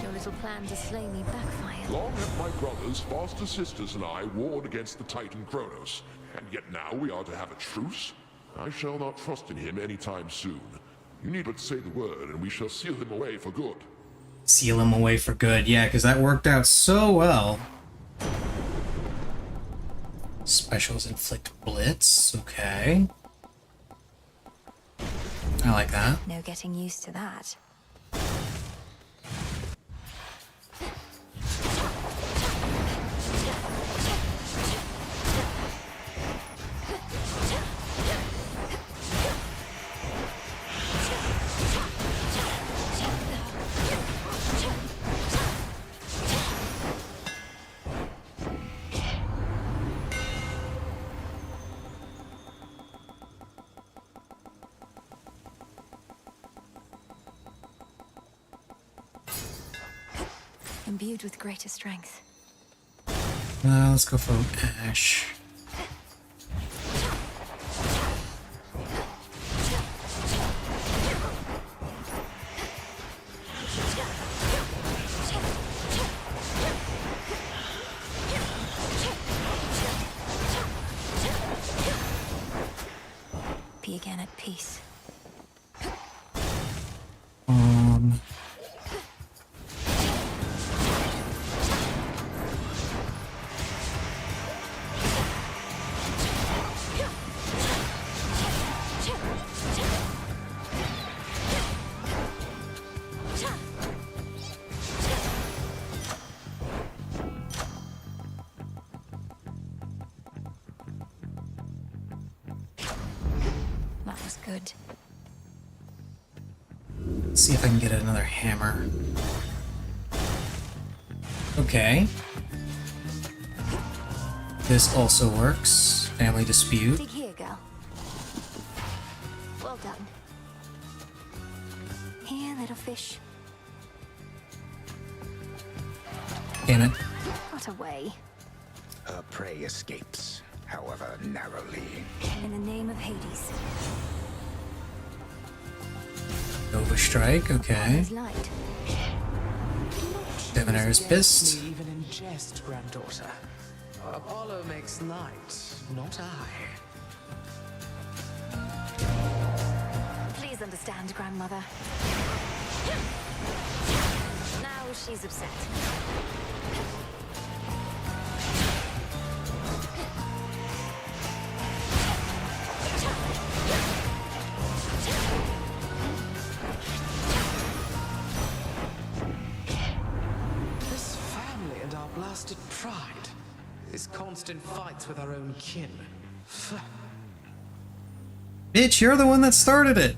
Your little plan to slay me backfired. Long have my brothers, foster sisters, and I warred against the Titan Chronos, and yet now we are to have a truce? I shall not trust in him anytime soon. You need but say the word, and we shall seal him away for good. Seal him away for good, yeah, because that worked out so well. Specials inflict blitz, okay. I like that. No getting used to that. Imbued with greater strength. Let's go for Ash. Be again at peace. That was good. Let's see if I can get another hammer. Okay. This also works. Family dispute. Dig here, girl. Well done. Here, little fish. Damn it. Got away. Her prey escapes, however narrowly. In the name of Hades. Nova Strike, okay. His light. Devonair's pissed. Even in jest, granddaughter. Apollo makes night, not I. Please understand, grandmother. Now she's upset. This family and our blasted pride. These constant fights with our own kin. Bitch, you're the one that started it.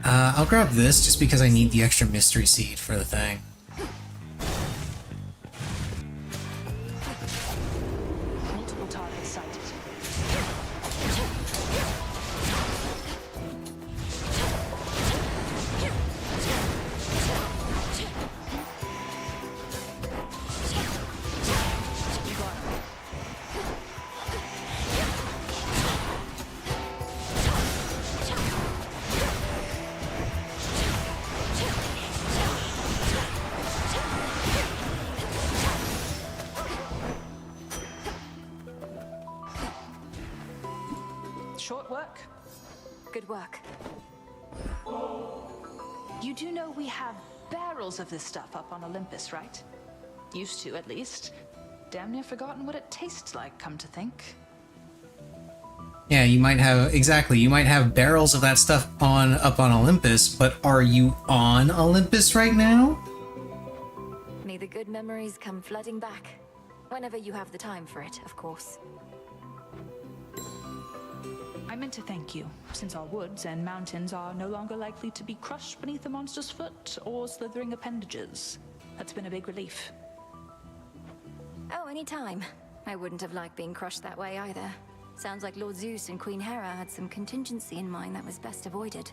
I'll grab this just because I need the extra mystery seed for the thing. Multiple targets sighted. Short work. Good work. You do know we have barrels of this stuff up on Olympus, right? Used to, at least. Damn near forgotten what it tastes like, come to think. Yeah, you might have, exactly, you might have barrels of that stuff up on Olympus, but are you on Olympus right now? May the good memories come flooding back. Whenever you have the time for it, of course. I meant to thank you, since our woods and mountains are no longer likely to be crushed beneath a monster's foot or slithering appendages. That's been a big relief. Oh, anytime. I wouldn't have liked being crushed that way either. Sounds like Lord Zeus and Queen Hera had some contingency in mind that was best avoided.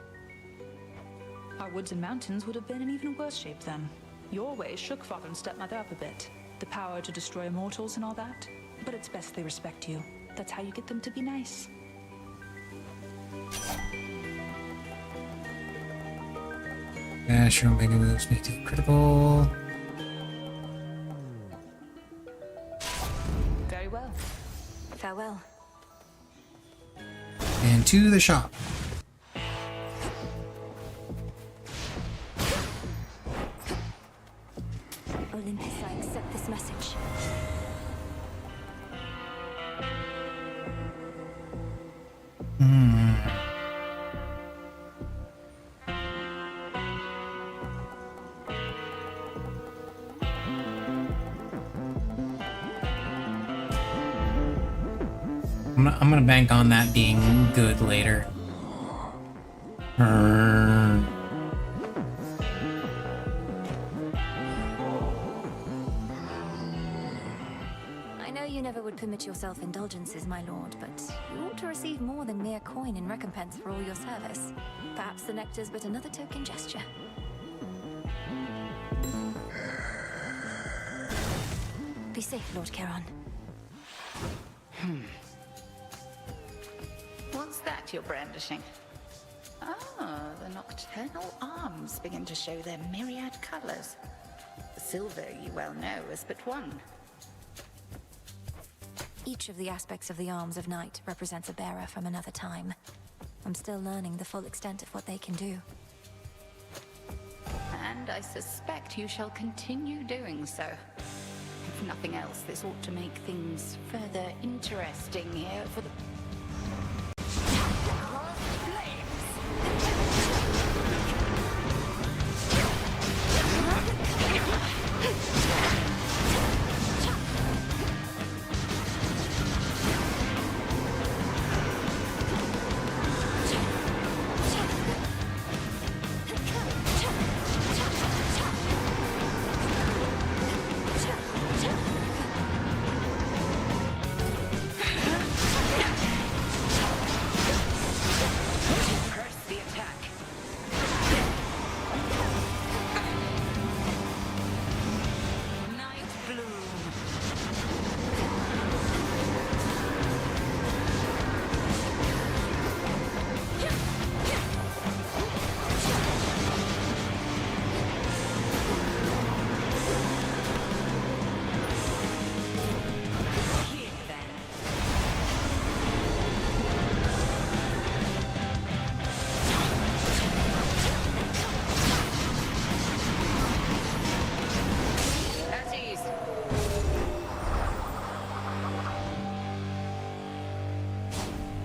Our woods and mountains would have been in even worse shape then. Your ways shook father and stepmother up a bit. The power to destroy immortals and all that. But it's best they respect you. That's how you get them to be nice. Dash, Omega moves make it critical. Very well. Farewell. And to the shop. Olympus, I accept this message. I'm gonna bank on that being good later. I know you never would permit yourself indulgences, my lord, but you ought to receive more than mere coin in recompense for all your service. Perhaps the nectar's but another token gesture. Be safe, Lord Charon. What's that you're brandishing? Ah, the nocturnal arms begin to show their myriad colors. Silver, you well know, is but one. Each of the aspects of the arms of night represents a bearer from another time. I'm still learning the full extent of what they can do. And I suspect you shall continue doing so. If nothing else, this ought to make things further interesting here for the...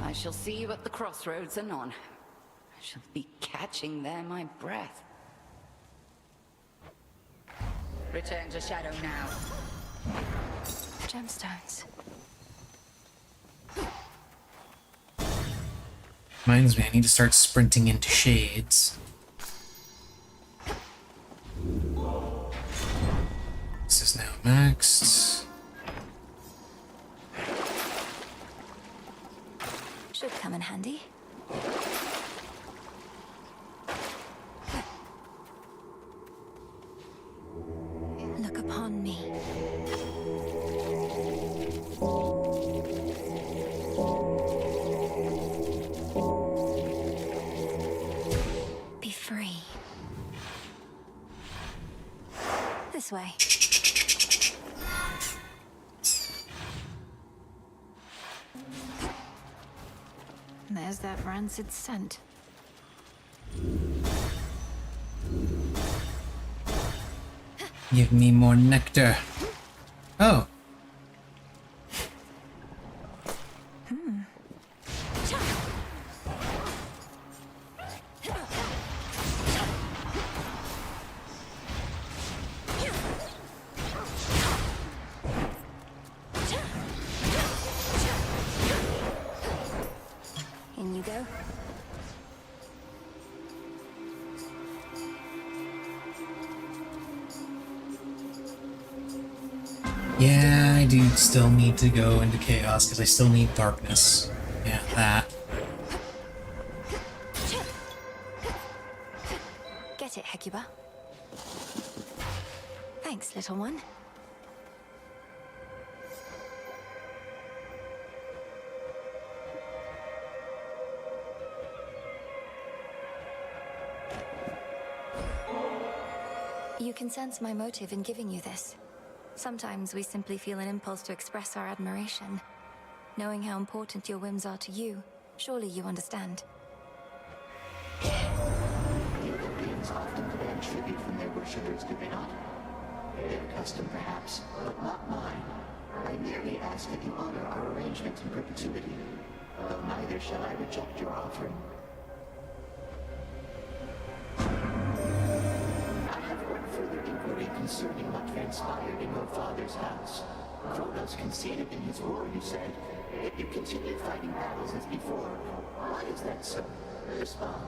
I shall see you at the crossroads anon. I shall be catching there my breath. Return to Shadow now. Gemstones. Reminds me, I need to start sprinting into shades. This is now maxed. Should come in handy. Look upon me. Be free. This way. There's that rancid scent. Give me more nectar. Oh. In you go. Yeah, I do still need to go into chaos because I still need darkness. Yeah, that. Get it, Hecuba. Thanks, little one. You can sense my motive in giving you this. Sometimes we simply feel an impulse to express our admiration. Knowing how important your whims are to you, surely you understand. Europeans often demand tribute from their worshippers, do they not? Their custom, perhaps, but not mine. I merely ask that you honor our arrangement in perpetuity, though neither shall I reject your offering. Further inquiry concerning what transpired in your father's house. Chronos conceded in his war, you said. Yet you continued fighting battles as before. Why is that so? Respond.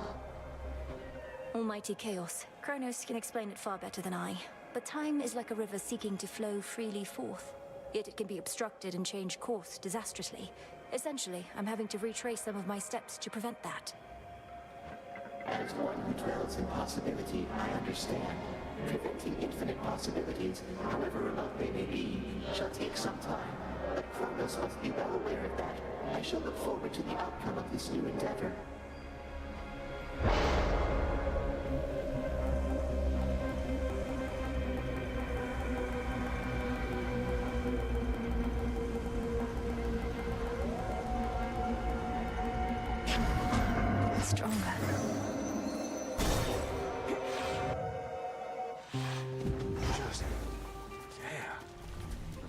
Almighty chaos. Chronos can explain it far better than I. But time is like a river seeking to flow freely forth. Yet it can be obstructed and change course disastrously. Essentially, I'm having to retrace some of my steps to prevent that. As one who dwells in possibility, I understand. Preventing infinite possibilities, however remote they may be, shall take some time. But Chronos must be well aware of that. I shall look forward to the outcome of this new endeavor. Stronger.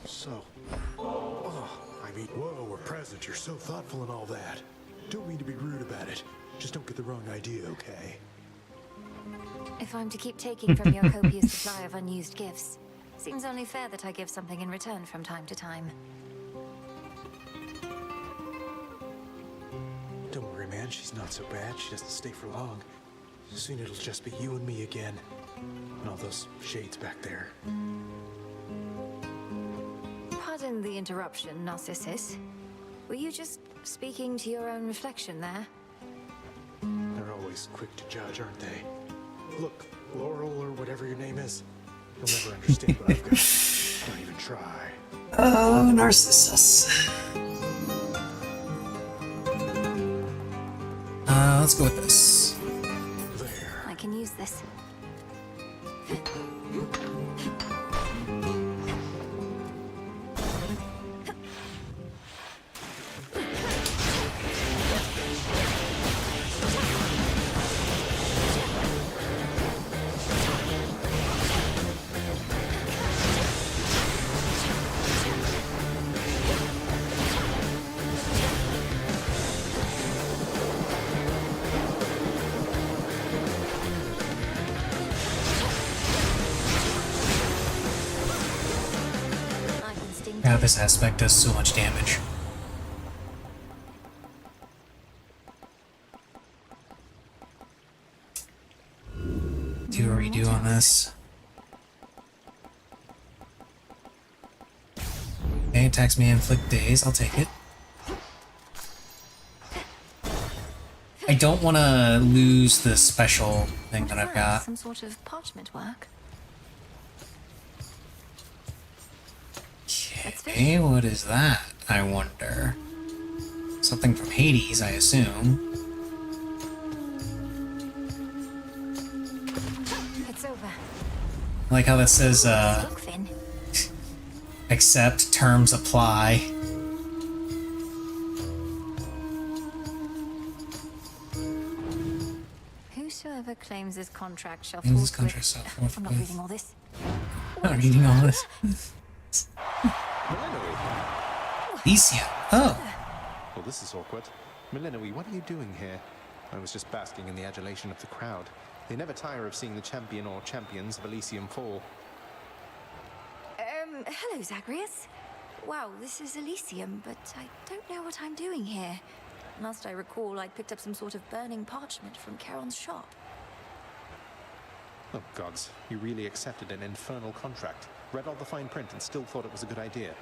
So, I mean, whoa, we're present. You're so thoughtful and all that. Don't mean to be rude about it. Just don't get the wrong idea, okay? If I'm to keep taking from your copious supply of unused gifts, seems only fair that I give something in return from time to time. Don't worry, man. She's not so bad. She doesn't stay for long. Soon it'll just be you and me again. And all those shades back there. Pardon the interruption, Narcissus. Were you just speaking to your own reflection there? They're always quick to judge, aren't they? Look, Laurel or whatever your name is. You'll never understand what I've got. Don't even try. Oh, Narcissus. Let's go with this. I can use this. God, this aspect does so much damage. Do a redo on this. Okay, attacks me, inflict daze. I'll take it. I don't want to lose the special thing that I've got. Some sort of parchment work. Okay, what is that, I wonder? Something from Hades, I assume. It's over. I like how that says, Look, Finn. accept, terms apply. Whosoever claims this contract shall Claims this forthwith- contract shall forthwith- I'm not reading all this. I'm not reading all this. Elysium. Oh. Well, this is awkward. Milenoe, what are you doing here? I was just basking in the adulation of the crowd. They never tire of seeing the champion or champions of Elysium fall. Hello, Zagreus. Wow, this is Elysium, but I don't know what I'm doing here. Last I recall, I picked up some sort of burning parchment from Charon's shop. Oh, gods. You really accepted an infernal contract, read all the fine print, and still thought it was a good idea.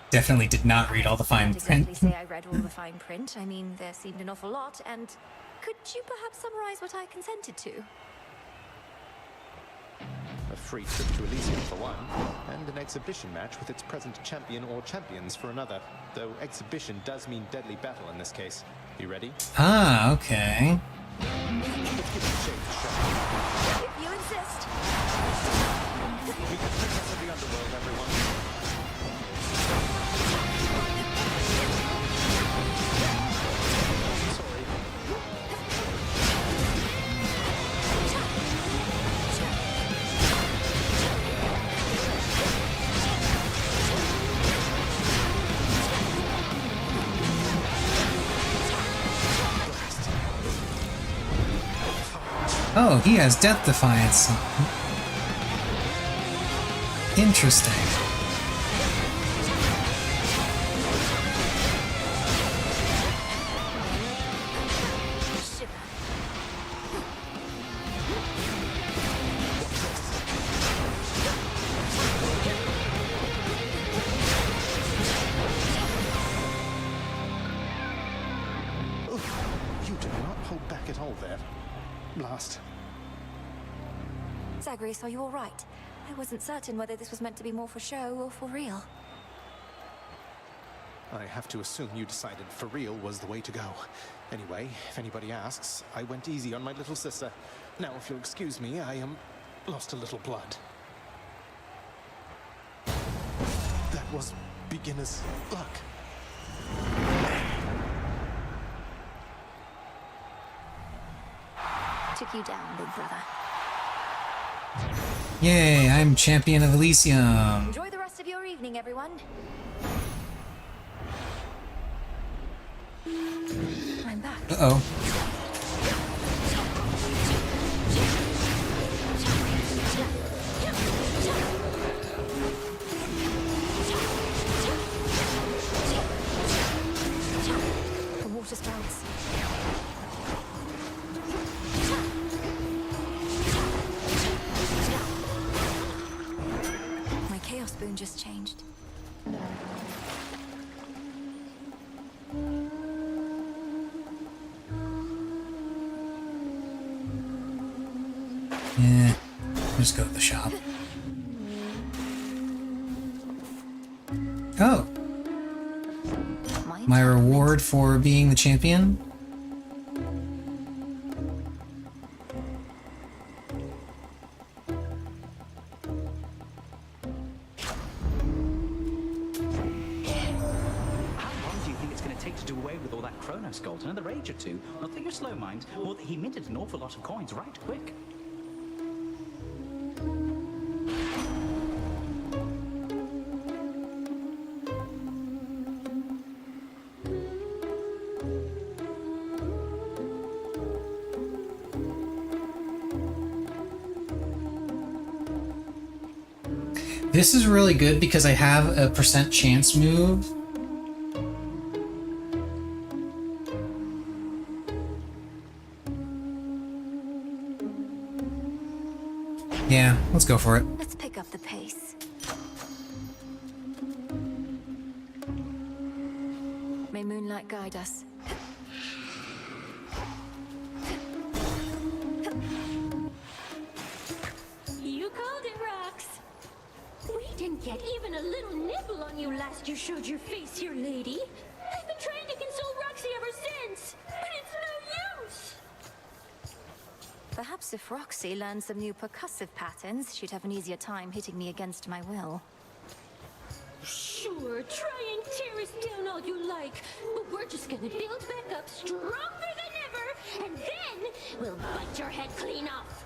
Definitely did not read all the fine Can't exactly print. say I read all the fine print. I mean, there seemed an awful lot, and could you perhaps summarize what I consented to? A free trip to Elysium for one, and an exhibition match with its present champion or champions for another. Though exhibition does mean deadly battle in this case. You ready? Ah, okay. Let's give the shade a shot. If you insist. We can princess of the underworld, everyone. Oh, he has Death Defiance. Interesting. You did not hold back at all there. Blast. Zagreus, are you all right? I wasn't certain whether this was meant to be more for show or for real. I have to assume you decided for real was the way to go. Anyway, if anybody asks, I went easy on my little sister. Now, if you'll excuse me, I lost a little blood. That was beginner's luck. Took you down, big brother. Yay, I'm champion of Elysium. Enjoy the rest of your evening, everyone. I'm back. Uh-oh. The water spouts. My chaos boon just changed. Yeah, just go to the shop. Oh. My reward for being the champion? How long do you think it's going to take to do away with all that Chronos gold? Another age or two? Not that you're slow, mind, or that he minted an awful lot of coins right quick. This is really good because I have a % chance move. Yeah, let's go for it. Let's pick up the pace. May moonlight guide us. You called it, Rox. We didn't get even a little nibble on you last you showed your face here, lady. I've been trying to console Roxy ever since, but it's no use. Perhaps if Roxy learned some new percussive patterns, she'd have an easier time hitting me against my will. Sure, try and tear us down all you like, but we're just gonna build back up stronger than ever, and then we'll bite your head clean off.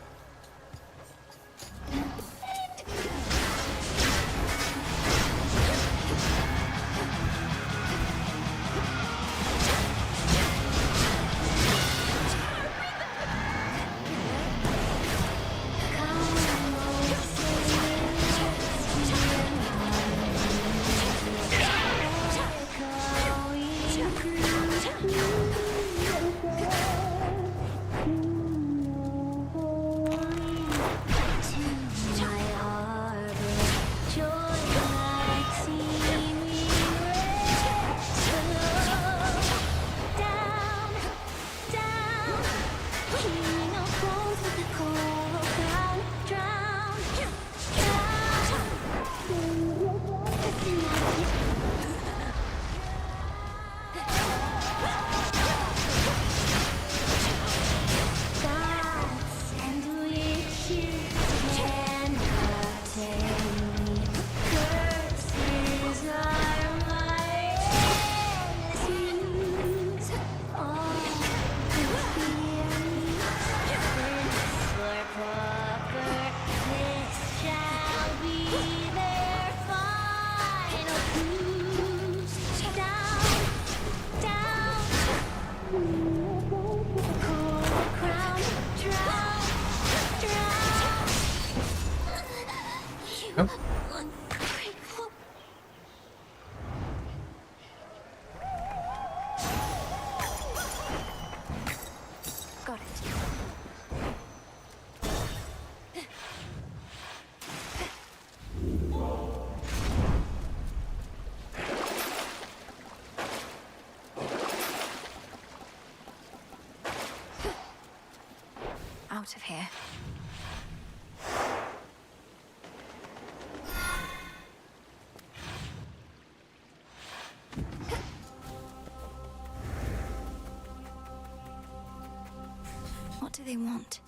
out of here. What do they want?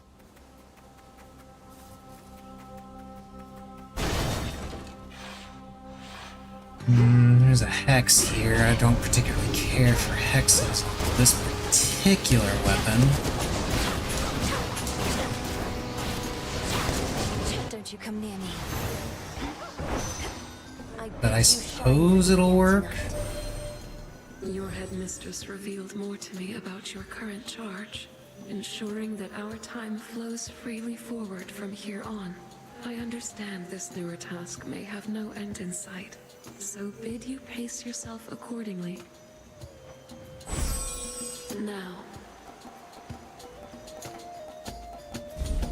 There's a hex here. I don't particularly care for hexes on this particular weapon. Don't you come near me. But I suppose it'll work. Your headmistress revealed more to me about your current charge, ensuring that our time flows freely forward from here on. I understand this newer task may have no end in sight, so bid you pace yourself accordingly. Now,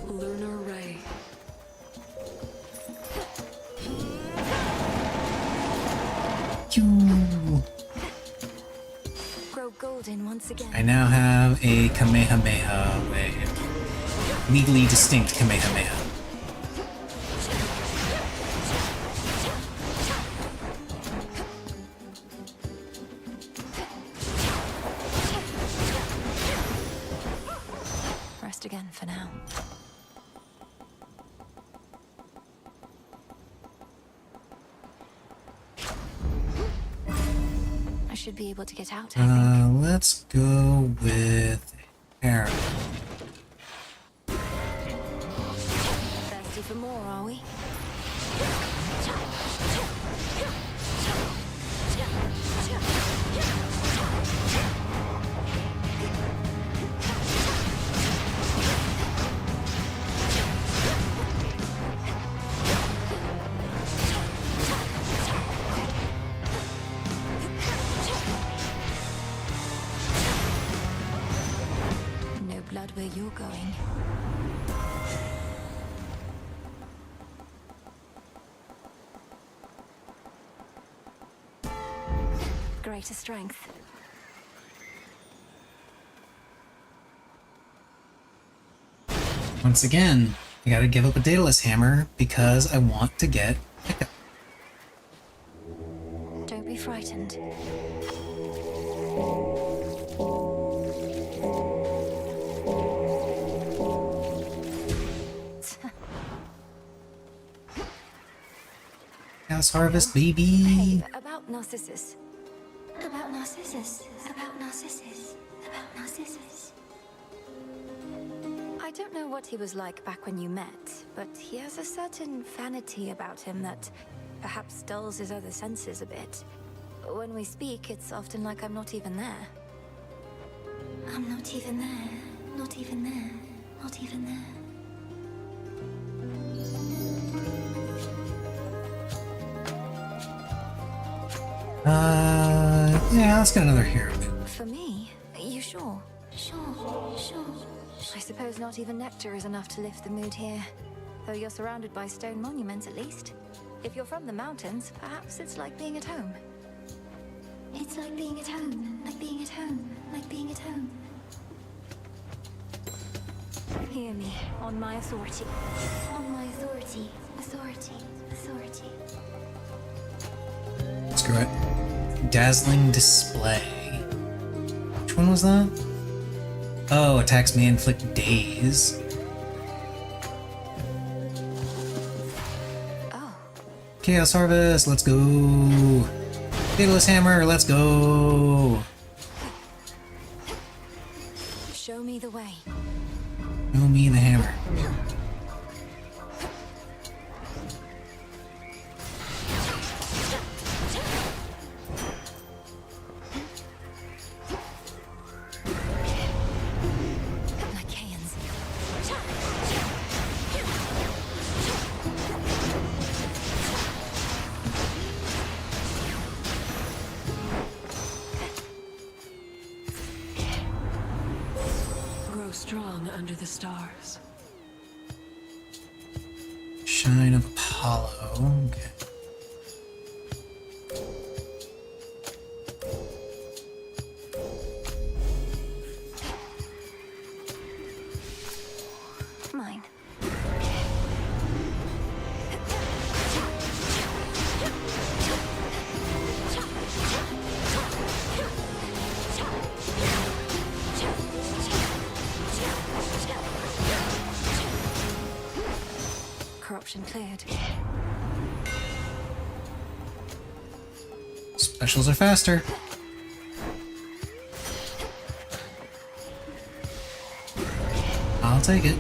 Lunar Ray. Grow golden once again. I now have a Kamehameha wave. Legally distinct Kamehameha. Rest again for now. I should be able to get out, I think. Let's go with Arrow. Thirsty for more, are we? No blood where you're going. Greater strength. Once again, I gotta give up a Daedalus hammer because I want to get Echo. Don't be frightened. Chaos Harvest, baby! Hey, about Narcissus. About Narcissus. About Narcissus. About Narcissus. I don't know what he was like back when you met, but he has a certain vanity about him that perhaps dulls his other senses a bit. When we speak, it's often like I'm not even there. I'm not even there. Not even there. Not even there. Yeah, let's get another hero. For me? Are you sure? Sure, sure. I suppose not even nectar is enough to lift the mood here. Though you're surrounded by stone monuments at least. If you're from the mountains, perhaps it's like being at home. It's like being at home. Like being at home. Like being at home. Hear me, on my authority. On my authority. Authority. Authority. Screw it. Dazzling Display. Which one was that? Oh, attacks may inflict daze. Oh. Chaos Harvest, let's go. Daedalus Hammer, let's go. Show me the way. Show me the hammer. Grow strong under the stars. Shine of Apollo. Okay. option cleared. Specials are faster. I'll take it.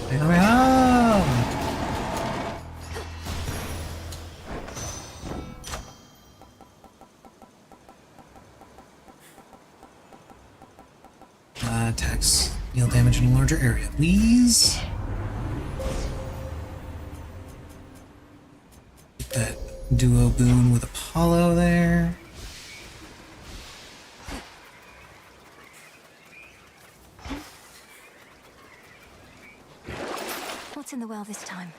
Take me home! Attacks deal damage in a larger area, please. Get that duo boon with Apollo there. What's in the well this time?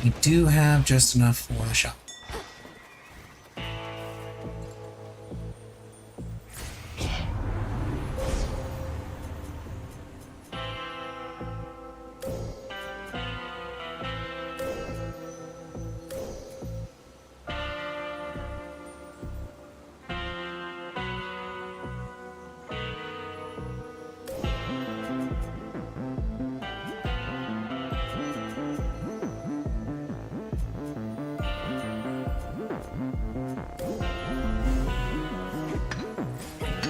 We do have just enough for the shop.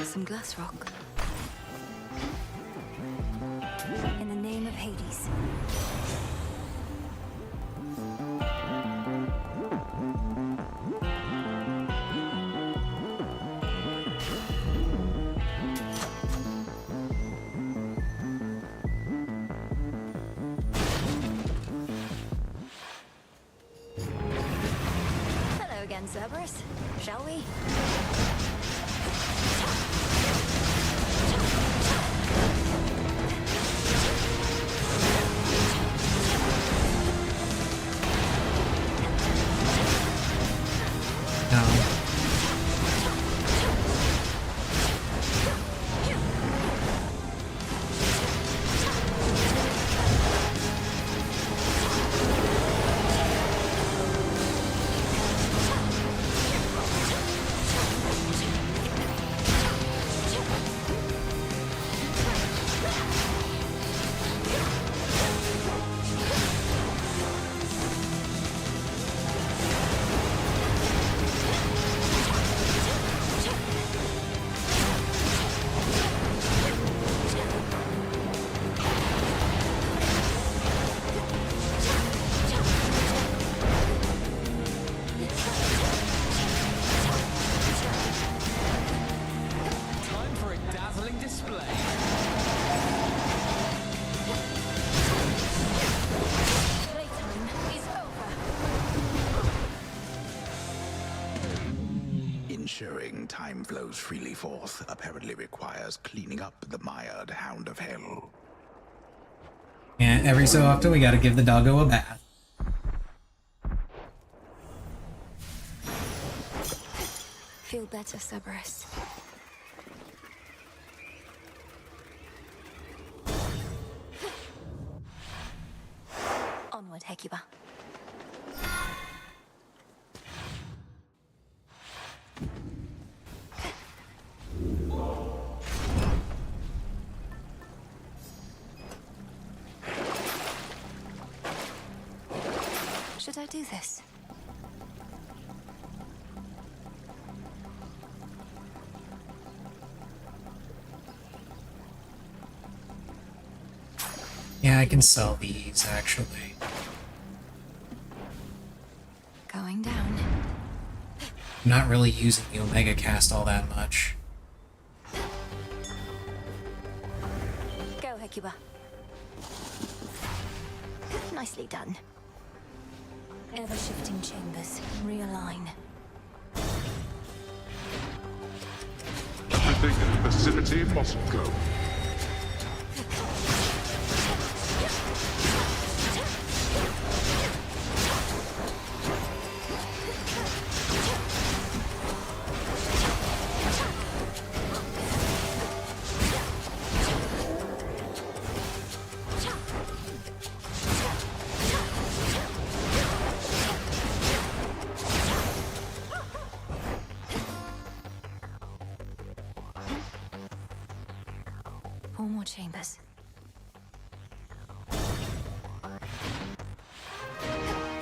Some glass rock. In the name of Hades. Hello again, Cerberus. Shall we? Ensuring time flows freely forth apparently requires cleaning up the mired hound of hell. And every so often we gotta give the doggo a bath. Feel better, Cerberus. Onward, Hecuba. Should I do this? Yeah, I can sell these, actually. Going down. I'm not really using the Omega Cast all that much. Go, Hecuba. Nicely done. Ever-shifting chambers. Realign. Everything in the vicinity must go.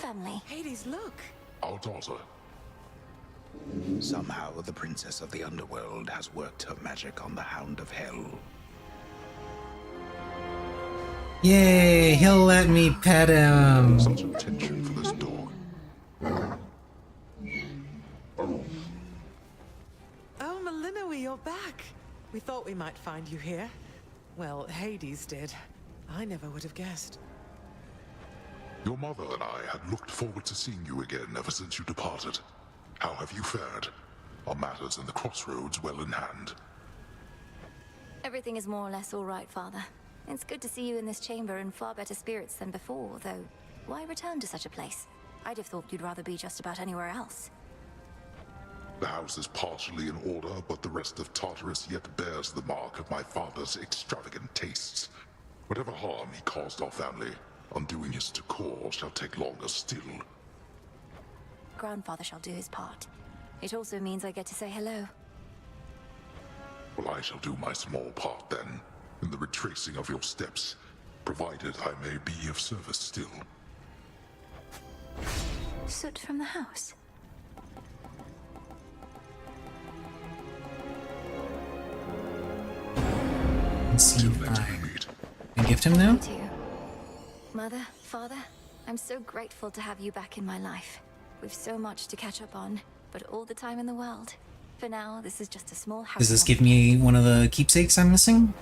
Family. Hades, look. Our daughter. Somehow, the princess of the underworld has worked her magic on the Hound of Hell. Yay, he'll let me pet him. Such attention for this dog. Oh, Malinois, you're back. We thought we might find you here. Well, Hades did. I never would have guessed. Your mother and I had looked forward to seeing you again ever since you departed. How have you fared? Are matters in the crossroads well in hand? Everything is more or less all right, Father. It's good to see you in this chamber in far better spirits than before, though why return to such a place? I'd have thought you'd rather be just about anywhere else. The house is partially in order, but the rest of Tartarus yet bears the mark of my father's extravagant tastes. Whatever harm he caused our family, undoing his decor shall take longer still. Grandfather shall do his part. It also means I get to say hello. Well, I shall do my small part then, in the retracing of your steps, provided I may be of service still. Soot from the house. Let's see if I can gift him now. You too. Mother, Father, I'm so grateful to have you back in my life. We've so much to catch up on, but all the time in the world. For now, this is just a small house. Does this give me one of the keepsakes I'm missing?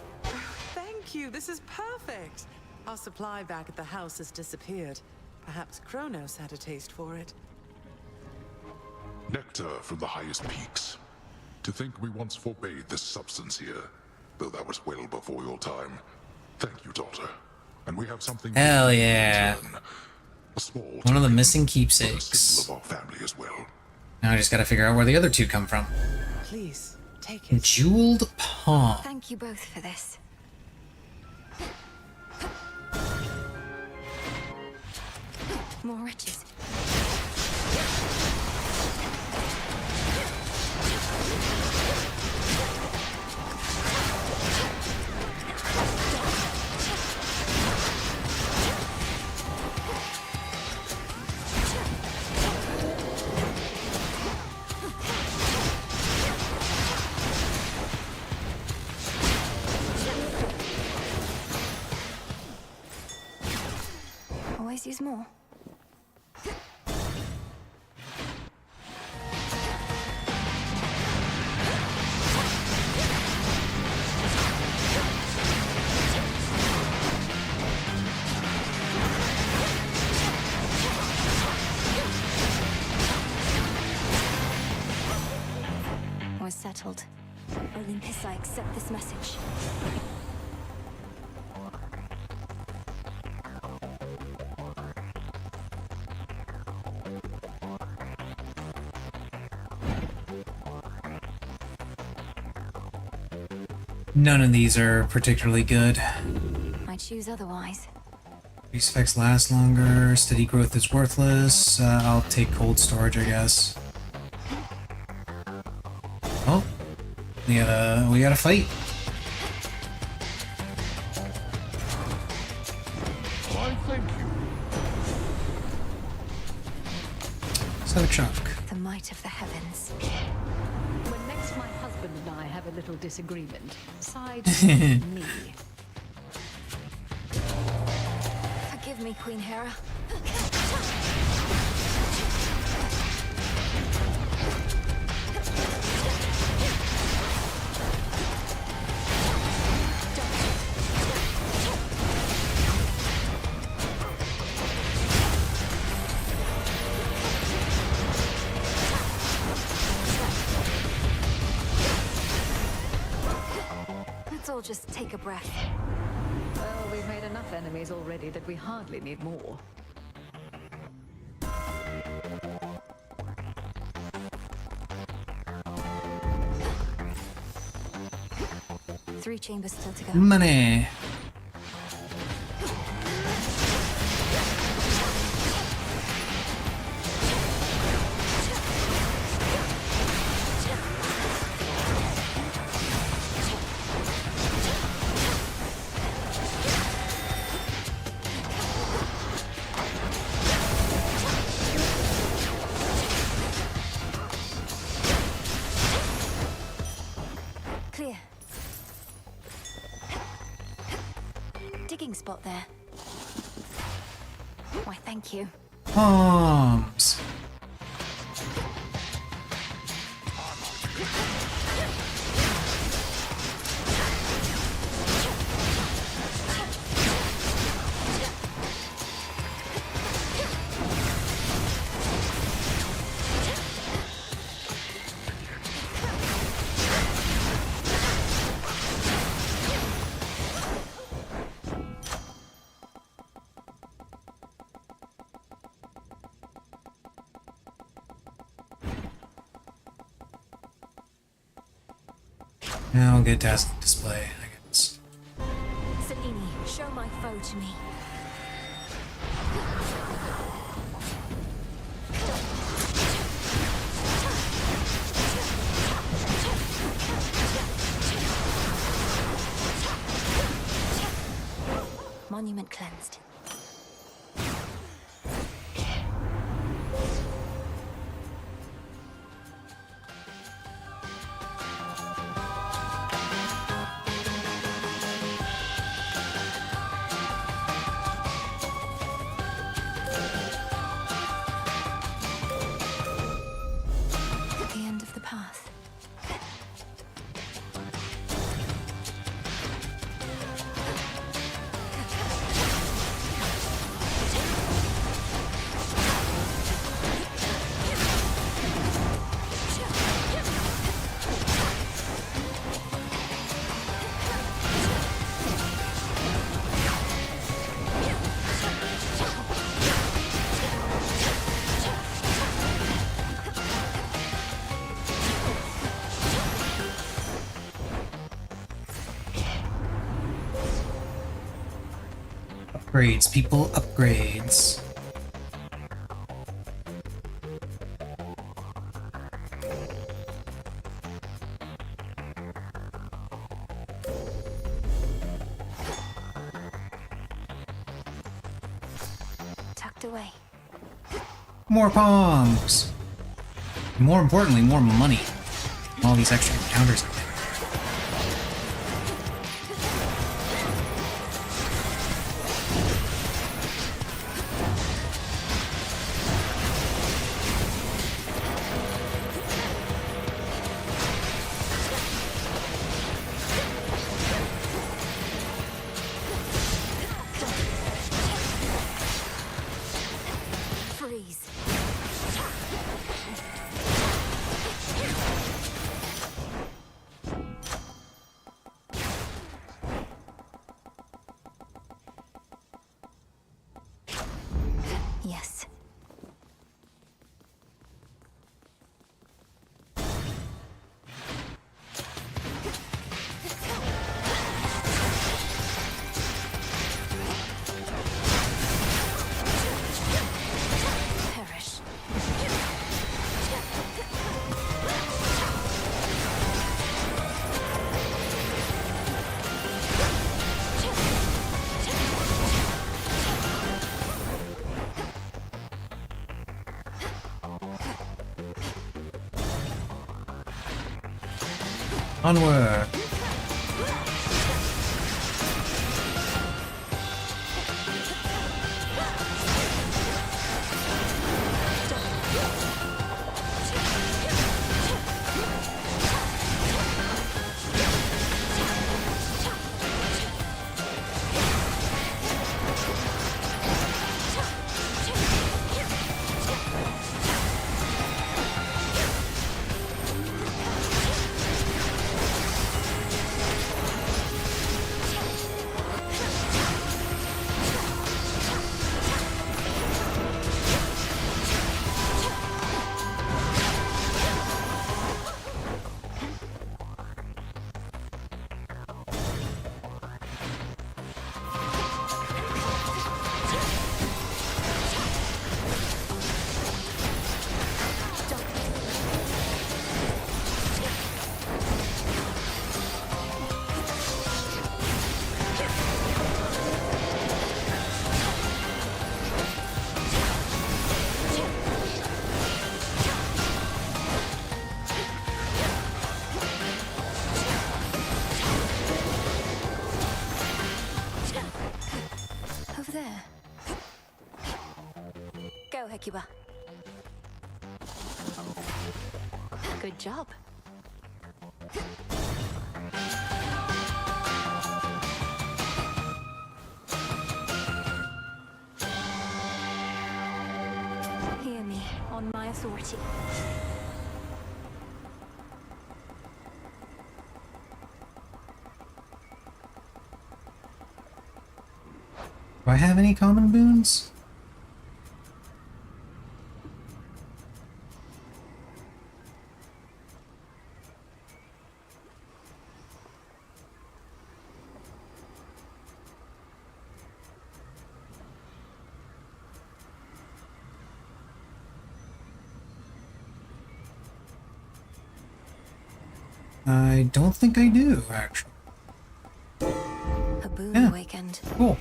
Thank you, this is perfect. Our supply back at the house has disappeared. Perhaps Chronos had a taste for it. Nectar from the highest peaks. To think we once forbade this substance here, though that was well before your time. Thank you, daughter. And we have something. Hell yeah. A small One of the missing a keepsakes. symbol of our family as well. Now I just gotta figure out where the other two come from. Please, take it. Jeweled palm. Thank you both for this. More riches. Always use more. We're settled. Olympus, I accept this message. None of these are particularly good. I choose otherwise. These effects last longer. Steady growth is worthless. I'll take cold storage, I guess. Oh, we gotta fight. Why, thank you. So chuck. The might of the heavens. When next my husband and I have a little disagreement, side with me. Forgive me, Queen Hera. Let's all just take a breath. Well, we've made enough enemies already that we hardly need more. Three chambers still to go. Money. digging spot there. Why, thank you. Bombs. Now I'll get task display, I guess. Selene, show my foe to me. Monument cleansed. The end of the path. Upgrades, people, upgrades. Tucked away. More bombs! More importantly, more money. All these extra encounters. Freeze. Yes. Perish. Onward! over there. Go, Hecuba. Good job. Hear me, on my authority. Do I have any common boons? I don't think I do, actually. A boon awakened. Cool.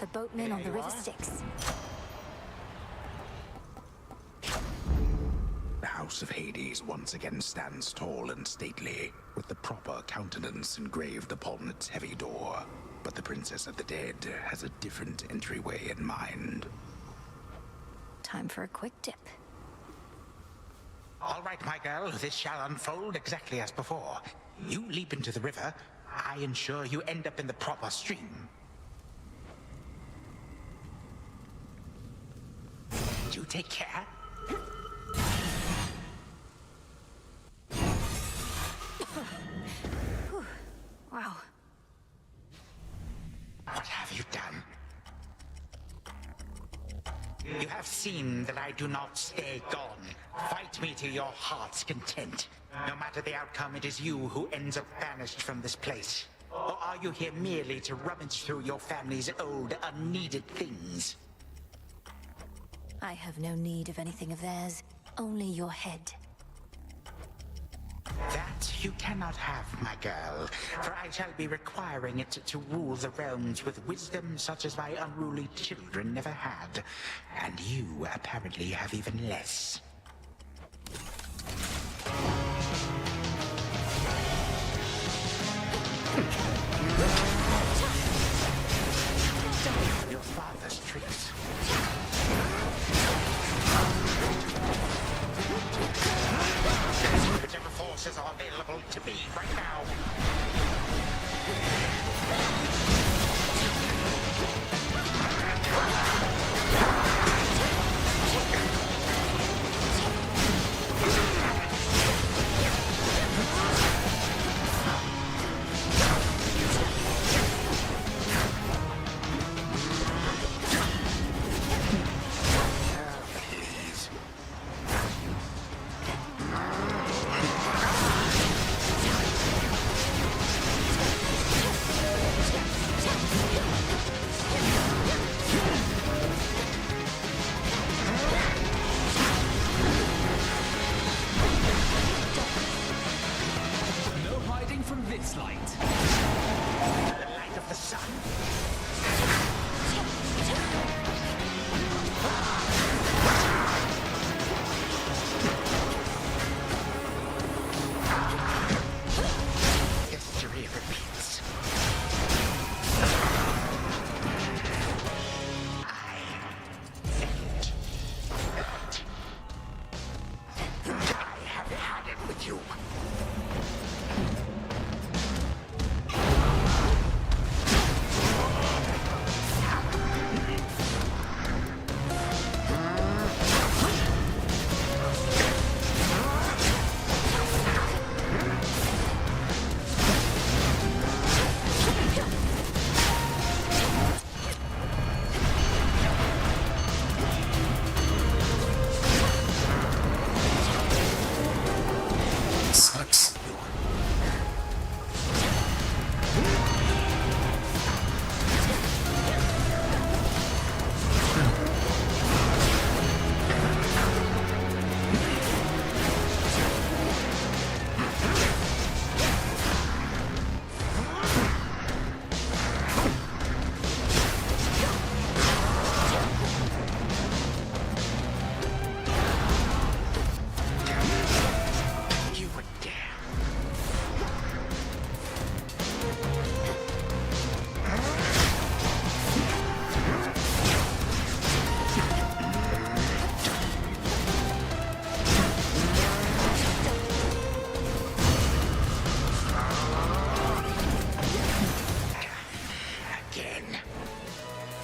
The boatman on the river Styx. The House of Hades once again stands tall and stately, with the proper countenance engraved upon its heavy door. But the Princess of the Dead has a different entryway in mind. Time for a quick dip. All right, my girl, this shall unfold exactly as before. You leap into the river, I ensure you end up in the proper stream. You take care. Wow. What have you done? You have seen that I do not stay gone. Fight me to your heart's content. No matter the outcome, it is you who ends up banished from this place. Or are you here merely to rummage through your family's old, unneeded things? I have no need of anything of theirs, only your head. That you cannot have, my girl, for I shall be requiring it to rule the realms with wisdom such as my unruly children never had. And you apparently have even less. Your father's tricks. Whichever forces are available to me right now.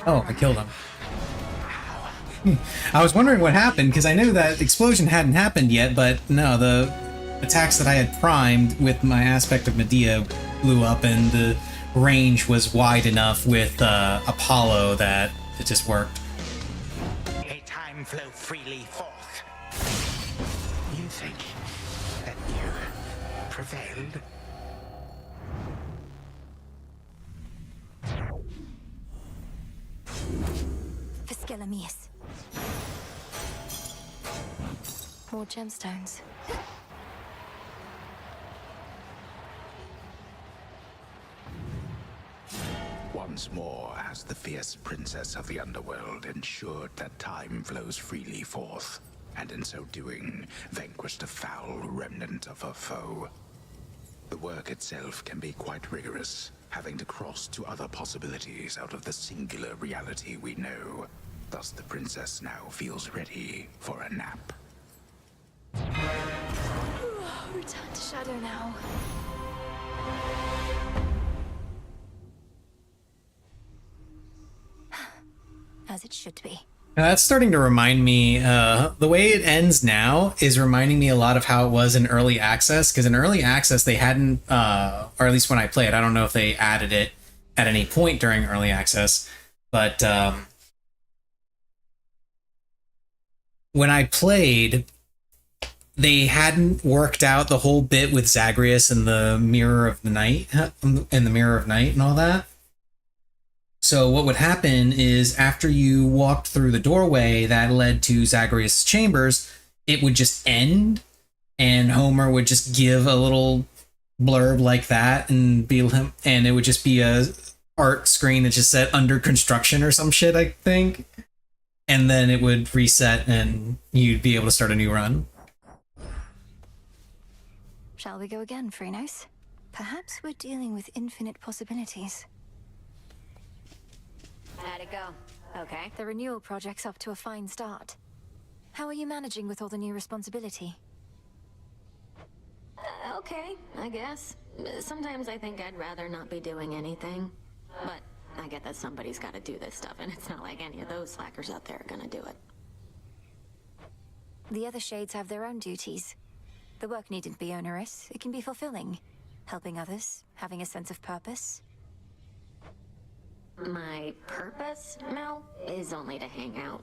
Oh, I killed him. I was wondering what happened, because I knew that explosion hadn't happened yet, but no, the attacks that I had primed with my aspect of Medea blew up, and the range was wide enough with Apollo that it just worked. A time flow freely forth. You think that you prevailed? Physcelameus. More gemstones. Once more has the fierce princess of the underworld ensured that time flows freely forth, and in so doing, vanquished a foul remnant of her foe. The work itself can be quite rigorous, having to cross to other possibilities out of the singular reality we know. Thus the princess now feels ready for a nap. Return to Shadow now. As it should be. Now, that's starting to remind me, the way it ends now is reminding me a lot of how it was in early access, because in early access they hadn't, or at least when I played, I don't know if they added it at any point during early access, but when I played, they hadn't worked out the whole bit with Zagreus and the Mirror of the Night, and the Mirror of Night and all that. So what would happen is after you walked through the doorway that led to Zagreus' chambers, it would just end, and Homer would just give a little blurb like that, and it would just be a art screen that just said under construction or some shit, I think. And then it would reset and you'd be able to start a new run. Shall we go again, Chronos? Perhaps we're dealing with infinite possibilities. How'd it go? Okay. The renewal project's up to a fine start. How are you managing with all the new responsibility? Okay, I guess. Sometimes I think I'd rather not be doing anything. But I get that somebody's got to do this stuff, and it's not like any of those slackers out there are gonna do it. The other shades have their own duties. The work needn't be onerous. It can be fulfilling. Helping others, having a sense of purpose. My purpose, Mel, is only to hang out.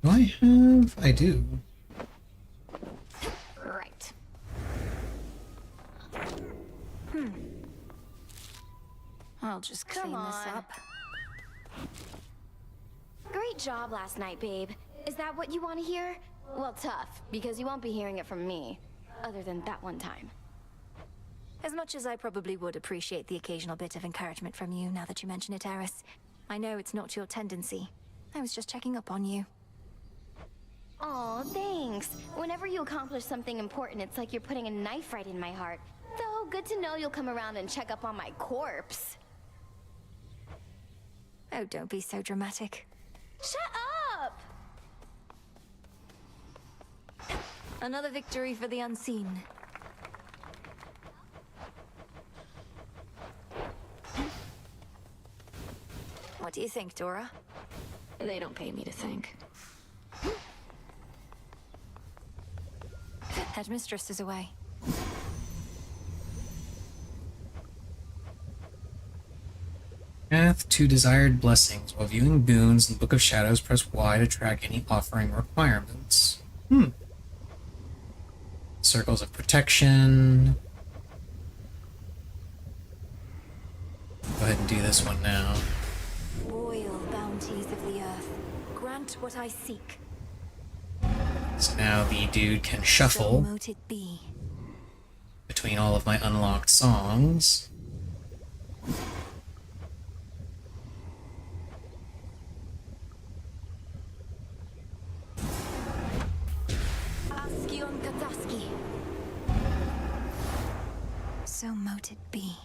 Do I have? I do. Right. I'll just clean this up. Great job last night, babe. Is that what you want to hear? Well, tough, because you won't be hearing it from me. Other than that one time. As much as I probably would appreciate the occasional bit of encouragement from you now that you mention it, Eris, I know it's not your tendency. I was just checking up on you. Aw, thanks. Whenever you accomplish something important, it's like you're putting a knife right in my heart. Though, good to know you'll come around and check up on my corpse. Oh, don't be so dramatic. Shut up! Another victory for the unseen. What do you think, Dora? They don't pay me to think. Headmistress is away. Path to desired blessings. While viewing boons in the Book of Shadows, press Y to track any offering requirements. Circles of protection. Go ahead and do this one now. Royal bounties of the earth, grant what I seek. So now the dude can shuffle between all of my unlocked songs. Askion Kataski. So mote it be.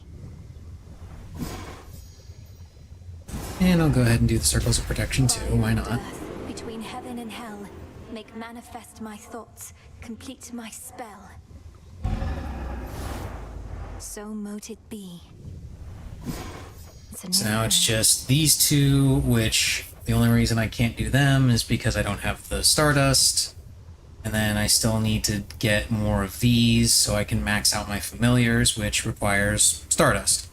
And I'll go ahead and do the circles of protection too, why not? Between heaven and hell, make manifest my thoughts, complete my spell. So mote it be. So now it's just these two, which the only reason I can't do them is because I don't have the Stardust. And then I still need to get more of these so I can max out my familiars, which requires Stardust.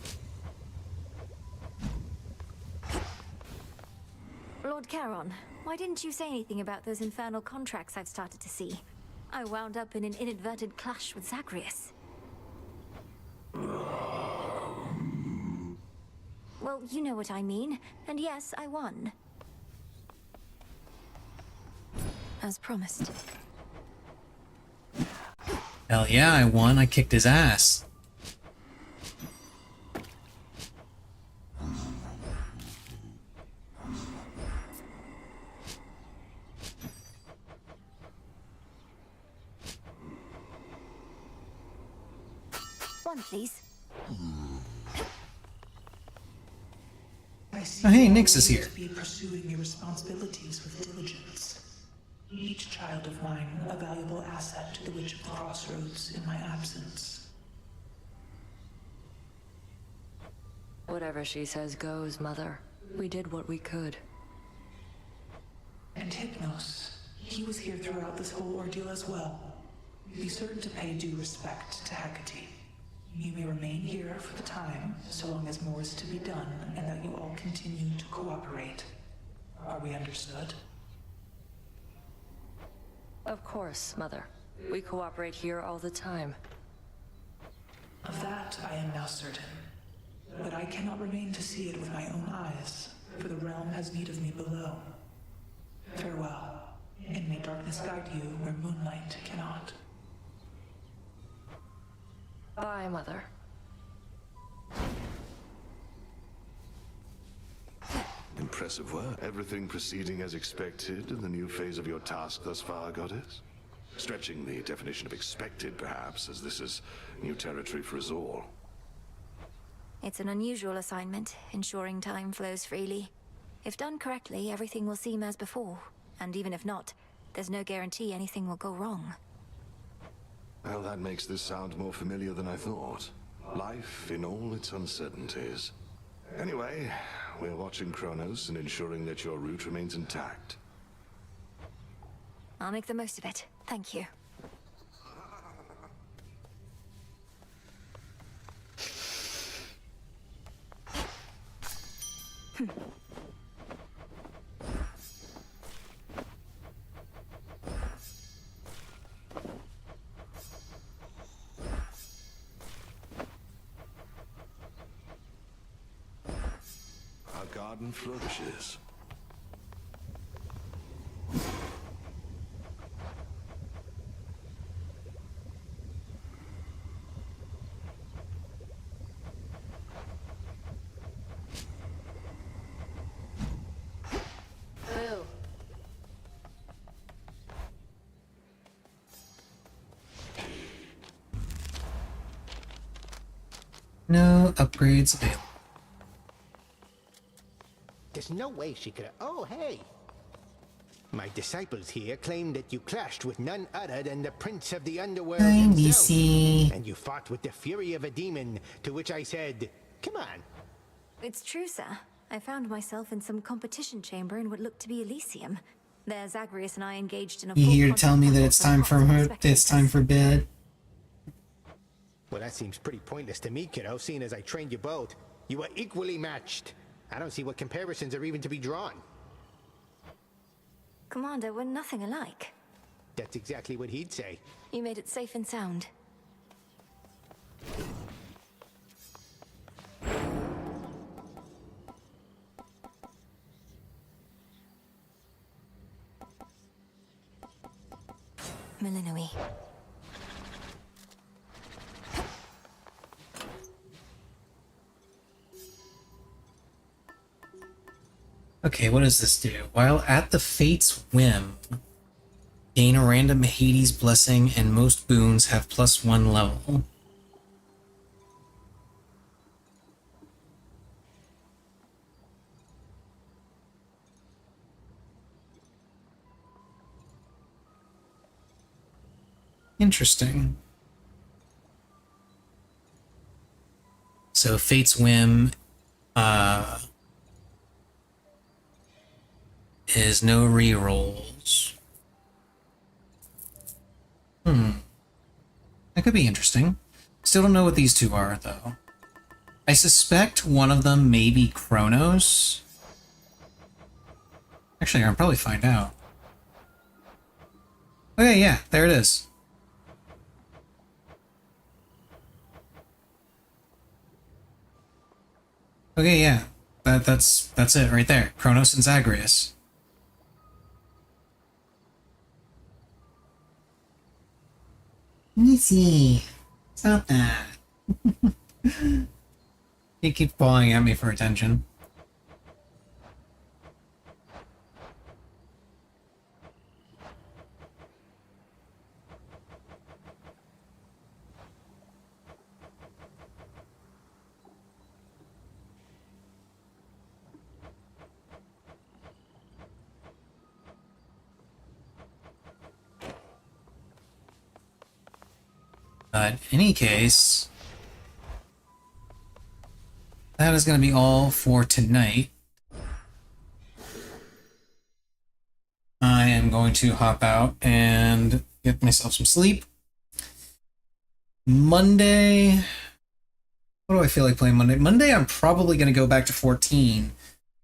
Lord Charon, why didn't you say anything about those infernal contracts I've started to see? I wound up in an inadvertent clash with Zagreus. Well, you know what I mean. And yes, I won. As promised. Hell yeah, I won. I kicked his ass. One, please. Oh, hey, Nyx is here. To be pursuing your responsibilities with diligence. Each child of mine a valuable asset to the Witch of the Crossroads in my absence. Whatever she says goes, Mother. We did what we could. And Hypnos, he was here throughout this whole ordeal as well. Be certain to pay due respect to Hecate. You may remain here for the time, so long as more is to be done, and that you all continue to cooperate. Are we understood? Of course, Mother. We cooperate here all the time. Of that I am now certain. But I cannot remain to see it with my own eyes, for the realm has need of me below. Farewell, and may darkness guide you where moonlight cannot. Bye, Mother. Impressive work. Everything proceeding as expected in the new phase of your task thus far, Goddess? Stretching the definition of expected, perhaps, as this is new territory for us all. It's an unusual assignment, ensuring time flows freely. If done correctly, everything will seem as before. And even if not, there's no guarantee anything will go wrong. Well, that makes this sound more familiar than I thought. Life in all its uncertainties. Anyway, we're watching Chronos and ensuring that your route remains intact. I'll make the most of it. Thank you. Our garden flourishes. Boo. No upgrades available. There's no way she could have. Oh, hey! My disciples here claim that you clashed with none other than the Prince of the Underworld Hi, himself. Nisi. And you fought with the fury of a demon, to which I said, come on. It's true, sir. I found myself in some competition chamber in what looked to be Elysium. There, Zagreus and I engaged in a You full here to tell me that contact it's battle time for for hearts her? of the It's time for bed. Well, that seems pretty pointless to me, kiddo, seeing as I trained you both. You were equally matched. I don't see what comparisons are even to be drawn. Commander, we're nothing alike. That's exactly what he'd say. You made it safe and sound. Millenoi. Okay, what does this do? While at the Fate's whim, gain a random Hades blessing and most boons have +1 level. Interesting. So Fate's Whim is no rerolls. That could be interesting. Still don't know what these two are, though. I suspect one of them may be Chronos. Actually, I'll probably find out. Okay, yeah, there it is. Okay, yeah. That's it right there. Chronos and Zagreus. Easy. Stop that. He keeps pulling at me for attention. But in any case, that is going to be all for tonight. I am going to hop out and get myself some sleep. Monday, what do I feel like playing Monday? Monday, I'm probably going to go back to 14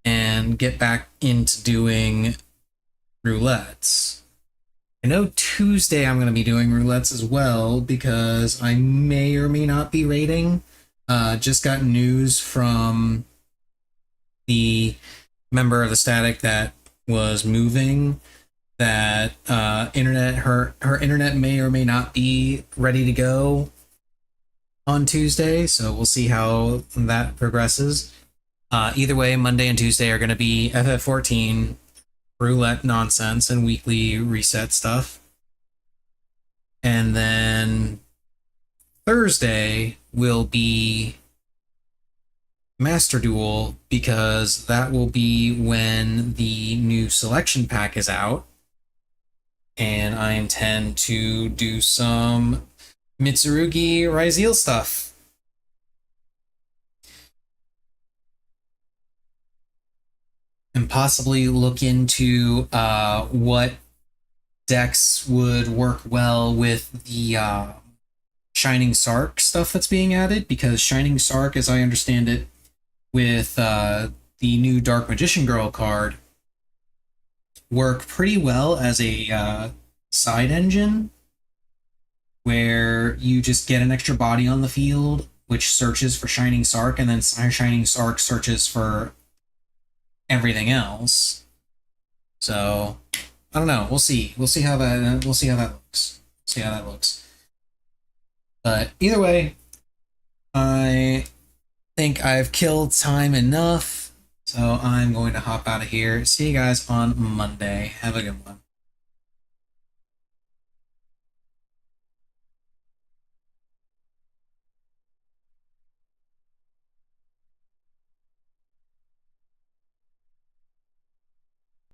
and get back into doing roulettes. I know Tuesday I'm going to be doing roulettes as well because I may or may not be raiding. Just got news from the member of the Static that was moving that her internet may or may not be ready to go on Tuesday, so we'll see how that progresses. Either way, Monday and Tuesday are going to be FF14 roulette nonsense and weekly reset stuff. And then Thursday will be Master Duel because that will be when the new selection pack is out. And I intend to do some Mitsurugi Ryzeal stuff. And possibly look into what decks would work well with the Shining Sark stuff that's being added, because Shining Sark, as I understand it, with the new Dark Magician Girl card, work pretty well as a side engine, where you just get an extra body on the field, which searches for Shining Sark, and then Shining Sark searches for everything else. So I don't know. We'll see. We'll see how that looks. But either way, I think I've killed time enough. So I'm going to hop out of here. See you guys on Monday. Have a good one.